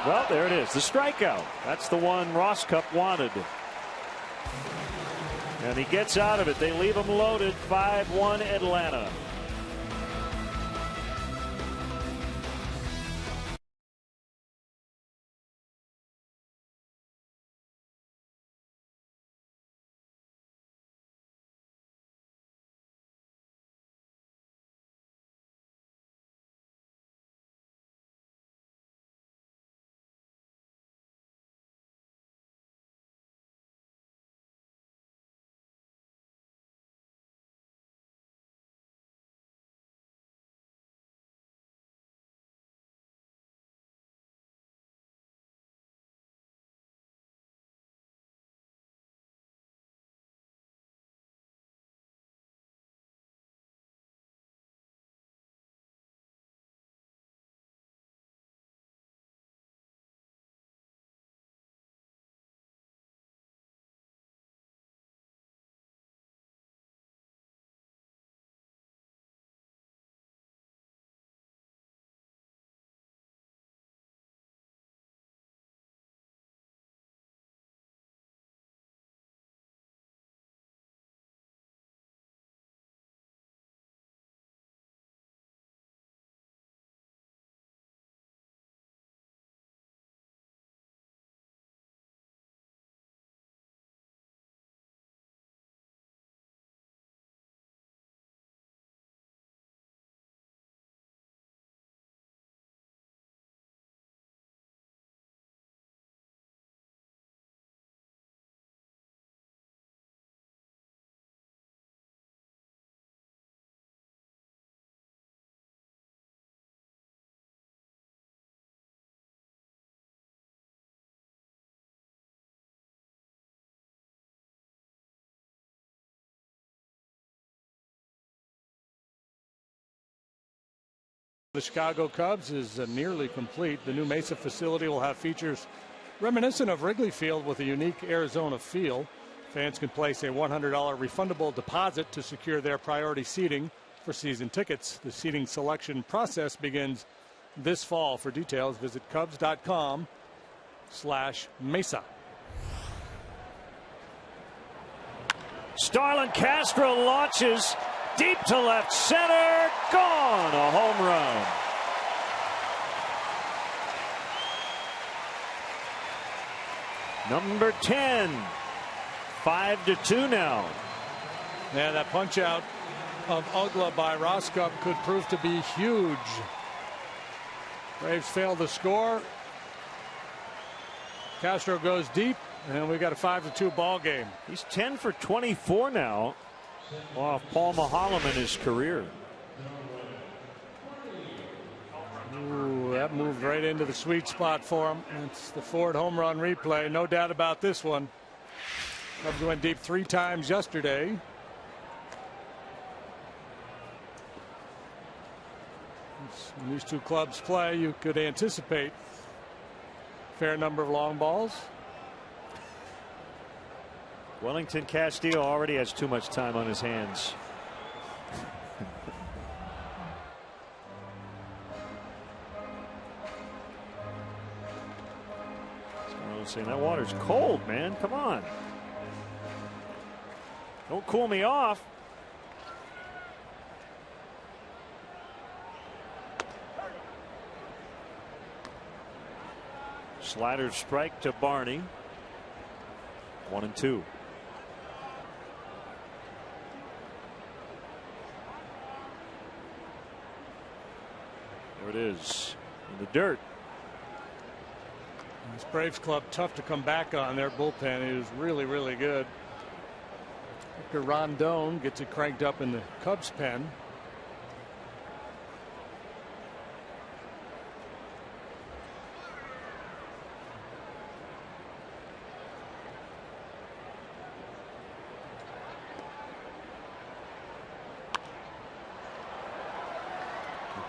Well, there it is, the strikeout. That's the one Roscup wanted. And he gets out of it. They leave him loaded. 5-1 Atlanta. The Chicago Cubs is nearly complete. The new Mesa facility will have features reminiscent of Wrigley Field with a unique Arizona feel. Fans can place a $100 refundable deposit to secure their priority seating for season tickets. The seating selection process begins this fall. For details, visit Cubs.com/Mesa. Starlin Castro launches deep to left center. Gone. A home run. Number 10. 5-2 now. Yeah, that punch out of Ugla by Roskup could prove to be huge. Braves failed to score. Castro goes deep, and we got a 5-2 ball game. He's 10 for 24 now off Paul Maholm in his career. Ooh, that moved right into the sweet spot for him. It's the Ford home run replay. No doubt about this one. Cubs went deep 3 times yesterday. When these two clubs play, you could anticipate a fair number of long balls. Wellington Castillo already has too much time on his hands. Saying that water's cold, man. Come on. Don't cool me off. Slider strike to Barney. 1-2. There it is in the dirt. This Braves club tough to come back on. Their bullpen is really, really good. Hector Rondon gets it cranked up in the Cubs pen.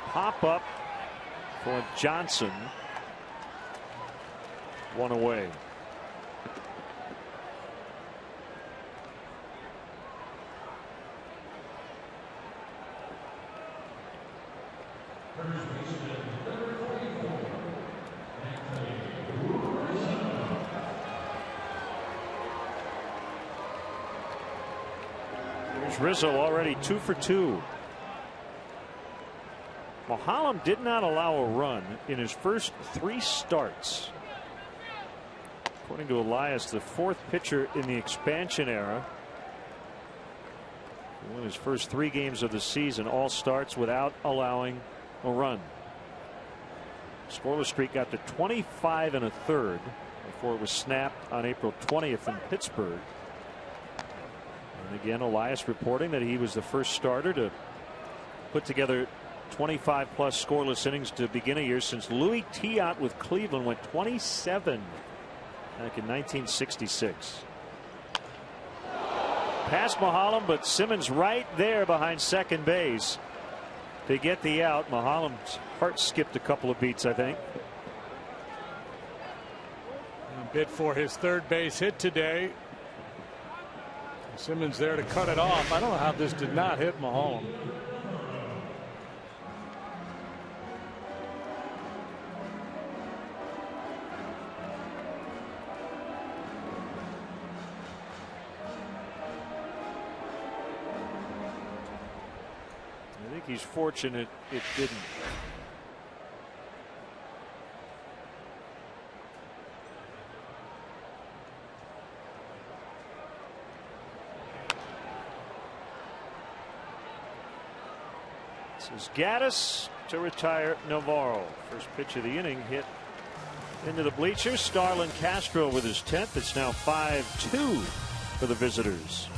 Pop up for Johnson. 1 away. There's Rizzo already 2 for 2. Maholm did not allow a run in his first 3 starts. According to Elias, the 4th pitcher in the expansion era. He won his first 3 games of the season, all starts without allowing a run. Scoreless streak got to 25 1/3 before it was snapped on April 20th in Pittsburgh. And again, Elias reporting that he was the first starter to put together 25+ scoreless innings to begin a year since Louis Tiant with Cleveland went 27 back in 1966. Past Maholm, but Simmons right there behind second base to get the out. Maholm's heart skipped a couple of beats, I think. Bid for his 3rd base hit today. Simmons there to cut it off. I don't know how this did not hit Maholm. I think he's fortunate it didn't. This is Gaddis to retire Navarro. First pitch of the inning hit into the bleachers. Starlin Castro with his 10th. It's now 5-2 for the visitors.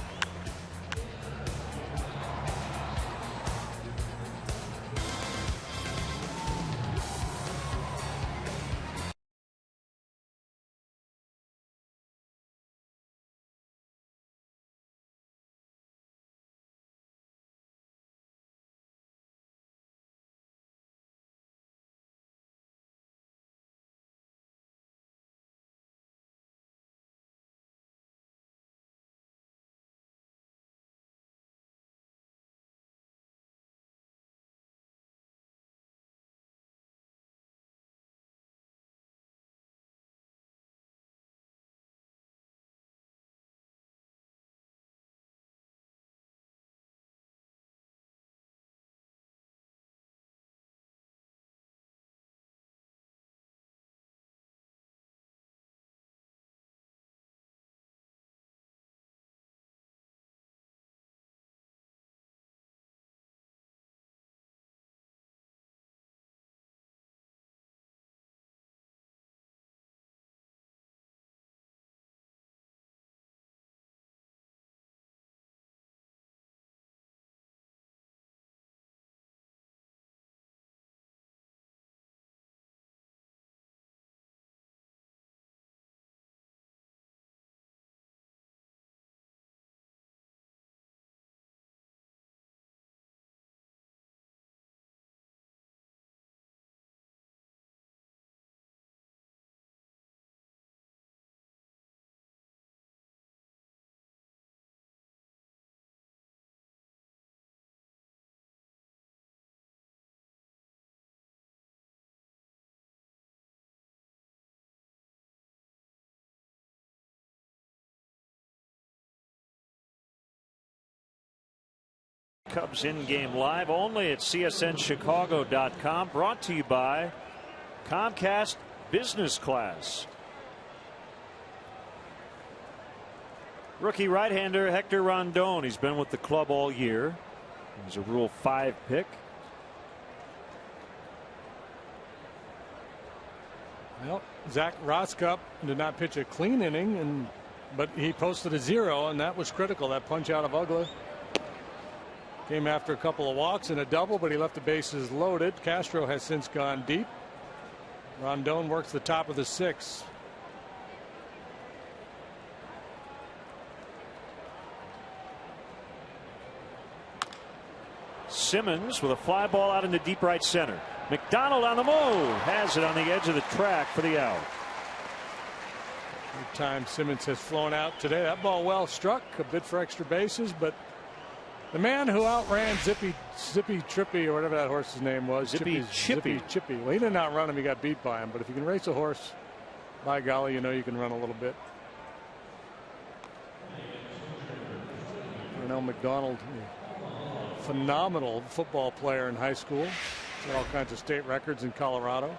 Cubs in-game live only at csnchicago.com. Brought to you by Comcast Business Class. Rookie right-hander Hector Rondon. He's been with the club all year. He's a Rule 5 pick. Well, Zach Roskup did not pitch a clean inning, but he posted a 0, and that was critical. That punch out of Ugla came after a couple of walks and a double, but he left the bases loaded. Castro has since gone deep. Rondon works the top of the 6th. Simmons with a fly ball out into deep right center. McDonald on the move, has it on the edge of the track for the out. Every time Simmons has flown out today. That ball well struck, a bit for extra bases, but the man who outran Zippy Trippy, or whatever that horse's name was, Zippy Chippy. Well, he didn't outrun him, he got beat by him. But if you can race a horse, by golly, you know you can run a little bit. McDonald, phenomenal football player in high school. Got all kinds of state records in Colorado.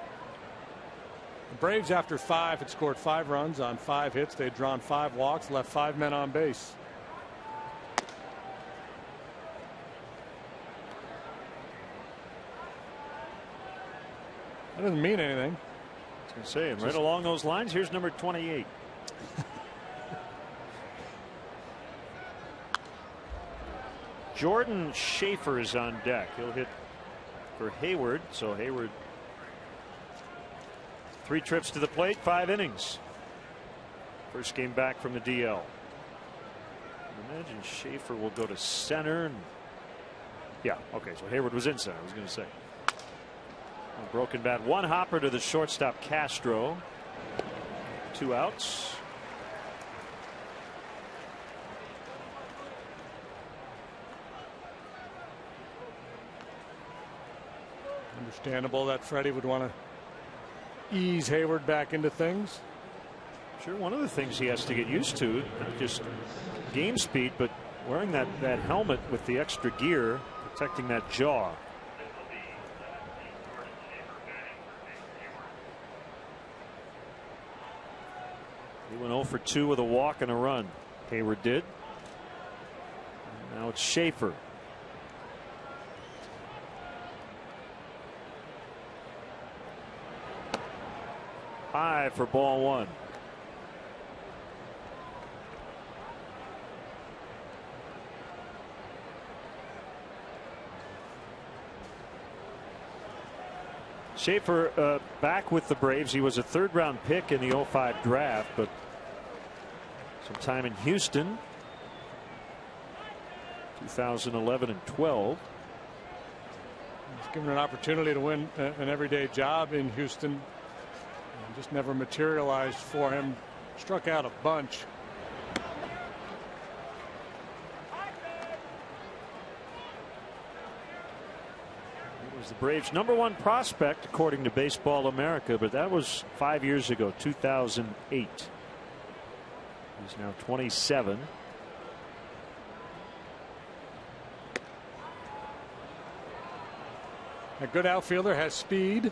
The Braves, after 5, had scored 5 runs on 5 hits. They'd drawn 5 walks, left 5 men on base. That doesn't mean anything. I was going to say, and right along those lines, here's number 28. Jordan Schaefer is on deck. He'll hit for Hayward. So Hayward, 3 trips to the plate, 5 innings. First game back from the DL. I imagine Schaefer will go to center. Yeah, okay, so Hayward was in center, I was going to say. A broken bat, 1 hopper to the shortstop Castro. 2 outs. Understandable that Freddie would want to ease Hayward back into things. Sure, one of the things he has to get used to, not just game speed, but wearing that helmet with the extra gear, protecting that jaw. He went 0 for 2 with a walk and a run. Hayward did. Now it's Schaefer. High for ball 1. Schaefer back with the Braves. He was a 3rd round pick in the 05 draft, but some time in Houston 2011 and 12. He's given an opportunity to win an everyday job in Houston. Just never materialized for him. Struck out a bunch. He was the Braves' #1 prospect according to Baseball America, but that was 5 years ago, 2008. He's now 27. A good outfielder, has speed.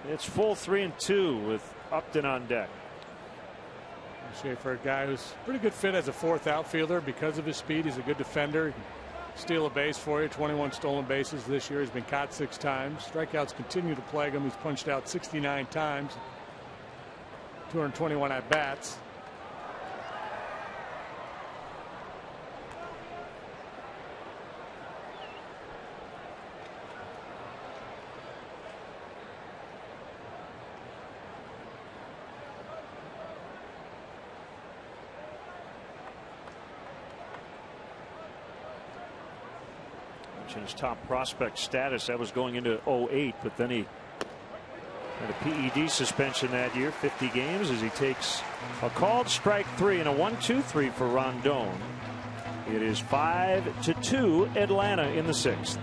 It's full 3-2 with Upton on deck. Schaefer, a guy who's pretty good fit as a 4th outfielder because of his speed. He's a good defender. He can steal a base for you. 21 stolen bases this year. He's been caught 6 times. Strikeouts continue to plague him. He's punched out 69 times. 221 at bats. mentioned his top prospect status. That was going into 08, but then he had a PED suspension that year, 50 games, as he takes a called strike 3 and a 1-2-3 for Rondon. It is 5-2 Atlanta in the 6th.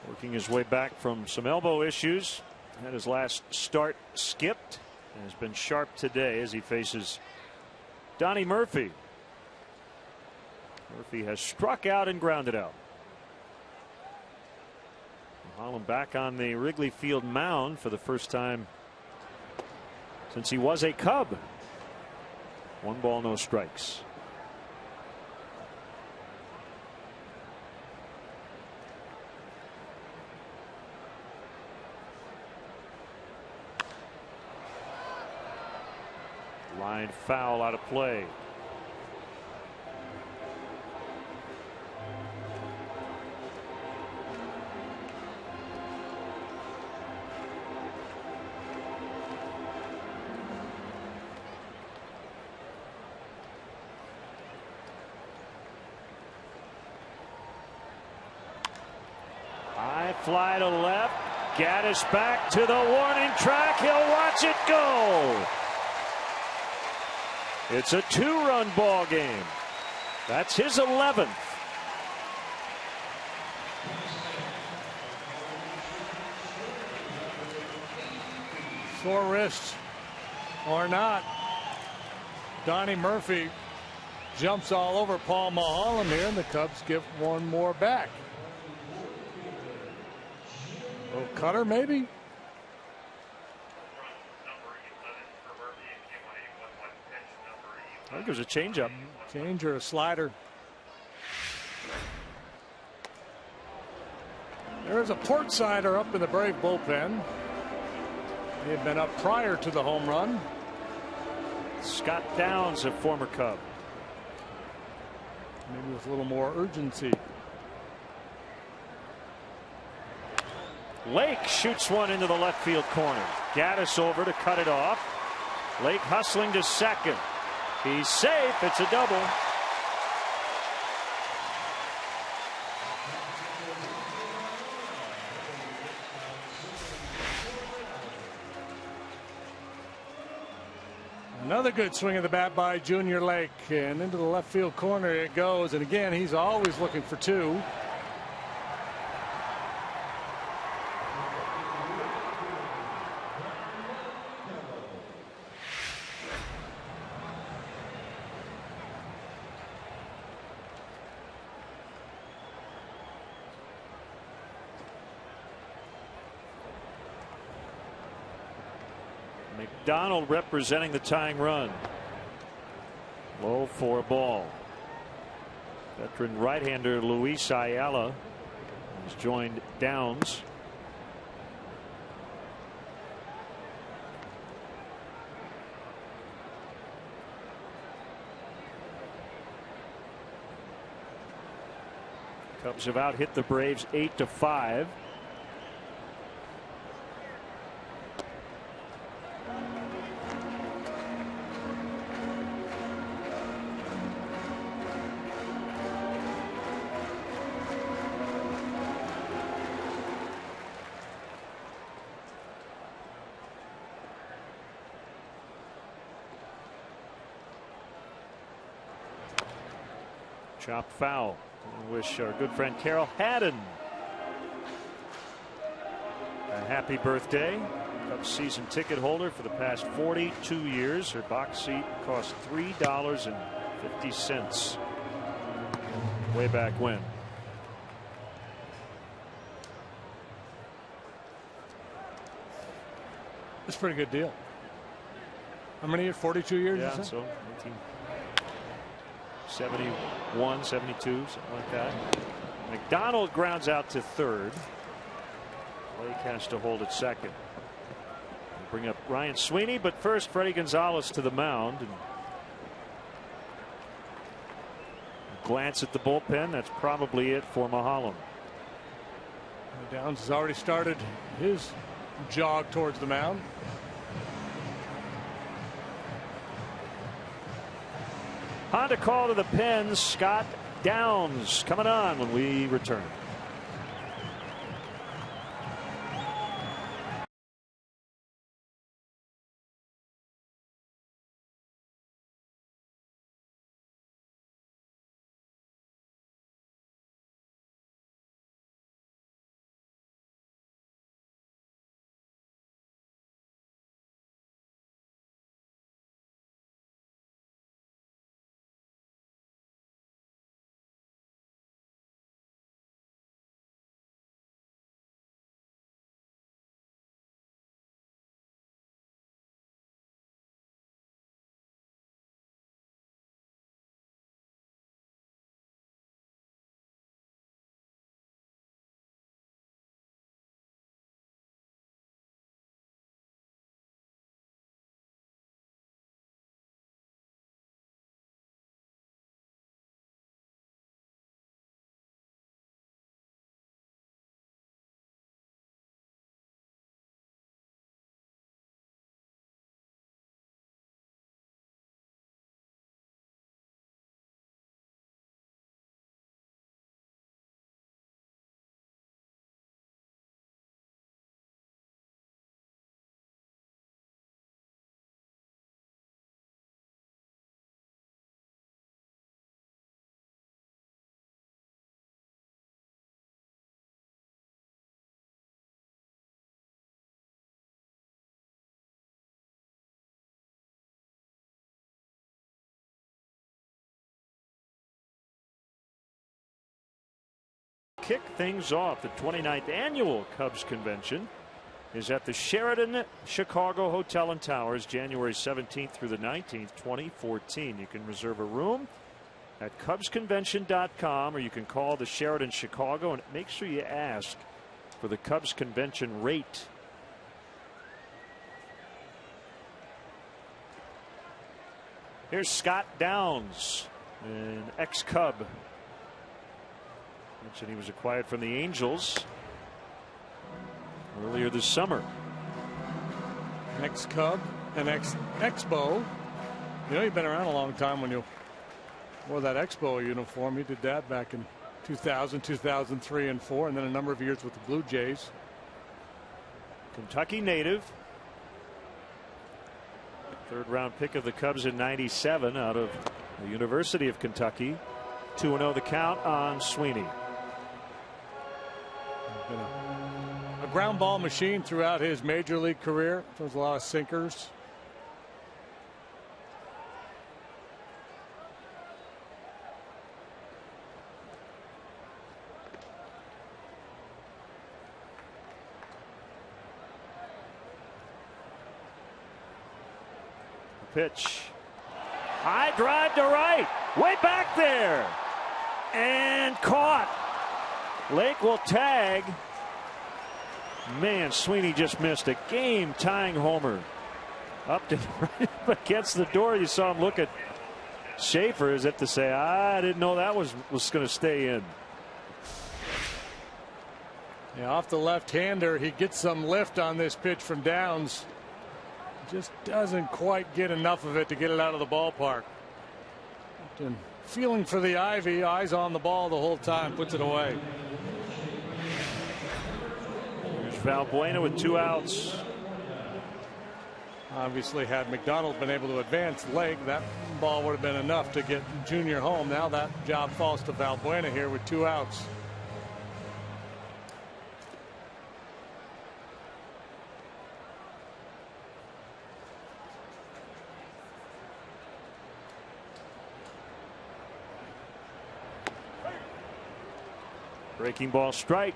Working his way back from some elbow issues. Had his last start skipped and has been sharp today as he faces Donnie Murphy. Murphy has struck out and grounded out. Holland back on the Wrigley Field mound for the first time since he was a Cub. 1 ball, no strikes. Line foul out of play. High fly to left. Gaddis back to the warning track. He'll watch it go. It's a 2-run ball game. That's his 11th. Sore wrist or not, Donnie Murphy jumps all over Paul Mulholland here, and the Cubs give 1 more back. A little cutter, maybe. I think it was a changeup. Change or a slider. There's a port sider up in the Brave bullpen. He had been up prior to the home run. Scott Downs, a former Cub. Maybe with a little more urgency. Lake shoots one into the left field corner. Gaddis over to cut it off. Lake hustling to second. He's safe. It's a double. Another good swing of the bat by Junior Lake, and into the left field corner it goes. And again, he's always looking for 2. McDonald representing the tying run. Low for a ball. Veteran right-hander Luis Ayala has joined Downs. Cubs have out hit the Braves 8-5. Chopped foul. I wish our good friend Carol Haddon a happy birthday. Cubs season ticket holder for the past 42 years. Her box seat cost $3.50 way back when. That's a pretty good deal. How many years? 42 years? Yeah, so 71, 72, something like that. McDonald grounds out to third. Blake has to hold at second. Bring up Ryan Sweeney, but first Freddie Gonzalez to the mound. And glance at the bullpen. That's probably it for Mahalam. Downs has already started his jog towards the mound. Honda call to the pen. Scott Downs coming on when we return. Kick things off. The 29th annual Cubs convention is at the Sheraton Chicago Hotel and Towers, January 17th through the 19th, 2014. You can reserve a room at cubsconvention.com, or you can call the Sheraton Chicago and make sure you ask for the Cubs convention rate. Here's Scott Downs, an ex-Cub. Mentioned he was acquired from the Angels earlier this summer. Ex-Cub and ex-Expo. You know, you've been around a long time when you wore that Expo uniform. He did that back in 2000, 2003, and 4, and then a number of years with the Blue Jays. Kentucky native. Third-round pick of the Cubs in '97 out of the University of Kentucky. 2-0 the count on Sweeney. Been a ground ball machine throughout his major league career. Throws a lot of sinkers. pitch. High drive to right. Way back there. And caught. Lake will tag. Man, Sweeney just missed a game-tying homer. Up to right up against the door. You saw him look at Schaefer as if to say, I didn't know that was going to stay in. Yeah, off the left-hander, he gets some lift on this pitch from Downs. Just doesn't quite get enough of it to get it out of the ballpark. And feeling for the Ivy, eyes on the ball the whole time, puts it away. There's Valbuena with 2 outs. Obviously, had McDonald been able to advance Lake, that ball would have been enough to get Junior home. Now that job falls to Valbuena here with 2 outs. Breaking ball strike.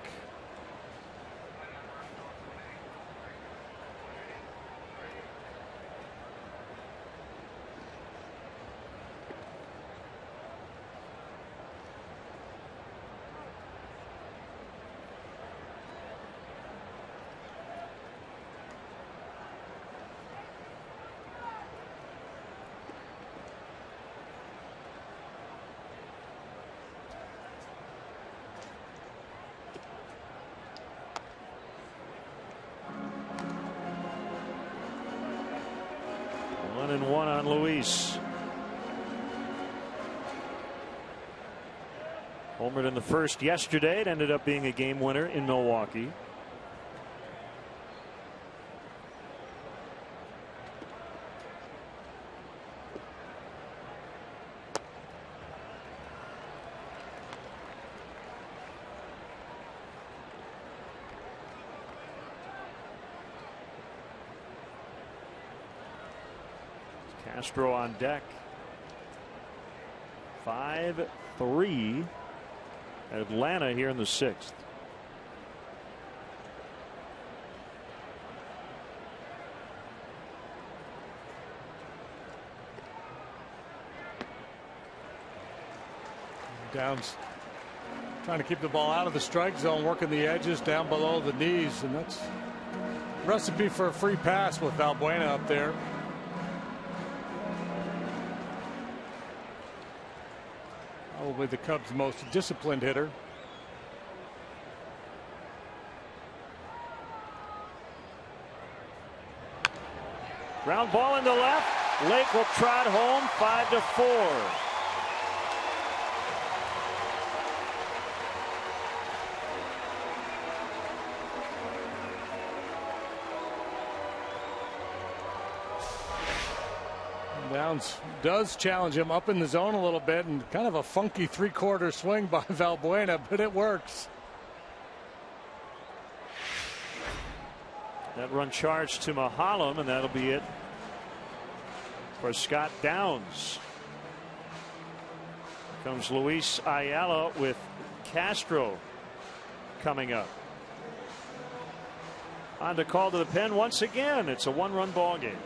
And 1 on Luis. Homered in the first yesterday. It ended up being a game winner in Milwaukee. Castro on deck. 5-3 Atlanta here in the 6th. Downs trying to keep the ball out of the strike zone, working the edges down below the knees, and that's a recipe for a free pass with Valbuena up there. Probably the Cubs' most disciplined hitter. Ground ball into left. Lake will trot home. 5-4. Downs does challenge him up in the zone a little bit, and kind of a funky 3/4 swing by Valbuena, but it works. That run charged to Mahalam, and that'll be it for Scott Downs. Comes Luis Ayala with Castro coming up. On to call to the pen once again. It's a 1-run ball game.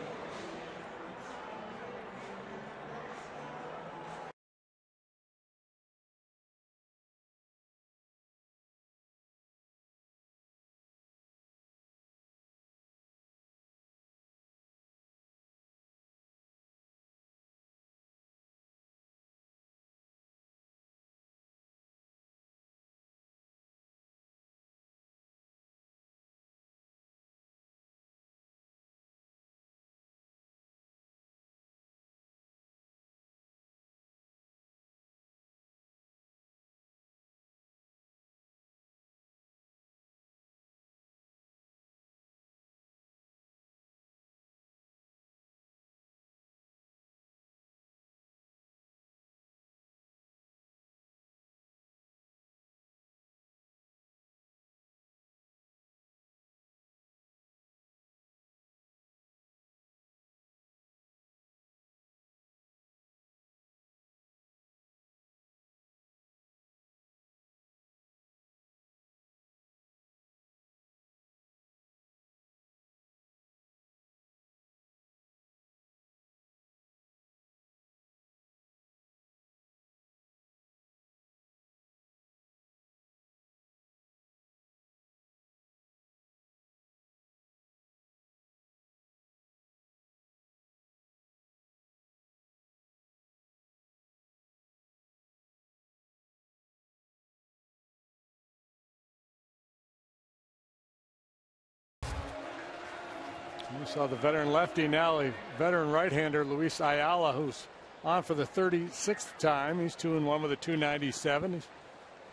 We saw the veteran lefty, now a veteran right-hander, Luis Ayala, who's on for the 36th time. He's 2-1 with a 297. He's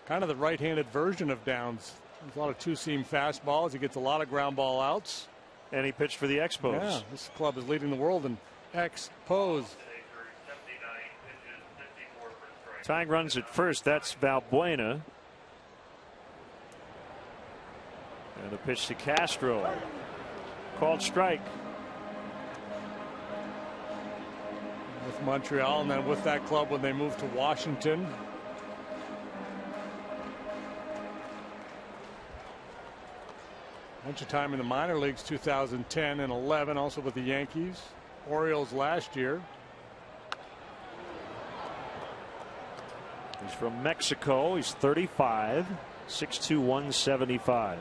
kind of the right-handed version of Downs. There's a lot of two-seam fastballs. He gets a lot of ground ball outs. And he pitched for the Expos. Yeah, this club is leading the world in Expos. Tying runs at first. That's Valbuena. And a pitch to Castro. Called strike. With Montreal, and then with that club when they moved to Washington. Bunch of time in the minor leagues, 2010 and 11, also with the Yankees, Orioles last year. He's from Mexico. He's 35, 6'2", 175.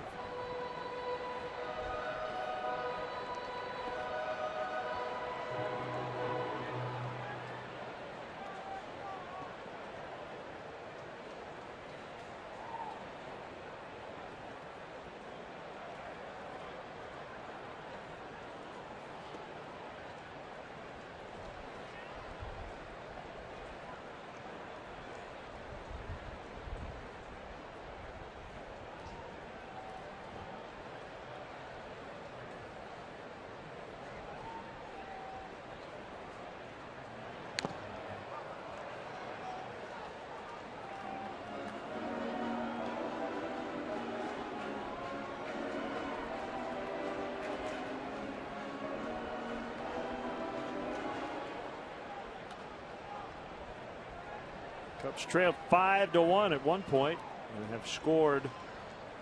Cubs trailed 5-1 at one point and have scored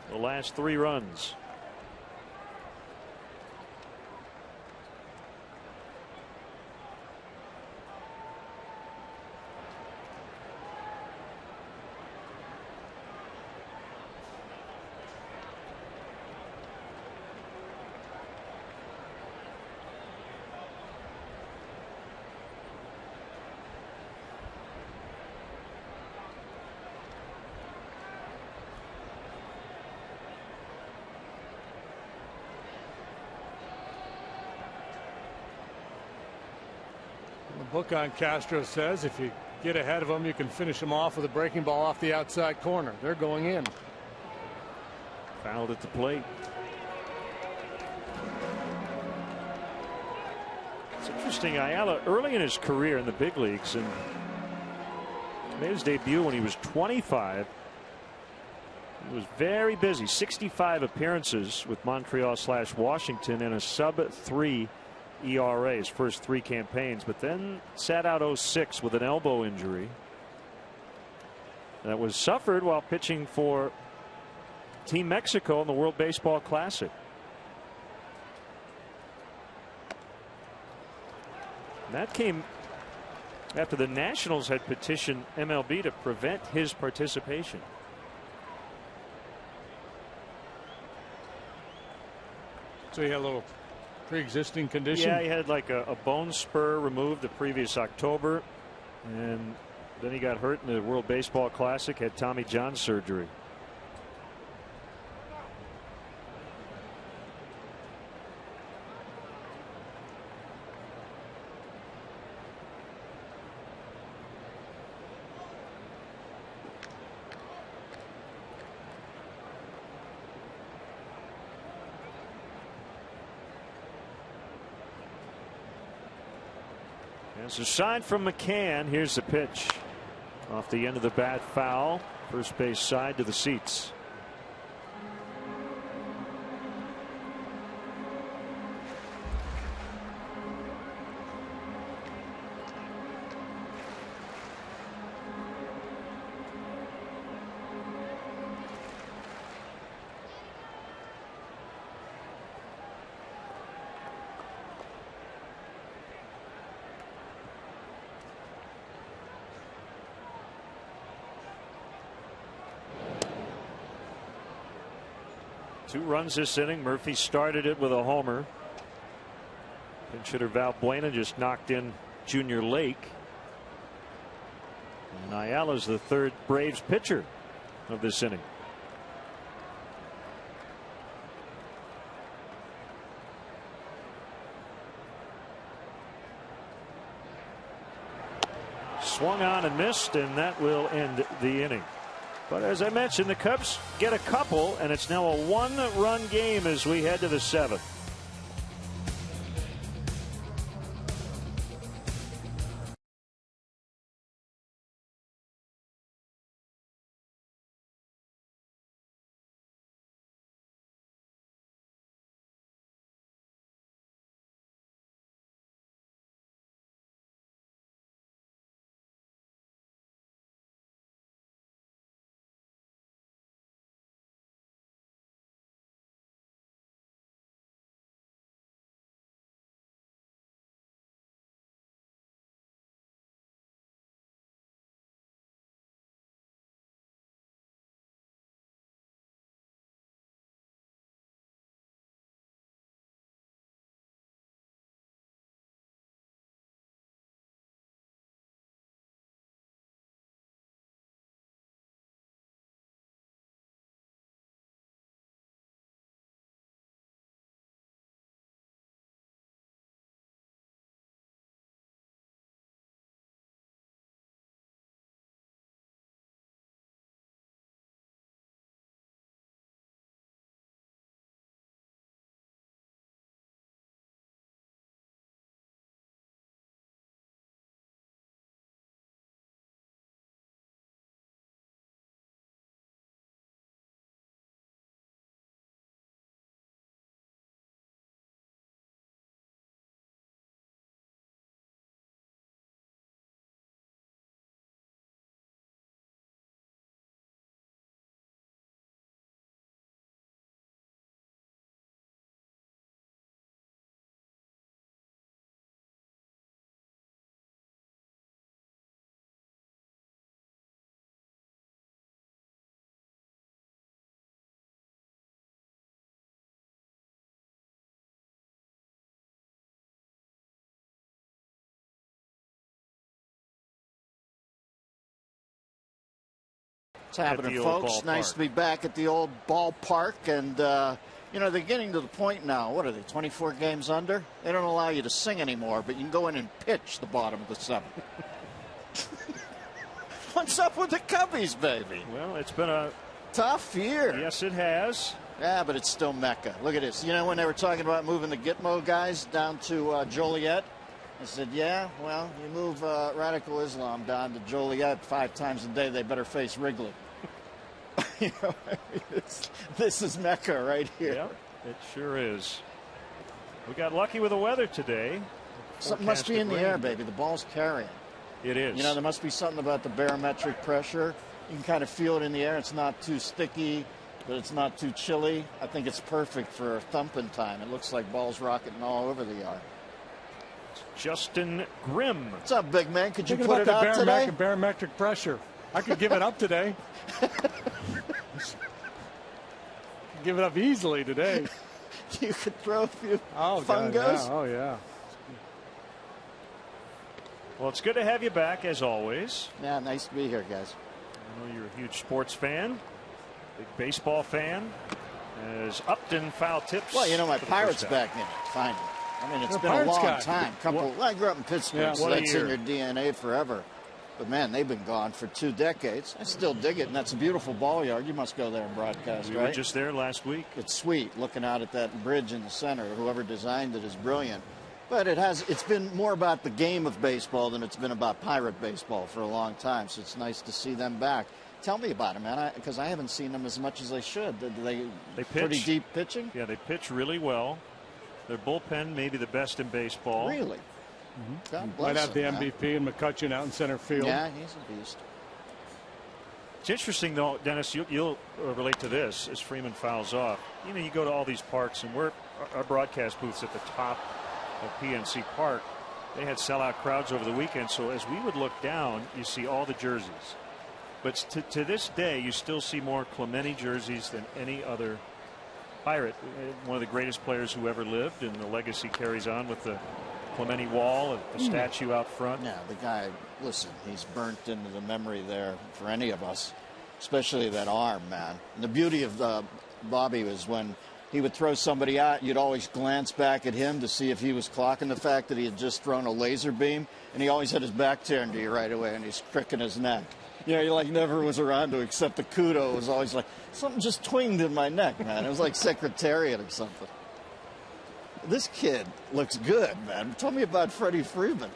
the last 3 runs. Book on Castro says if you get ahead of them, you can finish them off with a breaking ball off the outside corner. They're going in. Fouled at the plate. It's interesting. Ayala, early in his career in the big leagues, and made his debut when he was 25. He was very busy. 65 appearances with Montreal/Washington and a sub-3 ERA his first 3 campaigns, but then sat out 06 with an elbow injury that was suffered while pitching for Team Mexico in the World Baseball Classic. And that came after the Nationals had petitioned MLB to prevent his participation. So he had a little pre-existing condition. Yeah, he had like a bone spur removed the previous October, and then he got hurt in the World Baseball Classic, had Tommy John surgery. It's a sign from McCann. Here's the pitch off the end of the bat, foul. First base side to the seats. Two runs this inning. Murphy started it with a homer. Pinch hitter Valbuena just knocked in Junior Lake. And Ayala's the third Braves pitcher of this inning. swung on and missed, and that will end the inning. But as I mentioned, the Cubs get a couple, and it's now a 1-run game as we head to the 7th. What's happening, folks? Nice to be back at the old ballpark. And, you know, they're getting to the point now. What are they, 24 games under? They don't allow you to sing anymore, but you can go in and pitch the bottom of the 7th. What's up with the Cubbies, baby? Well, it's been a tough year. Yes, it has. Yeah, but it's still Mecca. Look at this. You know, when they were talking about moving the Gitmo guys down to Joliet, I said, yeah, well, you move radical Islam down to Joliet 5 times a day, they better face Wrigley. You know, this is Mecca right here. Yep, it sure is. We got lucky with the weather today. Something must be in the air, baby. The ball's carrying. It is. You know, there must be something about the barometric pressure. You can kind of feel it in the air. It's not too sticky, but it's not too chilly. I think it's perfect for thumping time. It looks like balls rocketing all over the yard. Justin Grimm. What's up, big man? Could you put it out today? Barometric pressure. I could give it up today. Give it up easily today. You could throw a few fungos. Yeah. Oh, yeah. Well, it's good to have you back, as always. Yeah, nice to be here, guys. I know you're a huge sports fan, big baseball fan. As Upton foul tips. Well, you know, my Pirates back in it, finally. I mean, it's been a long time. I grew up in Pittsburgh, so that's in your DNA forever. But, man, they've been gone for 2 decades. I still dig it, and that's a beautiful ball yard. You must go there and broadcast, right? We were just there last week. It's sweet, looking out at that bridge in the center. Whoever designed it is brilliant. But it's been more about the game of baseball than it's been about Pirate baseball for a long time, so it's nice to see them back. Tell me about it, man, because I haven't seen them as much as they should. Do they pitch pretty deep pitching? Yeah, they pitch really well. Their bullpen may be the best in baseball. Really? God bless Might have the them, MVP and McCutcheon out in center field. Yeah, he's a beast. It's interesting, though, Dennis, you'll relate to this as Freeman fouls off. You know, you go to all these parks, and our broadcast booth's at the top of PNC Park. They had sellout crowds over the weekend, so as we would look down, you see all the jerseys. But to this day, you still see more Clemente jerseys than any other Pirate. One of the greatest players who ever lived, and the legacy carries on with the Clemente wall, the statue out front. Yeah, the guy, listen, he's burnt into the memory there for any of us, especially that arm, man. And the beauty of Bobby was when he would throw somebody out. You'd always glance back at him to see if he was clocking the fact that he had just thrown a laser beam, and he always had his back turned to you right away, and he's cricking his neck. You know, he like never was around to accept the kudo. It was always like, something just twinged in my neck, man. It was like Secretariat or something. This kid looks good, man. Tell me about Freddie Freeman.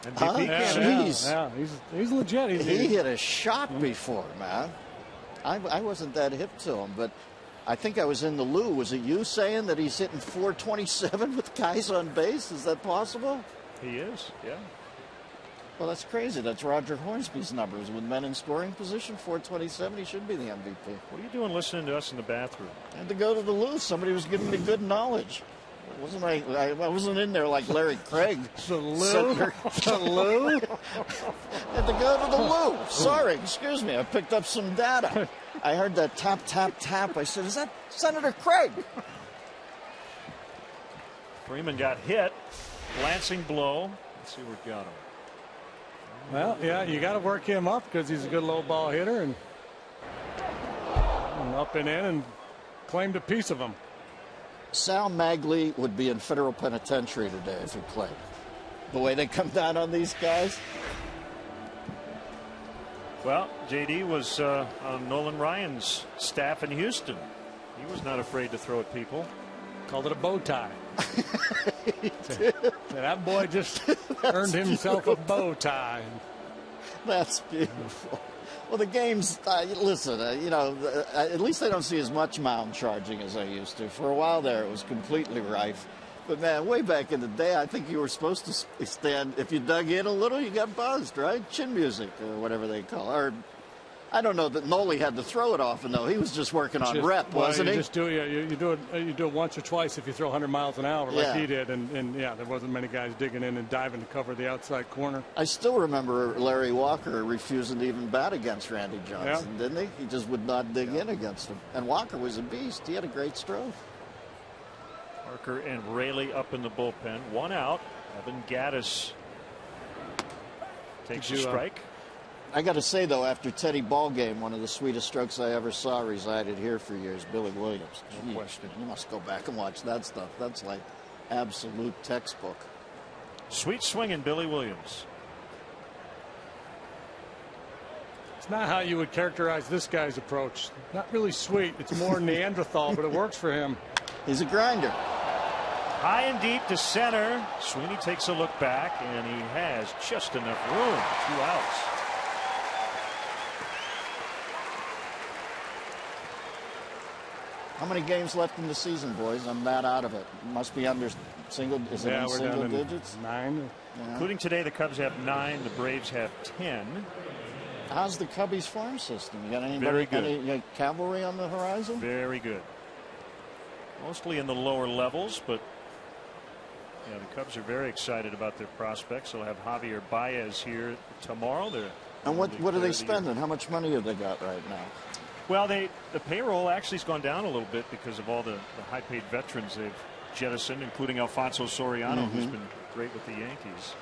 Jeez. Yeah, he's legit. He hit a shot before, man. I wasn't that hip to him, but I think I was in the loo. Was it you saying that he's hitting .427 with guys on base? Is that possible? He is, yeah. Well, that's crazy. That's Roger Hornsby's numbers with men in scoring position. .427. He should be the MVP. What are you doing listening to us in the bathroom? I had to go to the loo. Somebody was giving me good knowledge. I wasn't in there like Larry Craig. The loo? The loo? Had to go to the loo. Sorry, excuse me. I picked up some data. I heard that tap, tap, tap. I said, is that Senator Craig? Freeman got hit. Lancing blow. Let's see what got him. Well, yeah, you got to work him up because he's a good low ball hitter, and up and in and claimed a piece of him. Sal Magley would be in federal penitentiary today if he played. The way they come down on these guys. Well, JD was on Nolan Ryan's staff in Houston. He was not afraid to throw at people. Called it a bow tie. That boy just earned himself a bow tie. That's beautiful. Well, the games, listen, at least I don't see as much mound charging as I used to. For a while there, it was completely rife. But, man, way back in the day, I think you were supposed to stand, if you dug in a little, you got buzzed, right? Chin music or whatever they call it. Or, I don't know that Noli had to throw it often, though. He was just working on rep, wasn't he? You do it once or twice if you throw 100 miles an hour like he did. And there wasn't many guys digging in and diving to cover the outside corner. I still remember Larry Walker refusing to even bat against Randy Johnson, didn't he? He just would not dig in against him. And Walker was a beast. He had a great stroke. Parker and Raley up in the bullpen. One out. Evan Gaddis takes a strike. I got to say, though, after Teddy Ballgame, one of the sweetest strokes I ever saw resided here for years, Billy Williams. No question. You must go back and watch that stuff. That's like absolute textbook. Sweet swinging Billy Williams. It's not how you would characterize this guy's approach. Not really sweet. It's more Neanderthal, but it works for him. He's a grinder. High and deep to center. Sweeney takes a look back, and he has just enough room. 2 outs. How many games left in the season, boys? I'm that out of it. Must be under single. Is it in single digits? 9. Yeah. Including today, the Cubs have 9. The Braves have 10. How's the Cubbies farm system? You got Very good. Any cavalry on the horizon? Very good. Mostly in the lower levels, but yeah, the Cubs are very excited about their prospects. They'll have Javier Baez here tomorrow. And what are they spending? How much money have they got right now? Well, the payroll actually has gone down a little bit because of all the high-paid veterans they've jettisoned, including Alfonso Soriano, who's been great with the Yankees.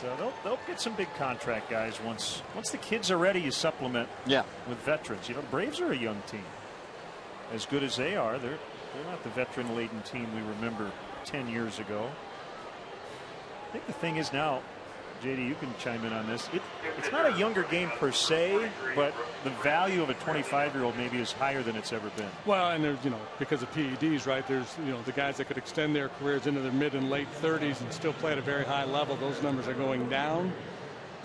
But they'll get some big contract guys once the kids are ready. You supplement with veterans. You know, the Braves are a young team. As good as they are, they're not the veteran-laden team we remember 10 years ago. I think the thing is now, JD, you can chime in on this. It's not a younger game per se, but the value of a 25-year-old maybe is higher than it's ever been. Well, and there's, because of PEDs, right? There's, the guys that could extend their careers into their mid and late 30s and still play at a very high level. Those numbers are going down.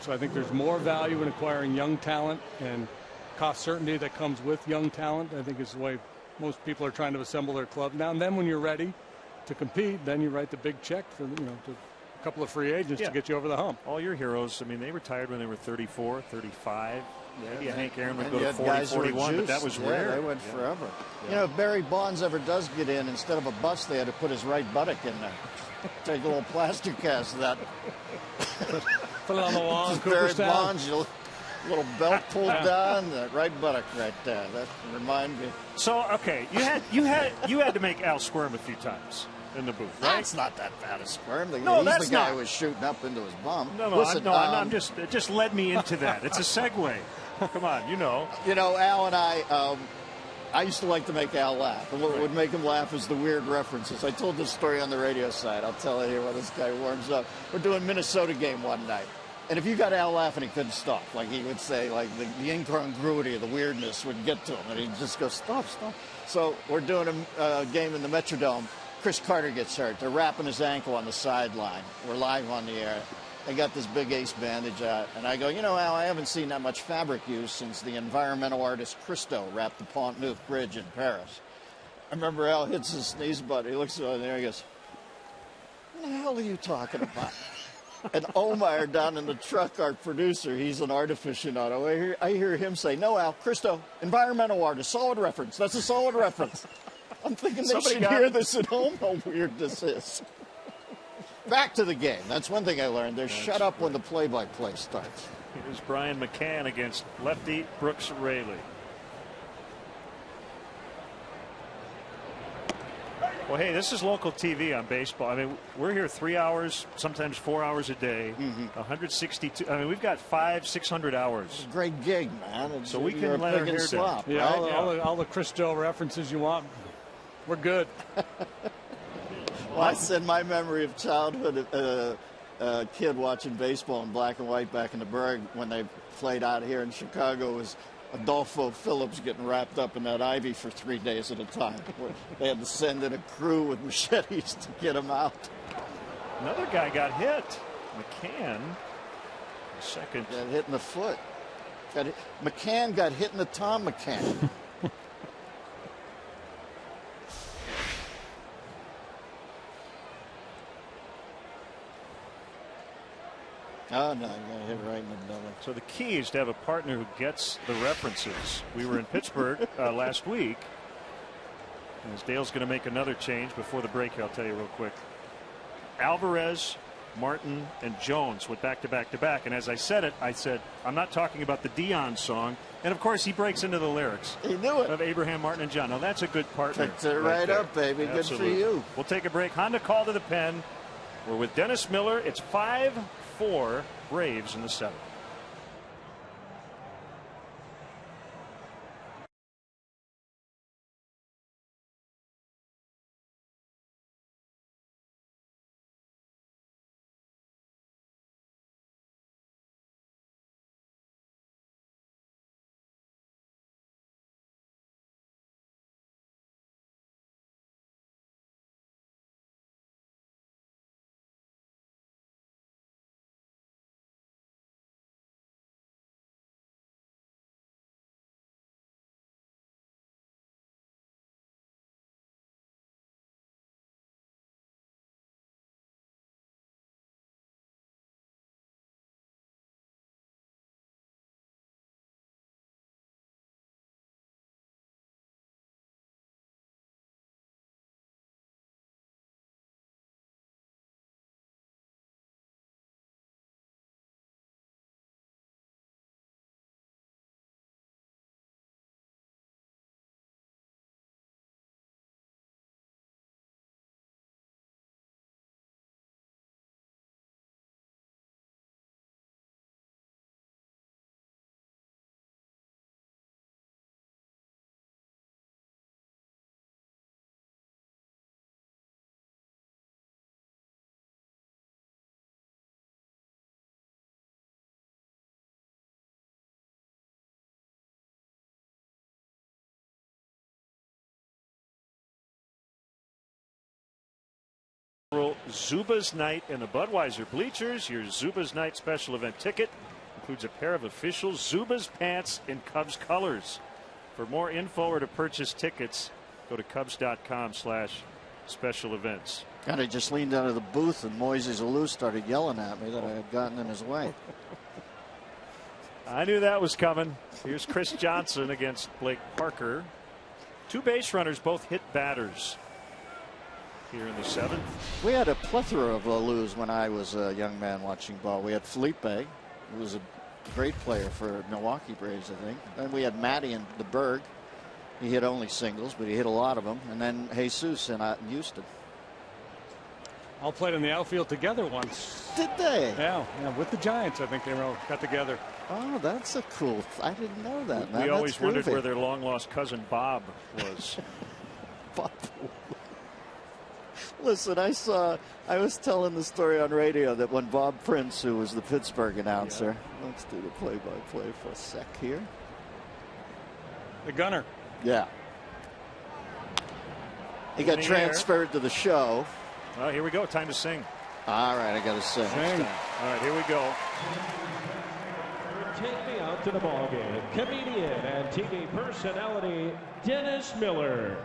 So I think there's more value in acquiring young talent, and cost certainty that comes with young talent, I think, is the way most people are trying to assemble their club now. And then when you're ready to compete, then you write the big check for, to a couple of free agents to get you over the hump. All your heroes, I mean, they retired when they were 34, 35. Maybe Hank Aaron would and go to 40, 41, but that was rare. They went forever. Yeah. If Barry Bonds ever does get in, instead of a bus, they had to put his right buttock in there. Take a little plaster cast of that. Put it on the wall. Just Barry Bonds, little belt pulled down, that right buttock right there. That reminds me. So, okay, you had to make Al squirm a few times in the booth, right? That's not that bad a squirm. He's that's the guy not. who was shooting up into his bum. Listen, I'm just, it just led me into that. It's a segue. Come on, Al and I, I used to like to make Al laugh. And what would make him laugh is the weird references. I told this story on the radio side. I'll tell it here while this guy warms up. We're doing Minnesota game one night. And if you got Al laughing, he couldn't stop. Like he would say, like the incongruity, the weirdness would get to him. And he'd just go, stop. So we're doing a game in the Metrodome. Chris Carter gets hurt. They're wrapping his ankle on the sideline. We're live on the air. They got this big ace bandage out. And I go, Al, I haven't seen that much fabric used since the environmental artist Christo wrapped the Pont Neuf Bridge in Paris. I remember Al hits his sneeze button. He looks over there. He goes, what the hell are you talking about? And Omar down in the truck, our producer, he's an art aficionado. I hear him say, no, Al, Christo, environmental artist, solid reference. That's a solid reference. I'm thinking they should hear this at home, how weird this is. Back to the game. That's one thing I learned. They're shut up when the play-by-play starts. Here's Brian McCann against lefty Brooks Raley. Well, hey, this is local TV on baseball. I mean, we're here 3 hours, sometimes 4 hours a day, 162. I mean, we've got 500-600 hours. It's a great gig, man. So we can let our hair slop, down. Yeah, right? all the Christo references you want. We're good. Well, I said my memory of childhood, a kid watching baseball in black and white back in the Berg when they played out here in Chicago was Adolfo Phillips getting wrapped up in that ivy for 3 days at a time. They had to send in a crew with machetes to get him out. Another guy got hit. McCann, second. Got hit in the foot. McCann got hit in the Tom McCann. Oh, no, you got hit right in the belly. So the key is to have a partner who gets the references. We were in Pittsburgh last week. As Dale's going to make another change before the break, I'll tell you real quick. Alvarez, Martin, and Jones went back to back to back. And as I said, I'm not talking about the Dion song. And, of course, he breaks into the lyrics. He knew it. Of Abraham, Martin, and John. Now, that's a good partner. Picked it right up, baby. Absolutely. Good for you. We'll take a break. Honda call to the pen. We're with Dennis Miller. It's 5-4 Braves in the seventh. Zuba's Night in the Budweiser bleachers. Your Zuba's Night special event ticket includes a pair of official Zuba's pants in Cubs colors. For more info or to purchase tickets, go to Cubs.com/special events. God, I just leaned out of the booth and Moises Alou started yelling at me that I had gotten in his way. I knew that was coming. Here's Chris Johnson against Blake Parker. Two base runners, both hit batters here in the seventh. We had a plethora of Alous when I was a young man watching ball. We had Felipe, who was a great player for Milwaukee Braves, I think. Then we had Matty in the Berg. He hit only singles, but he hit a lot of them. And then Jesus in Houston. all played in the outfield together once. Did they? Yeah, with the Giants. I think they all got together. Oh, that's a cool. I didn't know that. Man. We always wondered groovy. where their long-lost cousin Bob was. Bob. Listen, I was telling the story on radio that when Bob Prince, who was the Pittsburgh announcer, let's do the play-by-play for a sec here. The gunner. Yeah. He got transferred to the show. Well, here we go. Time to sing. All right, I got to sing. All right, here we go. Take me out to the ballgame. Comedian and TV personality Dennis Miller.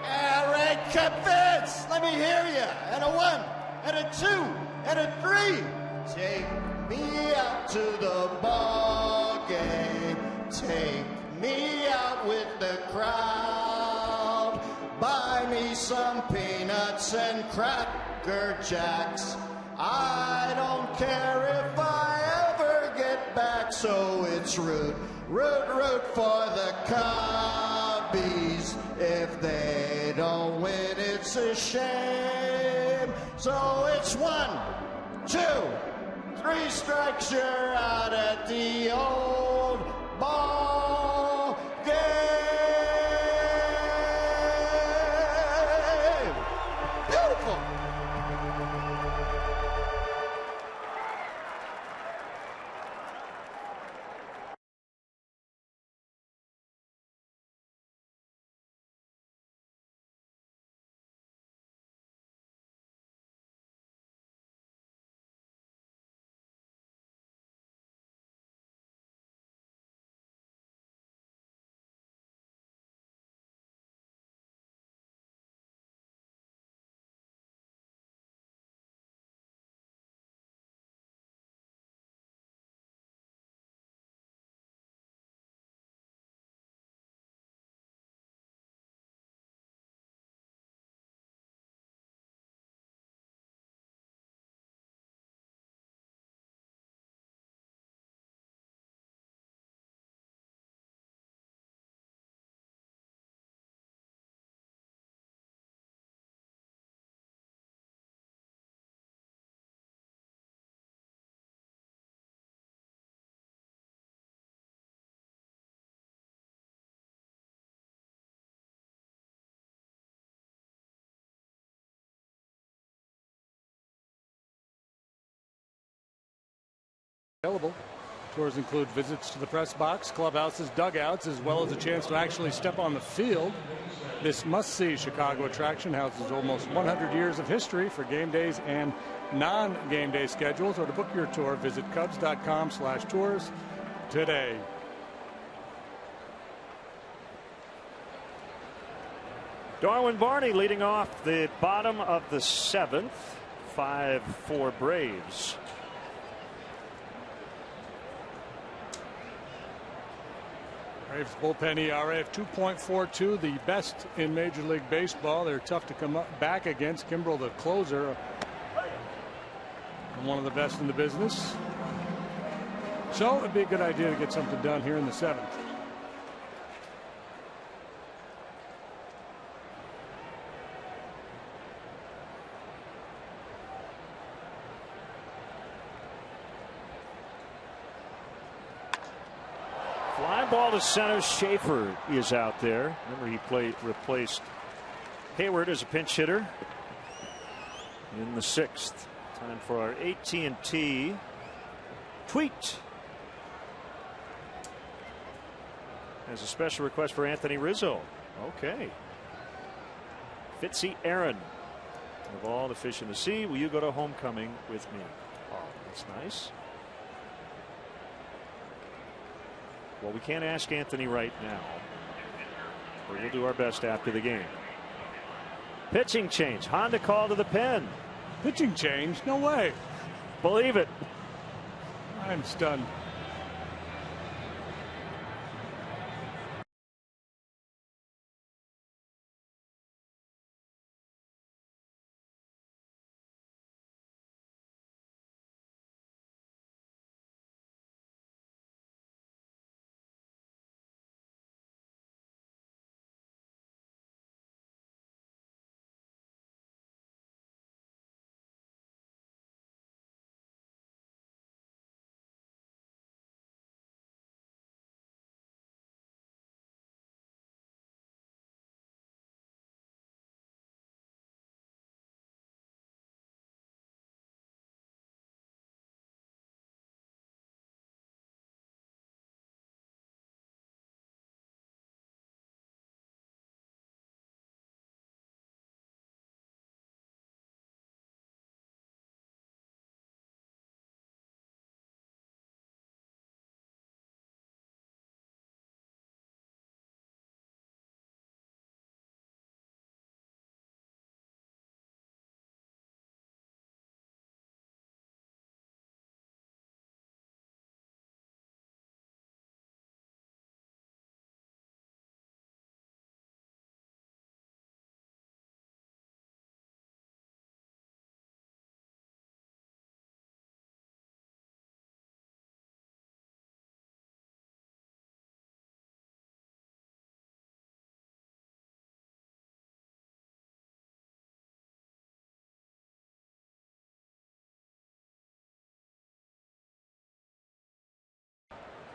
All right, Capits, let me hear you. And a 1, and a 2, and a 3. Take me out to the ball game. Take me out with the crowd. Buy me some peanuts and Cracker Jacks. I don't care if I ever get back. So it's root for the Cubbies. If they don't win, it's a shame. So it's 1, 2, 3 strikes, you're out at the old ball game. Beautiful. Available. Tours include visits to the press box, clubhouses, dugouts, as well as a chance to actually step on the field. This must-see Chicago attraction houses almost 100 years of history for game days and non-game day schedules. Or to book your tour, visit Cubs.com/tours today. Darwin Barney leading off the bottom of the 7th. 5-4 Braves. Braves bullpen ERA of 2.42, the best in Major League Baseball. They're tough to come back against. Kimbrel, the closer, and one of the best in the business. So it'd be a good idea to get something done here in the 7th. Fly ball to center. Schaefer is out there. Remember, he replaced Hayward as a pinch hitter in the 6th. Time for our AT&T tweet. As a special request for Anthony Rizzo. Okay. Fitzy Aaron. Of all the fish in the sea, will you go to homecoming with me? Oh, that's nice. Well, we can't ask Anthony right now, but we'll do our best after the game. Pitching change. Honda call to the pen. Pitching change? No way. Believe it. I'm stunned.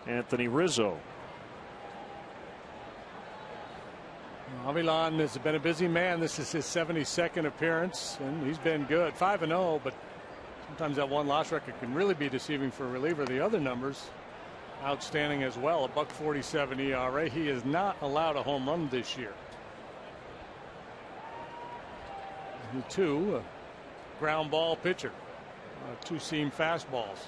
Anthony Rizzo. Avilan has been a busy man. This is his 72nd appearance, and he's been good. 5-0, but sometimes that one-loss record can really be deceiving for a reliever. The other numbers outstanding as well. A .147 ERA. He has not allowed a home run this year. A ground ball pitcher. 2-seam fastballs.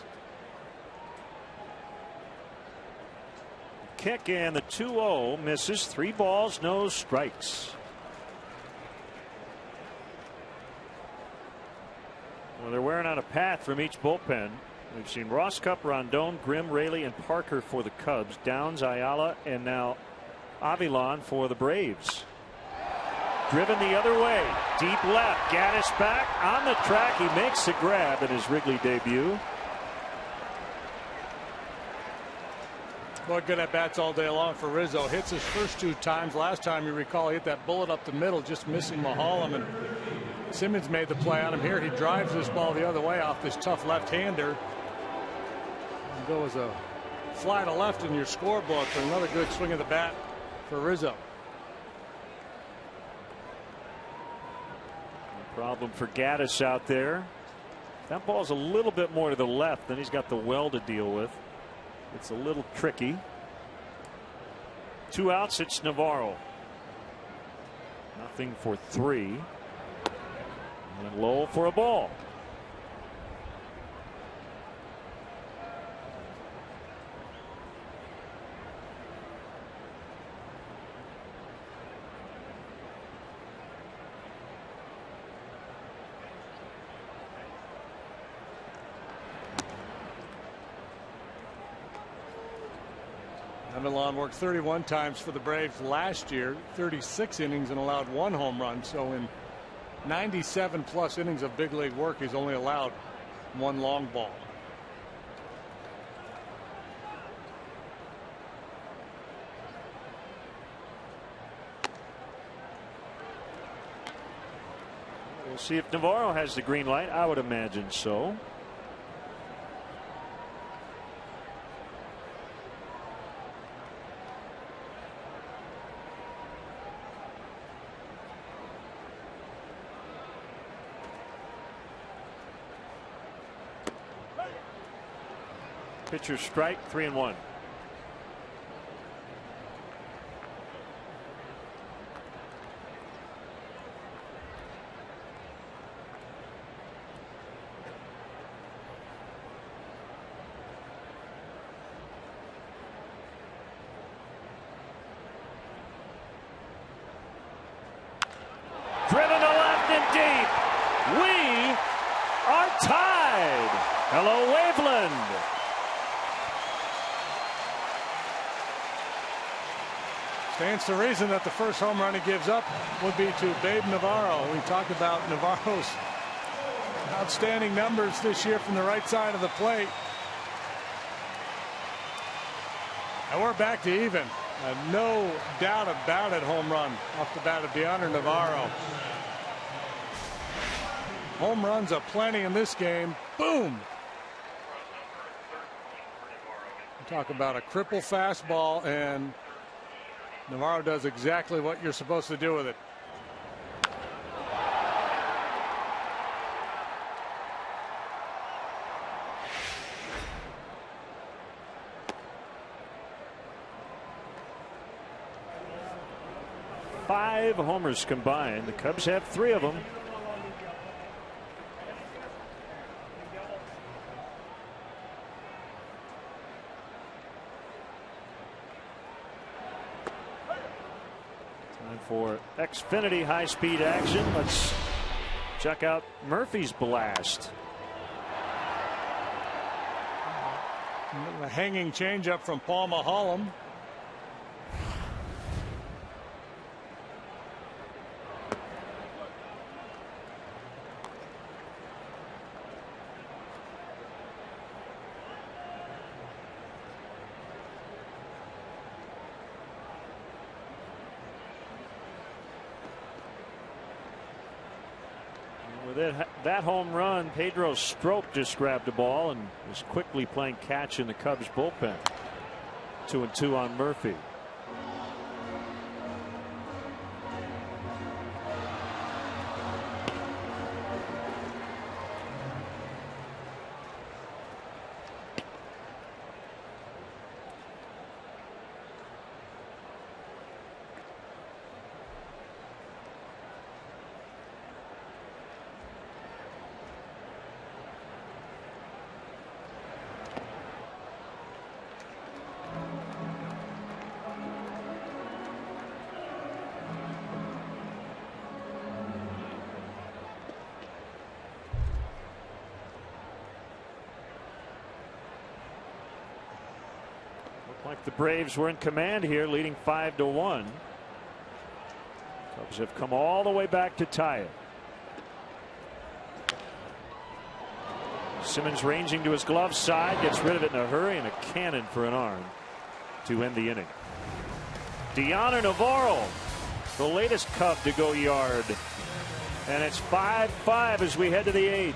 Kick and the 2-0 misses. 3 balls, no strikes. Well, they're wearing out a path from each bullpen. We've seen Ross, Cup, Rondon, Grimm, Raley, and Parker for the Cubs. Downs, Ayala, and now Avilan for the Braves. Driven the other way. Deep left. Gaddis back on the track. He makes the grab in his Wrigley debut. Boy, good at bats all day long for Rizzo. Hits his first 2 times. Last time you recall, he hit that bullet up the middle, just missing Mahalam, and Simmons made the play on him. Here he drives this ball the other way off this tough left-hander. And goes a fly to left in your scorebook, but another good swing of the bat for Rizzo. Problem for Gaddis out there. That ball's a little bit more to the left than he's got the well to deal with. It's a little tricky. 2 outs. It's Navarro. Nothing for 3. And Lowell for a ball. Avilan worked 31 times for the Braves last year, 36 innings, and allowed 1 home run. So in 97 plus innings of big league work, he's only allowed 1 long ball. We'll see if Navarro has the green light. I would imagine so. Pitcher strike, 3-1. Driven to left and deep. We are tied. Hello, Waveland. Stands to reason that the first home run he gives up would be to Babe Navarro. We talked about Navarro's outstanding numbers this year from the right side of the plate. And we're back to even. No doubt about it, home run off the bat of Deoner Navarro. Home runs aplenty in this game. Boom. Talk about a cripple fastball, and Navarro does exactly what you're supposed to do with it. Five homers combined. The Cubs have 3 of them. Time for Xfinity high-speed action. Let's check out Murphy's blast. A hanging changeup from Paul Mahalam. That home run, Pedro Strop just grabbed the ball and was quickly playing catch in the Cubs bullpen. 2-2 on Murphy. Like the Braves were in command here, leading 5-1. Cubs have come all the way back to tie it. Simmons ranging to his glove side, gets rid of it in a hurry, and a cannon for an arm to end the inning. Deanna Navarro, the latest Cub to go yard. And it's 5-5 as we head to the 8th.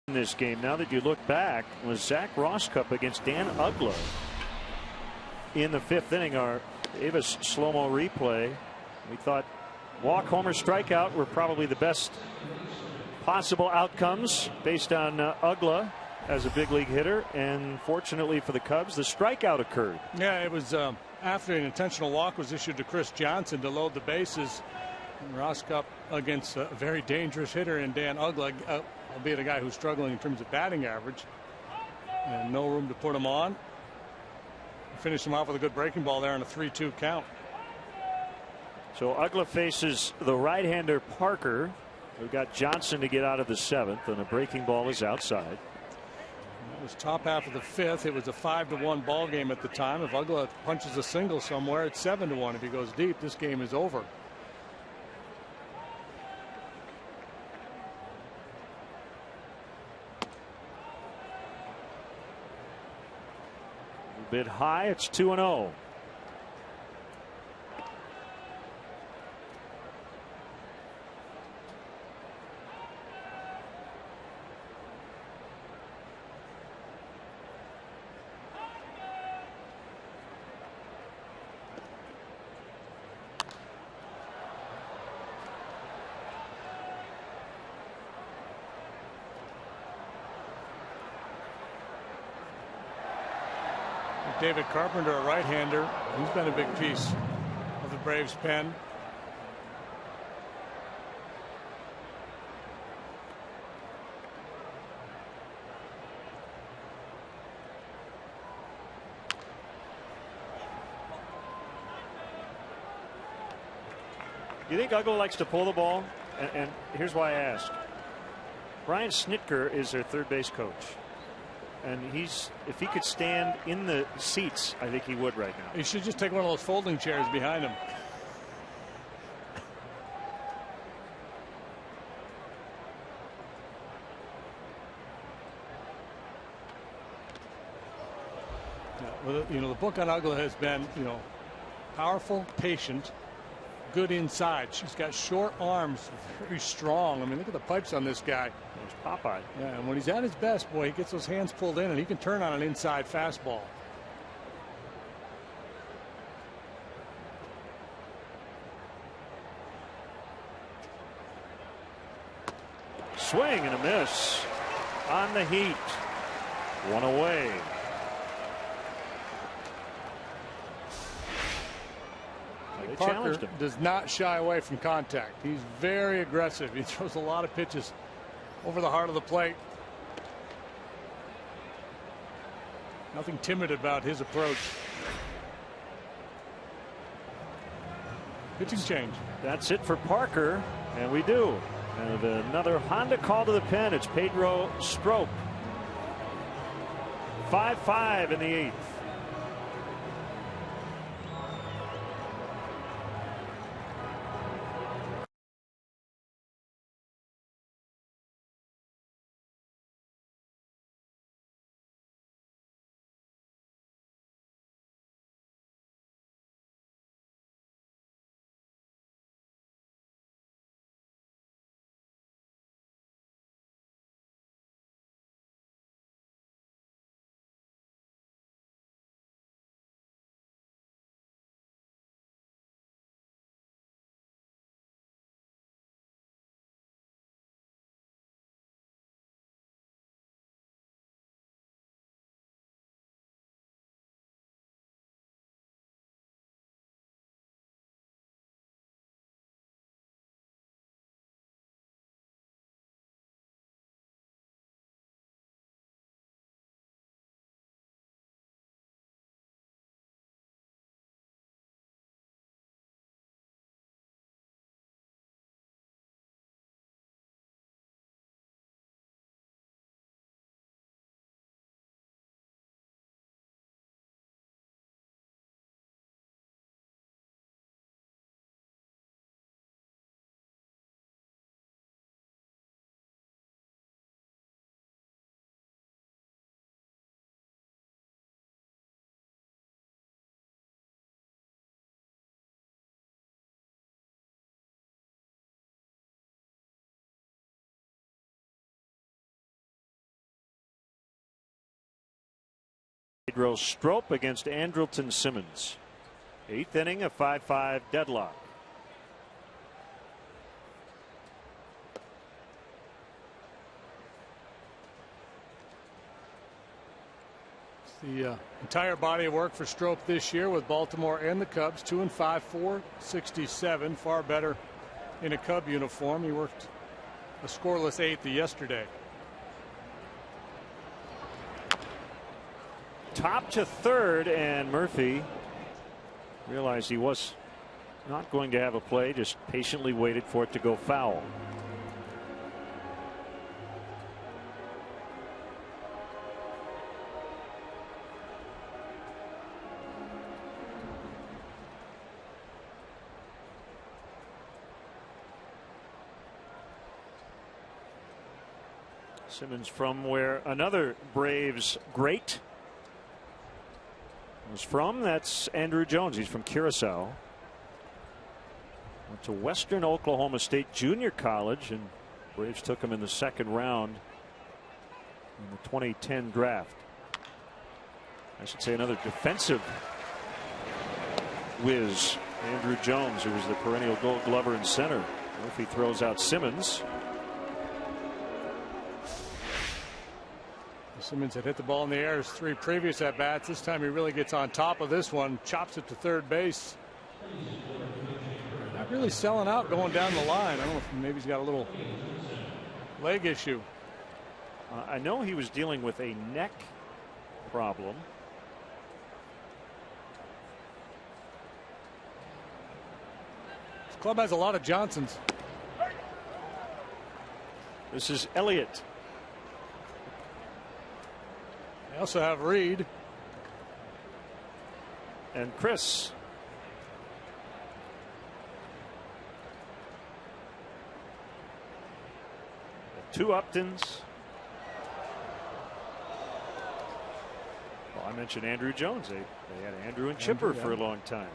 In this game, now that you look back, was Zach Rosscup against Dan Ugla in the 5th inning. Our Davis slow-mo replay. We thought walk, homer, strikeout were probably the best possible outcomes based on Ugla as a big league hitter, and fortunately for the Cubs, the strikeout occurred. Yeah, it was after an intentional walk was issued to Chris Johnson to load the bases. Rosscup against a very dangerous hitter in Dan Ugla, albeit a guy who's struggling in terms of batting average, and no room to put him on. Finished him off with a good breaking ball there on a 3-2 count. So Ugla faces the right-hander Parker. We've got Johnson to get out of the 7th, and a breaking ball is outside. It was top half of the 5th. It was a 5-1 ball game at the time. If Ugla punches a single somewhere, it's 7-1. If he goes deep, this game is over. A bit high. It's 2-0. David Carpenter, a right-hander, he's been a big piece of the Braves' pen. You think Ugla likes to pull the ball? And here's why I ask. Brian Snitker is their third base coach. And if he could stand in the seats, I think he would right now. He should just take one of those folding chairs behind him. Well, you know, the book on Uggla has been, you know, powerful, patient, good inside. She's got short arms, very strong. I mean, look at the pipes on this guy. There's Popeye. Yeah, and when he's at his best, boy, he gets those hands pulled in and he can turn on an inside fastball. Swing and a miss on the heat. One away. They challenged Parker him. does not shy away from contact. He's very aggressive. He throws a lot of pitches over the heart of the plate. Nothing timid about his approach. Pitching change. That's it for Parker, and we do. And another Honda call to the pen. It's Pedro Strop. 5-5 in the 8th. Pedro Strop against Andrelton Simmons. 8th inning, a 5-5 deadlock. The entire body of work for Strop this year with Baltimore and the Cubs. 2-5, 467. Far better in a Cub uniform. He worked a scoreless 8th yesterday. Top to third, and Murphy realized he was not going to have a play, just patiently waited for it to go foul. Simmons from where another Braves great was from. That's Andrew Jones. He's from Curacao. Went to Western Oklahoma State Junior College, and Braves took him in the 2nd round in the 2010 draft. I should say another defensive whiz, Andrew Jones, who was the perennial Gold Glover in center. Murphy throws out Simmons. Simmons had hit the ball in the air his 3 previous at bats. This time he really gets on top of this one, chops it to third base. Not really selling out going down the line. I don't know if maybe he's got a little leg issue. I know he was dealing with a neck problem. This club has a lot of Johnsons. This is Elliott. They also have Reed. And Chris. Two Uptons. I mentioned Andrew Jones. They had Andrew and Chipper for a long time.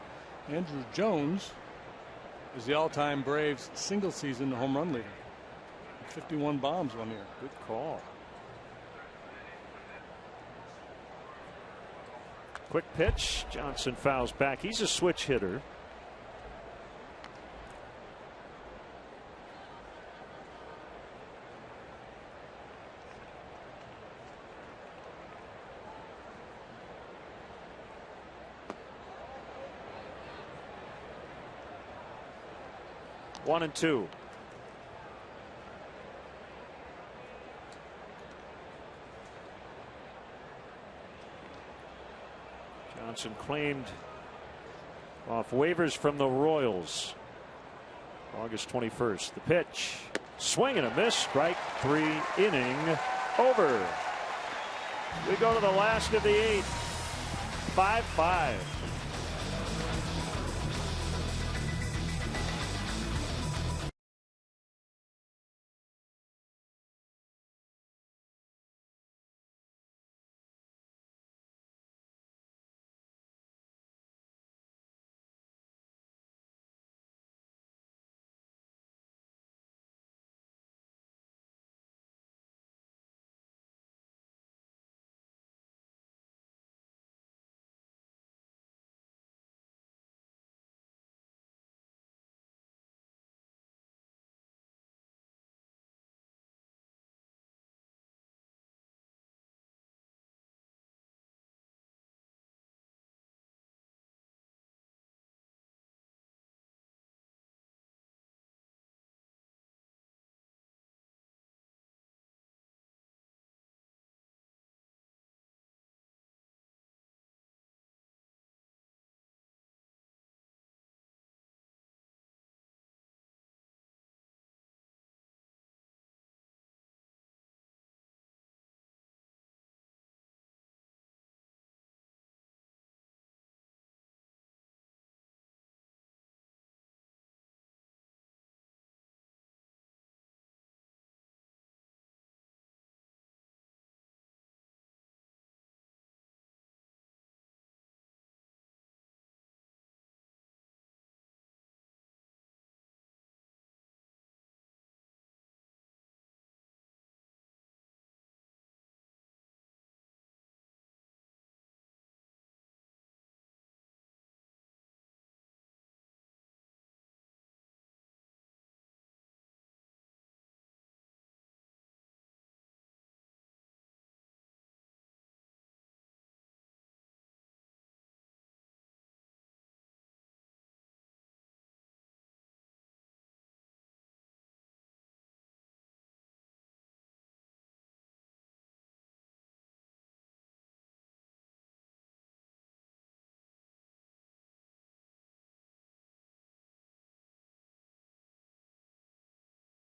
Andrew Jones is the all-time Braves single season home run leader. 51 bombs one year. Good call. Quick pitch. Johnson fouls back. He's a switch hitter. One and two. Johnson claimed off waivers from the Royals August 21st. The pitch, swing and a miss, strike three, inning over. We go to the last of the eighth. 5-5.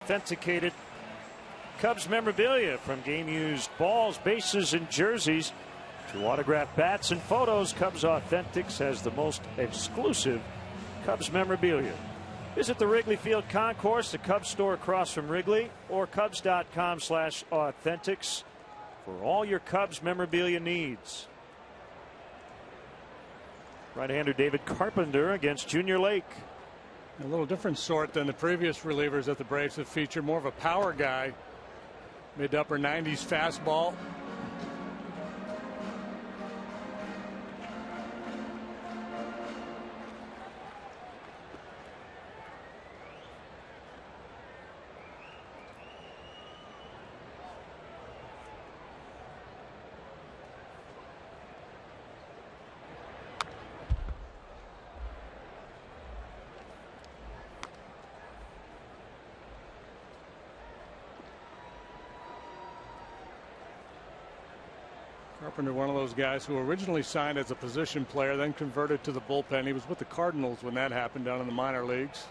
Authenticated Cubs memorabilia, from game used balls, bases, and jerseys to autographed bats and photos. Cubs Authentics has the most exclusive Cubs memorabilia. Visit the Wrigley Field Concourse, the Cubs store across from Wrigley, or Cubs.com/authentics for all your Cubs memorabilia needs. Right-hander David Carpenter against Junior Lake. A little different sort than the previous relievers that the Braves have featured. More of a power guy. Mid to upper 90s fastball. Carpenter, one of those guys who originally signed as a position player, then converted to the bullpen. He was with the Cardinals when that happened down in the minor leagues.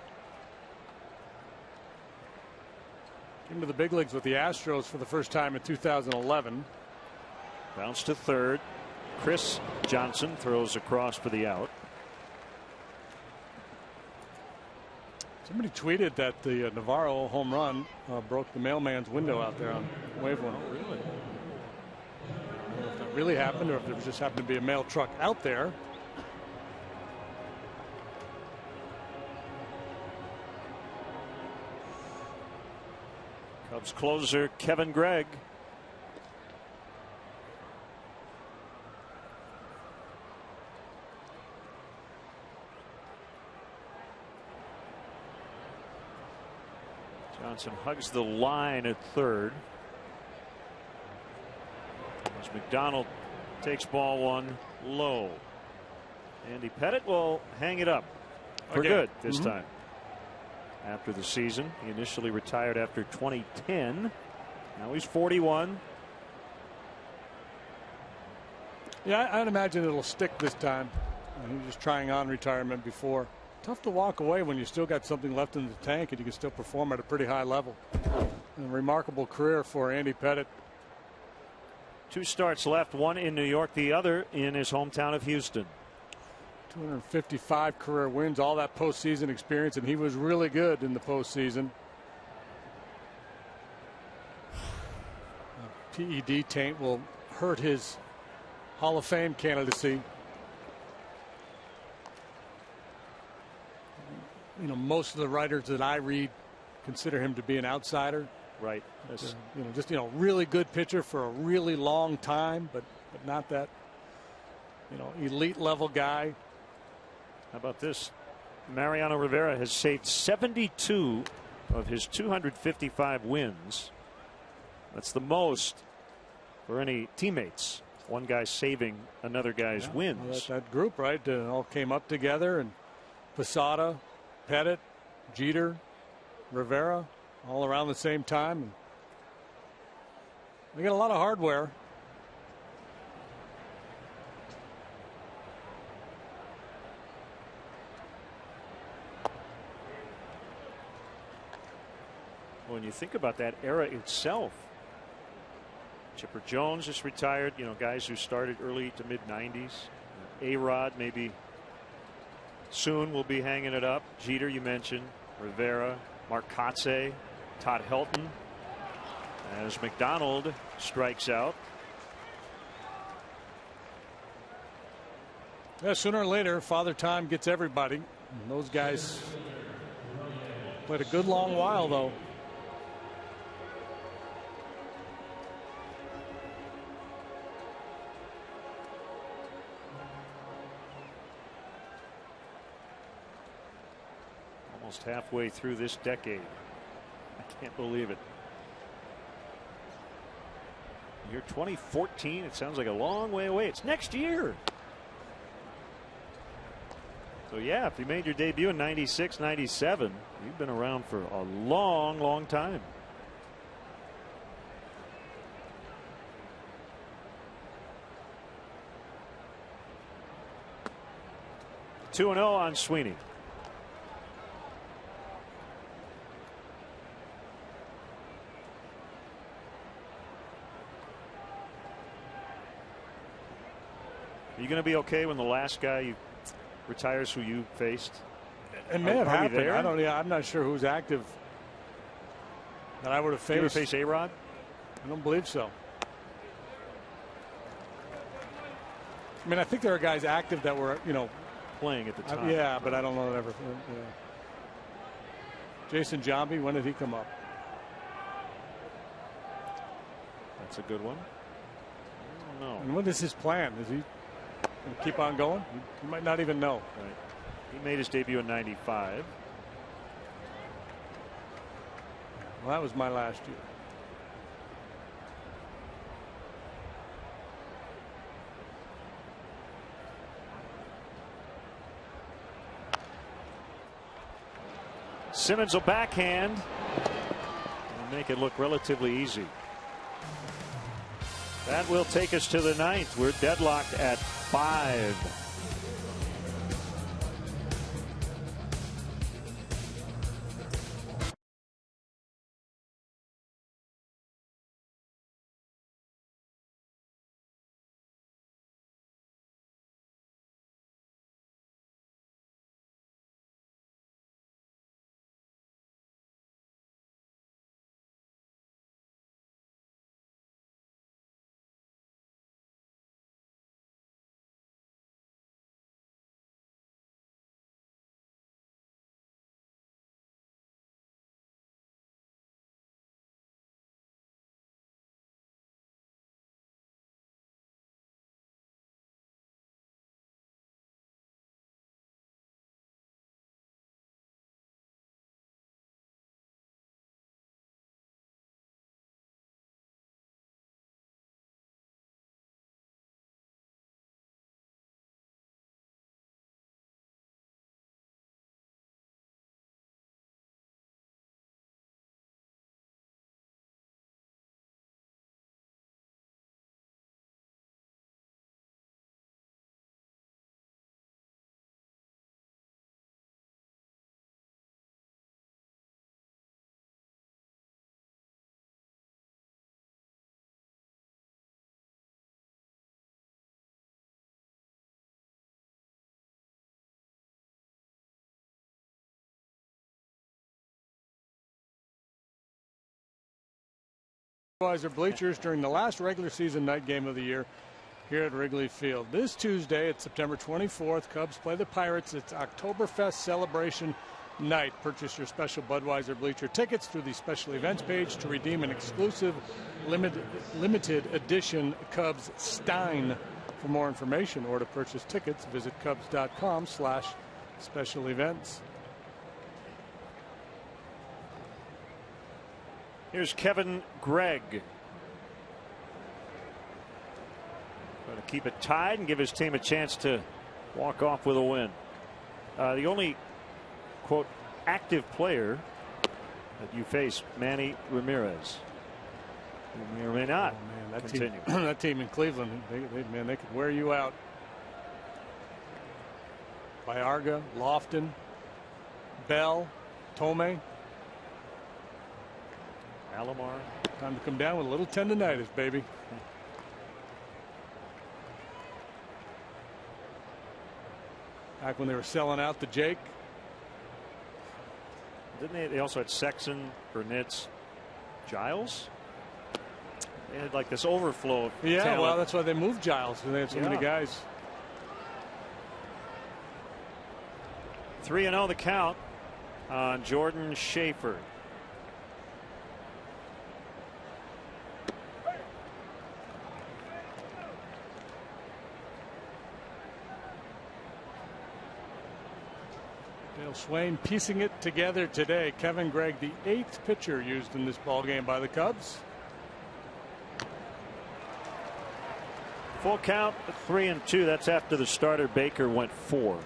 Came to the big leagues with the Astros for the first time in 2011. Bounce to third. Chris Johnson throws across for the out. Somebody tweeted that the Navarro home run broke the mailman's window out there on Waveland. Oh, really? I don't know if that really happened or if there just happened to be a mail truck out there. Cubs closer Kevin Gregg. Johnson hugs the line at third. As McDonald takes ball one low. Andy Pettitte will hang it up for good this time. After the season, he initially retired after 2010. Now he's 41. Yeah, I'd imagine it'll stick this time. He was just trying on retirement before. Tough to walk away when you still got something left in the tank and you can still perform at a pretty high level. And a remarkable career for Andy Pettitte. 2 starts left, one in New York, the other in his hometown of Houston. 255 career wins, all that postseason experience, and he was really good in the postseason. PED taint will hurt his Hall of Fame candidacy. You know, most of the writers that I read consider him to be an outsider. Right. Just really good pitcher for a really long time, but not that elite level guy. How about this? Mariano Rivera has saved 72 of his 255 wins. That's the most for any teammates. One guy saving another guy's wins. Well, that group, right? All came up together, and Posada, Pettitte, Jeter, Rivera, all around the same time. They got a lot of hardware. When you think about that era itself, Chipper Jones is retired. Guys who started early to mid 90s. A-Rod maybe soon will be hanging it up. Jeter, you mentioned. Rivera, Mark Kotze, Todd Helton. As McDonald strikes out. Yeah, sooner or later, Father Time gets everybody. And those guys played a good long while, though. Almost halfway through this decade. I can't believe it. Year 2014. It sounds like a long way away. It's next year. So yeah, if you made your debut in 96, 97, you've been around for a long, long time. Two 2-0 on Sweeney. Are you going to be okay when the last guy retires who you faced? It may have happened. I'm not sure who's active that I would have faced. You ever face A-Rod? I don't believe so. I mean, I think there are guys active that were, playing at the time. Yeah, but I don't know that ever. Jason Giambi, when did he come up? That's a good one. I don't know. And what is his plan? Is he going to keep on going? You might not even know. Right. He made his debut in 95. Well, that was my last year. Simmons will backhand and make it look relatively easy. That will take us to the ninth. We're deadlocked at 5. Budweiser bleachers during the last regular season night game of the year here at Wrigley Field. This Tuesday, it's September 24th. Cubs play the Pirates. It's Oktoberfest celebration night. Purchase your special Budweiser bleacher tickets through the special events page to redeem an exclusive limited edition Cubs Stein. For more information or to purchase tickets, visit Cubs.com/special events. Here's Kevin Gregg. Going to keep it tied and give his team a chance to walk off with a win. The only, quote, active player that you face, Manny Ramirez. He may or may not. Oh, man, that continue. That team in Cleveland, they could wear you out. Baerga, Lofton, Bell, Tomei. Alomar. Time to come down with a little tendonitis, baby. Back when they were selling out the Jake. Didn't they? They also had Sexton, Burnitz, Giles. They had like this overflow of talent. Well, that's why they moved Giles, because they had so many guys. 3-0 the count on Jordan Schaefer. Dale Swain piecing it together today. Kevin Gregg, the 8th pitcher used in this ball game by the Cubs. Full count, 3-2. That's after the starter Baker went 4.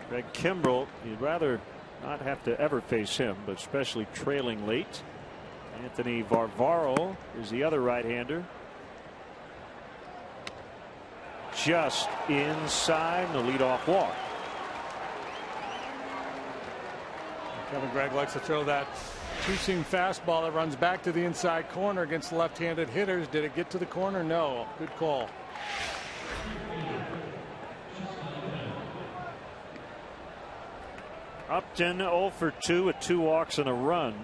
Greg Kimbrell, you'd rather not have to ever face him, but especially trailing late. Anthony Varvaro is the other right-hander. Just inside the leadoff walk. Kevin Gregg likes to throw that two-seam fastball that runs back to the inside corner against left-handed hitters. Did it get to the corner? No. Good call. Upton 0 for 2 with 2 walks and a run.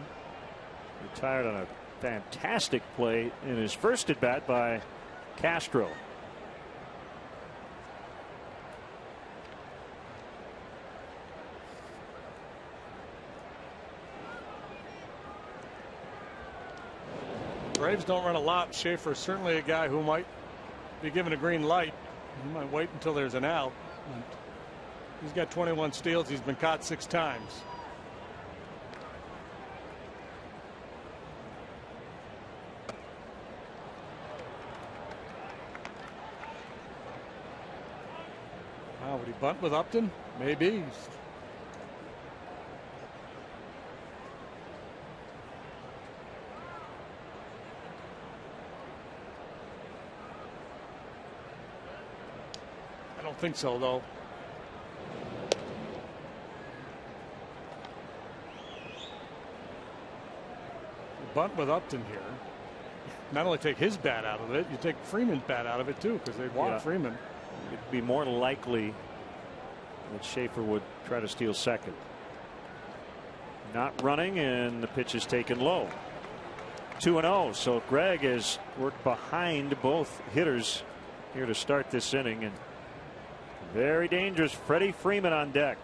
Retired on a fantastic play in his first at bat by Castro. Braves don't run a lot. Schaefer's certainly a guy who might be given a green light. He might wait until there's an out. He's got 21 steals. He's been caught 6 times. Wow, would he bunt with Upton? Maybe. I don't think so, though. Bunt with Upton here. Not only take his bat out of it, you take Freeman's bat out of it too, because they want Freeman. It'd be more likely that Schaefer would try to steal second. Not running, and the pitch is taken low. 2-0. So Gregg has worked behind both hitters here to start this inning, and very dangerous. Freddie Freeman on deck.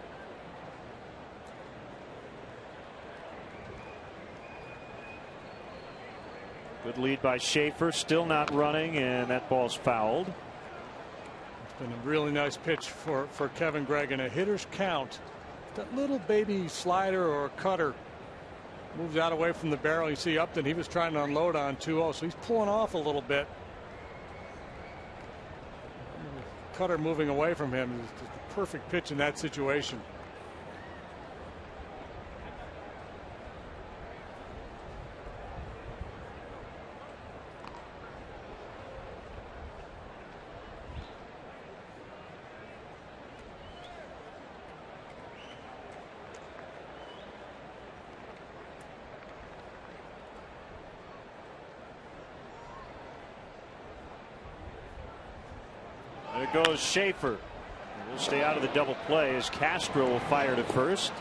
Good lead by Schaefer, still not running, and that ball's fouled. It's been a really nice pitch for Kevin Gregg, and a hitter's count. That little baby slider or cutter moves out away from the barrel. You see Upton, he was trying to unload on 2-0, so he's pulling off a little bit. Cutter moving away from him is just a perfect pitch in that situation. There goes Schaefer. He'll stay out of the double play as Castro will fire to first.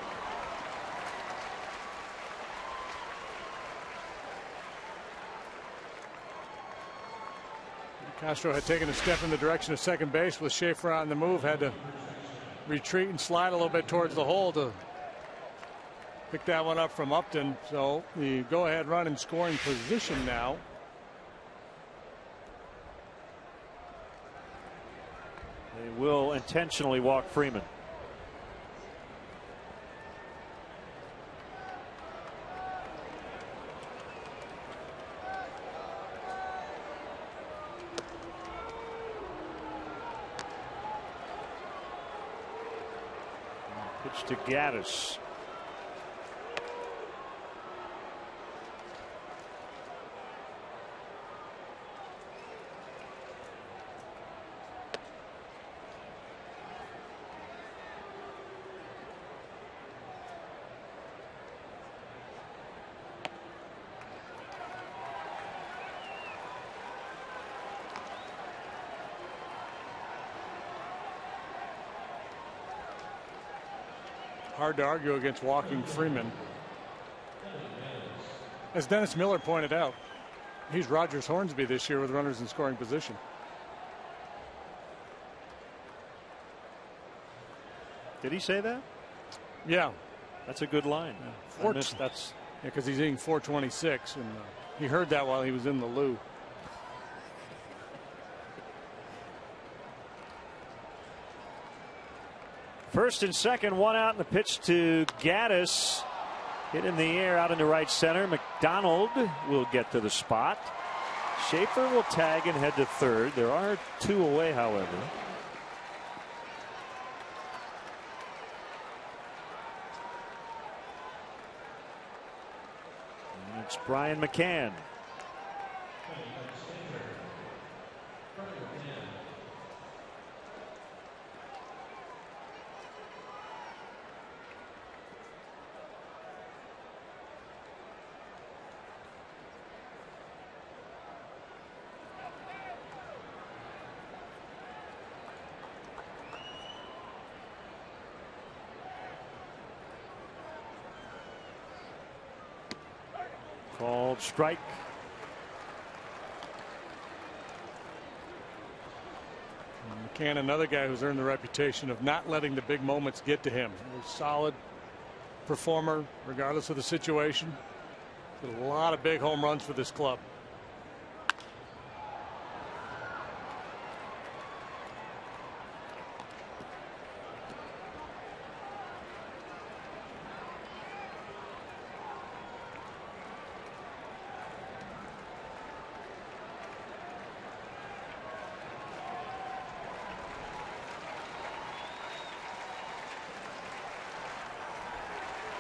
Castro had taken a step in the direction of second base with Schaefer on the move, had to retreat and slide a little bit towards the hole to pick that one up from Upton. So the go-ahead run in scoring position now. They will intentionally walk Freeman. Pitch to Gaddis. Hard to argue against walking Freeman. As Dennis Miller pointed out, he's Rogers Hornsby this year with runners in scoring position. Did he say that? Yeah. That's a good line. Yeah. That's because he's hitting 426, and he heard that while he was in the loo. First and second, one out, and the pitch to Gaddis. Hit in the air out into right center. McDonald will get to the spot. Schaefer will tag and head to third. There are two away, however. And it's Brian McCann. Called strike. McCann, another guy who's earned the reputation of not letting the big moments get to him. A solid performer regardless of the situation. Did a lot of big home runs for this club.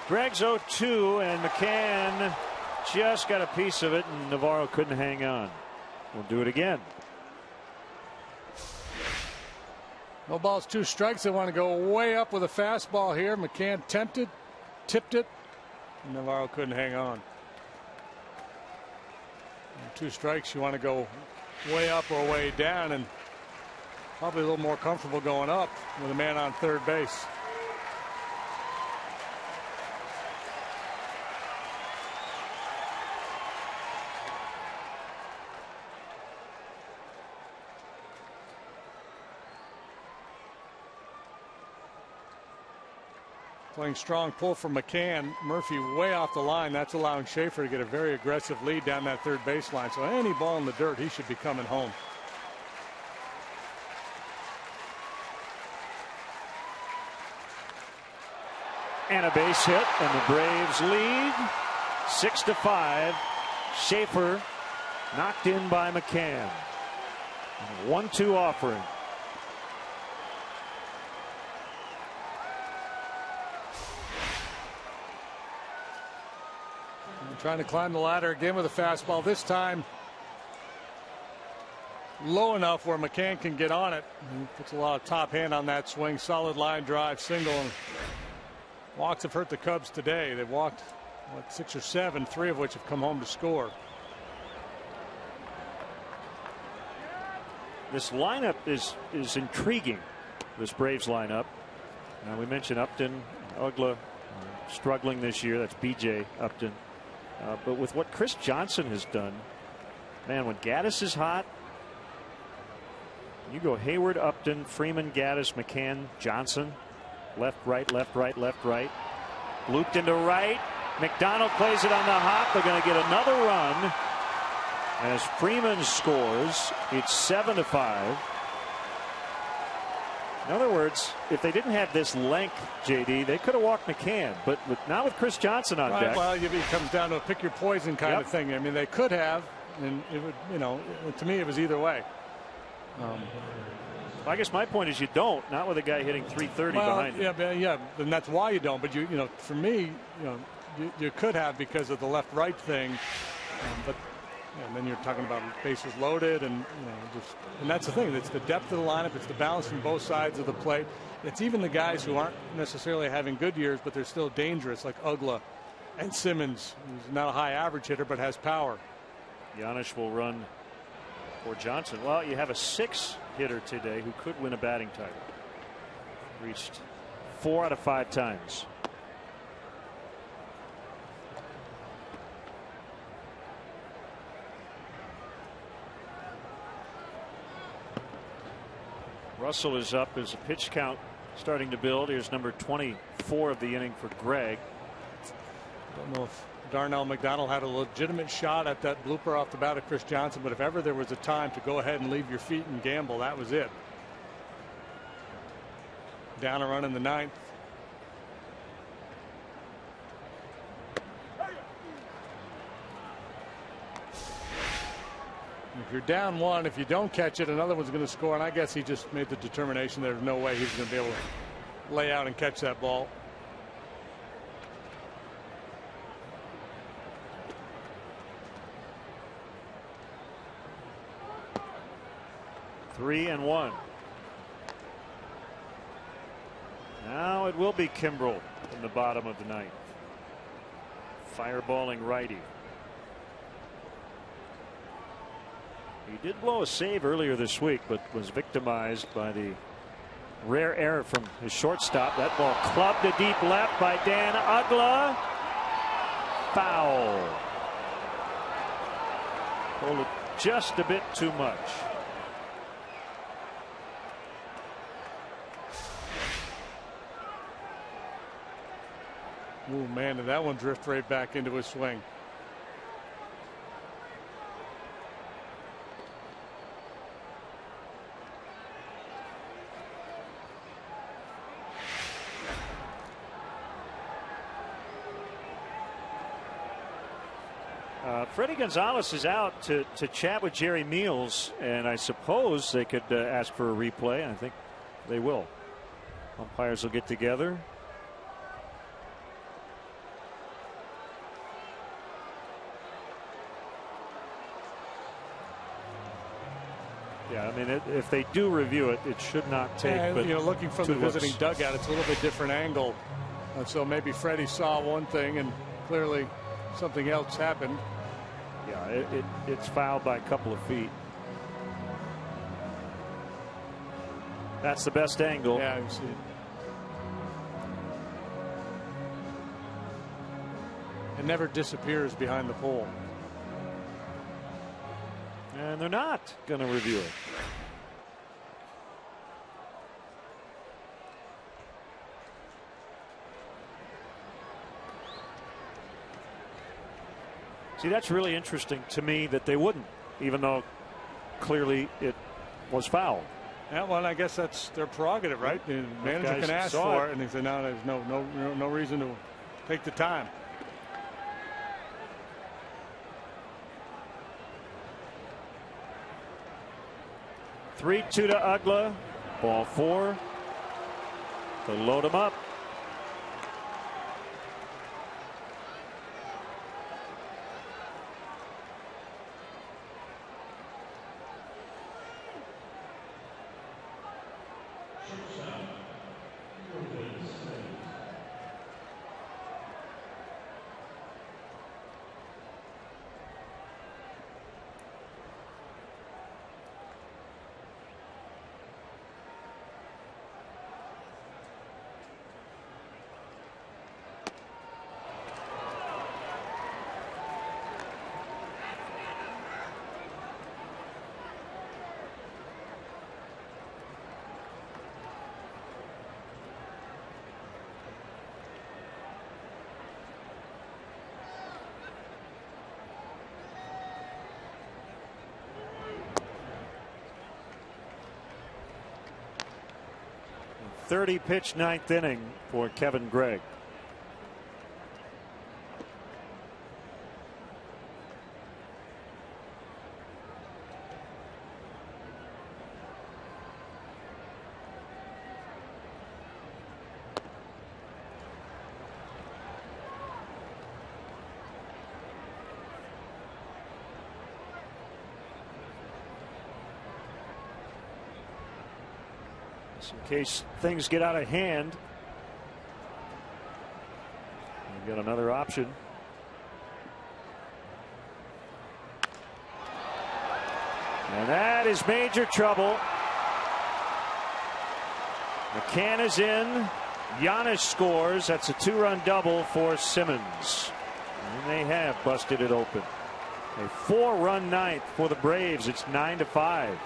Greg's 0-2, and McCann just got a piece of it, and Navarro couldn't hang on. We'll do it again. No balls, 2 strikes. They want to go way up with a fastball here. McCann tempted, tipped it, and Navarro couldn't hang on. And 2 strikes, you want to go way up or way down, and probably a little more comfortable going up with a man on third base. Playing strong pull from McCann. Murphy way off the line. That's allowing Schaefer to get a very aggressive lead down that third baseline. So any ball in the dirt, he should be coming home. And a base hit, and the Braves lead 6-5. Schaefer knocked in by McCann. 1-2 offering. Trying to climb the ladder again with a fastball. This time low enough where McCann can get on it. He puts a lot of top hand on that swing. Solid line drive, single. And walks have hurt the Cubs today. They've walked 6 or 7, 3 of which have come home to score. This lineup is intriguing. This Braves lineup. Now we mentioned Upton, Ugla struggling this year. That's B.J. Upton. But with what Chris Johnson has done, man, when Gaddis is hot, You go Hayward, Upton, Freeman, Gaddis, McCann, Johnson. Left, right, left, right, left, right. Looped into right. McDonald plays it on the hop. They're going to get another run as Freeman scores. It's 7-5. In other words, if they didn't have this length, JD, they could have walked McCann, but not with Chris Johnson on deck. Well, it comes down to a pick your poison kind of thing. I mean, they could have, and it would, to me, it was either way. I guess my point is you don't, not with a guy hitting 330 behind him. Yeah, and that's why you don't. But for me, you could have because of the left-right thing, but. And then you're talking about bases loaded, and and that's the thing. It's the depth of the lineup. It's the balance from both sides of the plate. It's even the guys who aren't necessarily having good years, but they're still dangerous, like Ugla and Simmons, who's not a high average hitter but has power. Giannis will run for Johnson. Well, you have a 6 hitter today who could win a batting title. Reached 4 out of 5 times. Russell is up as a pitch count starting to build. Here's number 24 of the inning for Greg. Don't know if Darnell McDonald had a legitimate shot at that blooper off the bat of Chris Johnson, but if ever there was a time to go ahead and leave your feet and gamble, that was it. Down a run in the 9th. If you're down 1, if you don't catch it, another one's going to score. And I guess he just made the determination there's no way he was going to be able to lay out and catch that ball. Three and 1. Now it will be Kimbrel in the bottom of the 9th. Fireballing righty. He did blow a save earlier this week, but was victimized by the rare error from his shortstop. That ball clubbed to deep left by Dan Ugla. Foul. Pulled it just a bit too much. Oh man, did that one drift right back into his swing. Freddie Gonzalez is out to chat with Jerry Meals, and I suppose they could ask for a replay. I think they will. Umpires will get together. Yeah, I mean, if they do review it, it should not take. But looking from the visiting dugout, it's a little bit different angle, and so maybe Freddie saw one thing and clearly something else happened. Yeah, it's fouled by a couple of feet. That's the best angle. Yeah, I see it. It never disappears behind the pole. And they're not going to review it. See, that's really interesting to me that they wouldn't, even though clearly it was foul. Yeah, well, I guess that's their prerogative, right? The manager can ask for it, and they say, no, there's no reason to take the time. Three-two to Ugla. Ball 4. To load him up. 30-pitch ninth inning for Kevin Gregg. In case things get out of hand, we've got another option. And that is major trouble. McCann is in. Giannis scores. That's a 2-run double for Simmons. And they have busted it open. A 4-run ninth for the Braves. It's 9-5.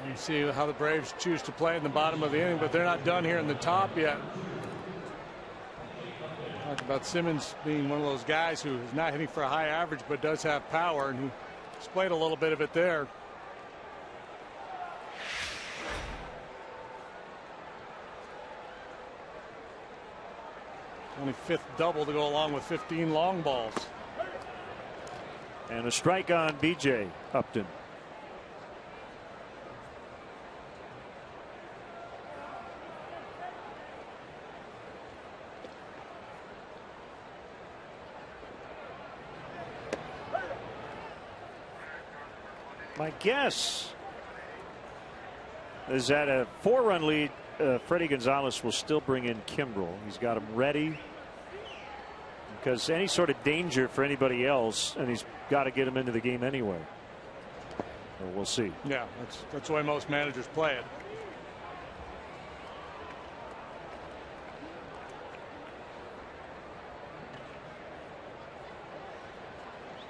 You see how the Braves choose to play in the bottom of the inning, but they're not done here in the top yet. Talk about Simmons being one of those guys who is not hitting for a high average, but does have power, and he displayed a little bit of it there. Only 5th double to go along with 15 long balls. And a strike on B.J. Upton. My guess is that a 4-run lead, Freddie Gonzalez will still bring in Kimbrel. He's got him ready because any sort of danger for anybody else, and he's got to get him into the game anyway. So we'll see. Yeah, that's the way most managers play it.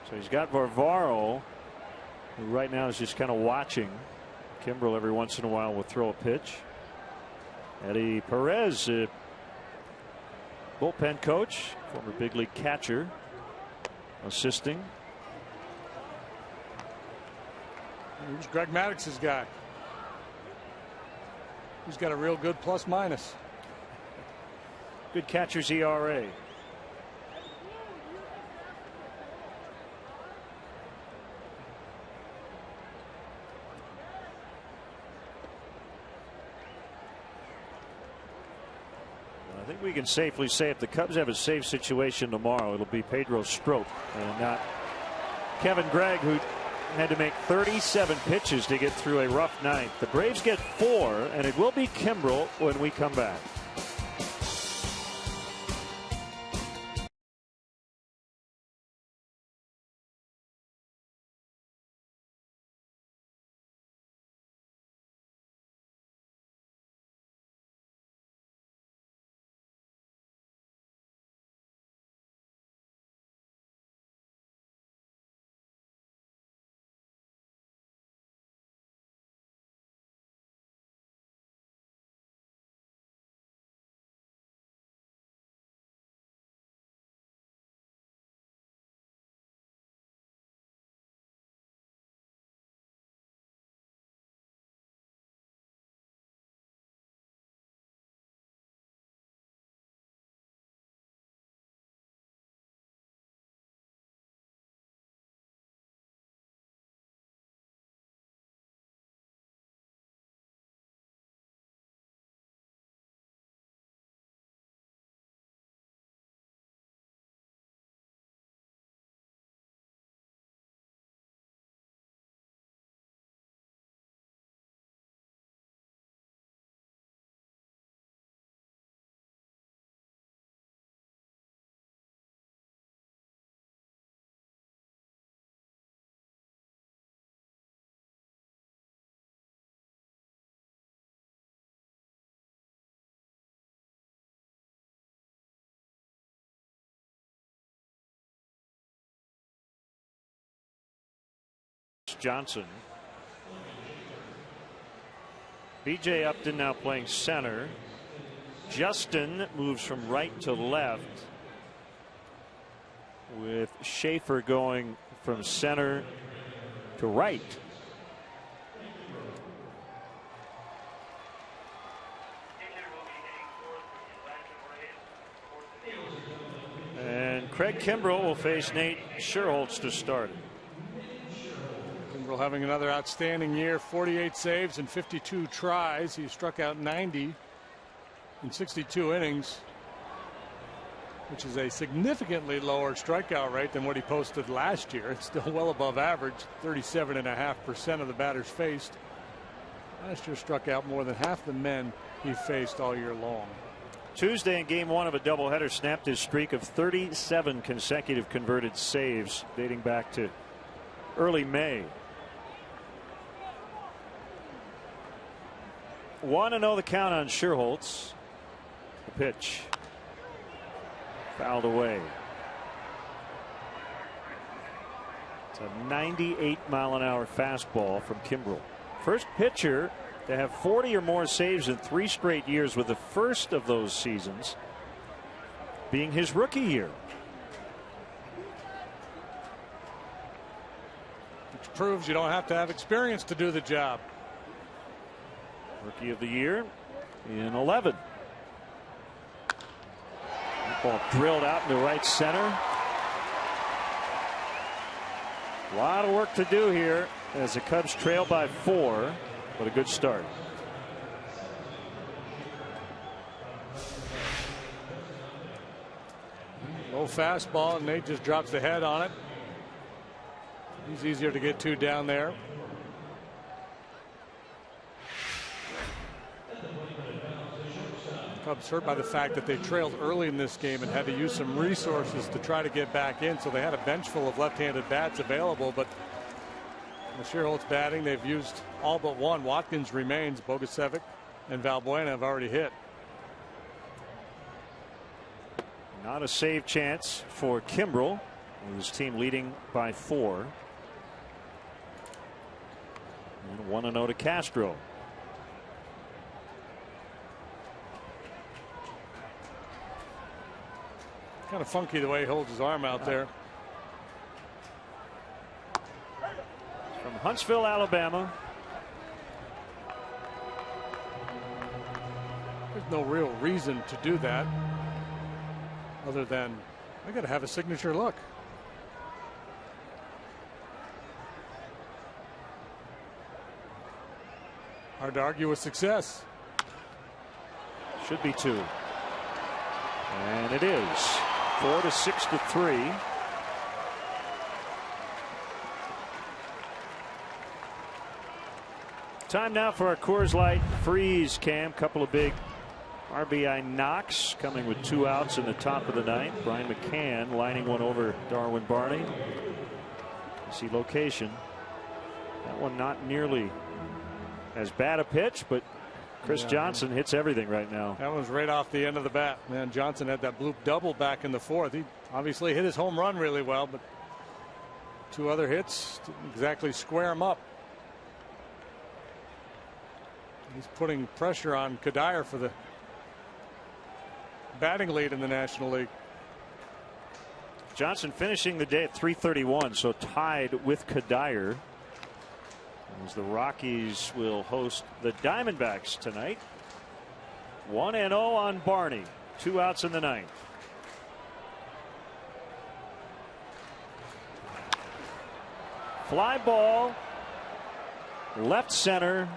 So he's got Varvaro, who right now is just kind of watching. Kimbrel every once in a while will throw a pitch. Eddie Perez, bullpen coach, former big league catcher, assisting. Here's Greg Maddox's guy. He's got a real good plus minus. Good catcher's ERA. I think we can safely say if the Cubs have a safe situation tomorrow, it'll be Pedro Strop and not Kevin Gregg, who had to make 37 pitches to get through a rough ninth. The Braves get 4, and it will be Kimbrel when we come back. Johnson. B.J. Upton now playing center. Justin moves from right to left, with Schaefer going from center to right. And Craig Kimbrell will face Nate Sherholtz to start. Kimbrell having another outstanding year, 48 saves and 52 tries. He struck out 90 in 62 innings, which is a significantly lower strikeout rate than what he posted last year. It's still well above average, 37.5% of the batters faced. Last year struck out more than half the men he faced all year long. Tuesday in game one of a doubleheader snapped his streak of 37 consecutive converted saves dating back to early May. 1-0 the count on Sherholtz. The pitch. Fouled away. It's a 98-mile-an-hour fastball from Kimbrell. First pitcher to have 40 or more saves in 3 straight years, with the first of those seasons being his rookie year. Which proves you don't have to have experience to do the job. Rookie of the year in 11. Ball drilled out into right center. A lot of work to do here as the Cubs trail by 4, but a good start. Low fastball, and Nate just drops the head on it. He's easier to get to down there. Cubs hurt by the fact that they trailed early in this game and had to use some resources to try to get back in, so they had a bench full of left-handed bats available, but the Sherholtz batting, they've used all but one. Watkins remains. Bogusevic and Valbuena have already hit. Not a save chance for Kimbrell, with his team leading by 4. And 1-0 to Castro. Kind of funky the way he holds his arm out there. From Huntsville, Alabama. There's no real reason to do that other than I got to have a signature look. Hard to argue with success. Should be 2. And it is 4-6-3. Time now for our Coors Light Freeze Cam. Couple of big RBI knocks coming with 2 outs in the top of the 9th. Brian McCann lining one over Darwin Barney. You see location. That one not nearly as bad a pitch, but Chris Johnson hits everything right now. That was right off the end of the bat. Man, Johnson had that bloop double back in the 4th. He obviously hit his home run really well, but 2 other hits didn't exactly square him up. He's putting pressure on Kadire for the batting lead in the National League. Johnson finishing the day at .331, so tied with Kadire, as the Rockies will host the Diamondbacks tonight. 1-0 on Barney. 2 outs in the 9th. Fly ball left center,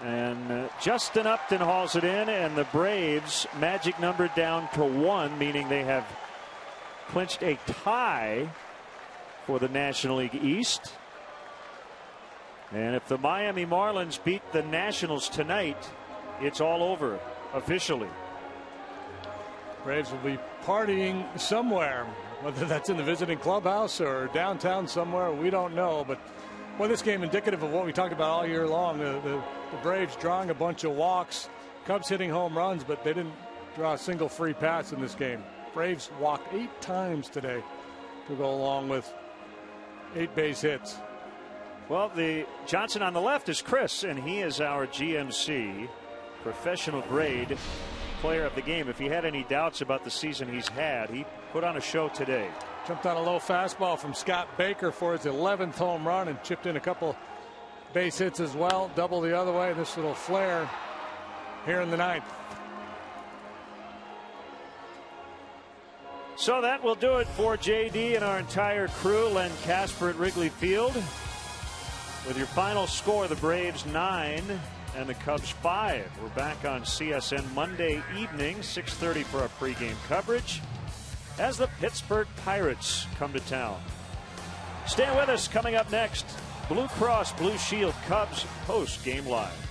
and Justin Upton hauls it in, and the Braves magic number down to 1, meaning they have clinched a tie for the National League East. And if the Miami Marlins beat the Nationals tonight, it's all over officially. Braves will be partying somewhere, whether that's in the visiting clubhouse or downtown somewhere, we don't know. But well, this game indicative of what we talked about all year long. The Braves drawing a bunch of walks, Cubs hitting home runs, but they didn't draw a single free pass in this game. Braves walked 8 times today to go along with 8 base hits. Well, the Johnson on the left is Chris, and he is our GMC professional grade player of the game. If he had any doubts about the season he's had, he put on a show today. Jumped on a low fastball from Scott Baker for his 11th home run and chipped in a couple base hits as well. Double the other way. This little flare here in the 9th. So that will do it for JD and our entire crew. Len Casper at Wrigley Field. With your final score, the Braves 9 and the Cubs 5. We're back on CSN Monday evening, 6:30 for our pregame coverage as the Pittsburgh Pirates come to town. Stay with us. Coming up next, Blue Cross Blue Shield Cubs post-game live.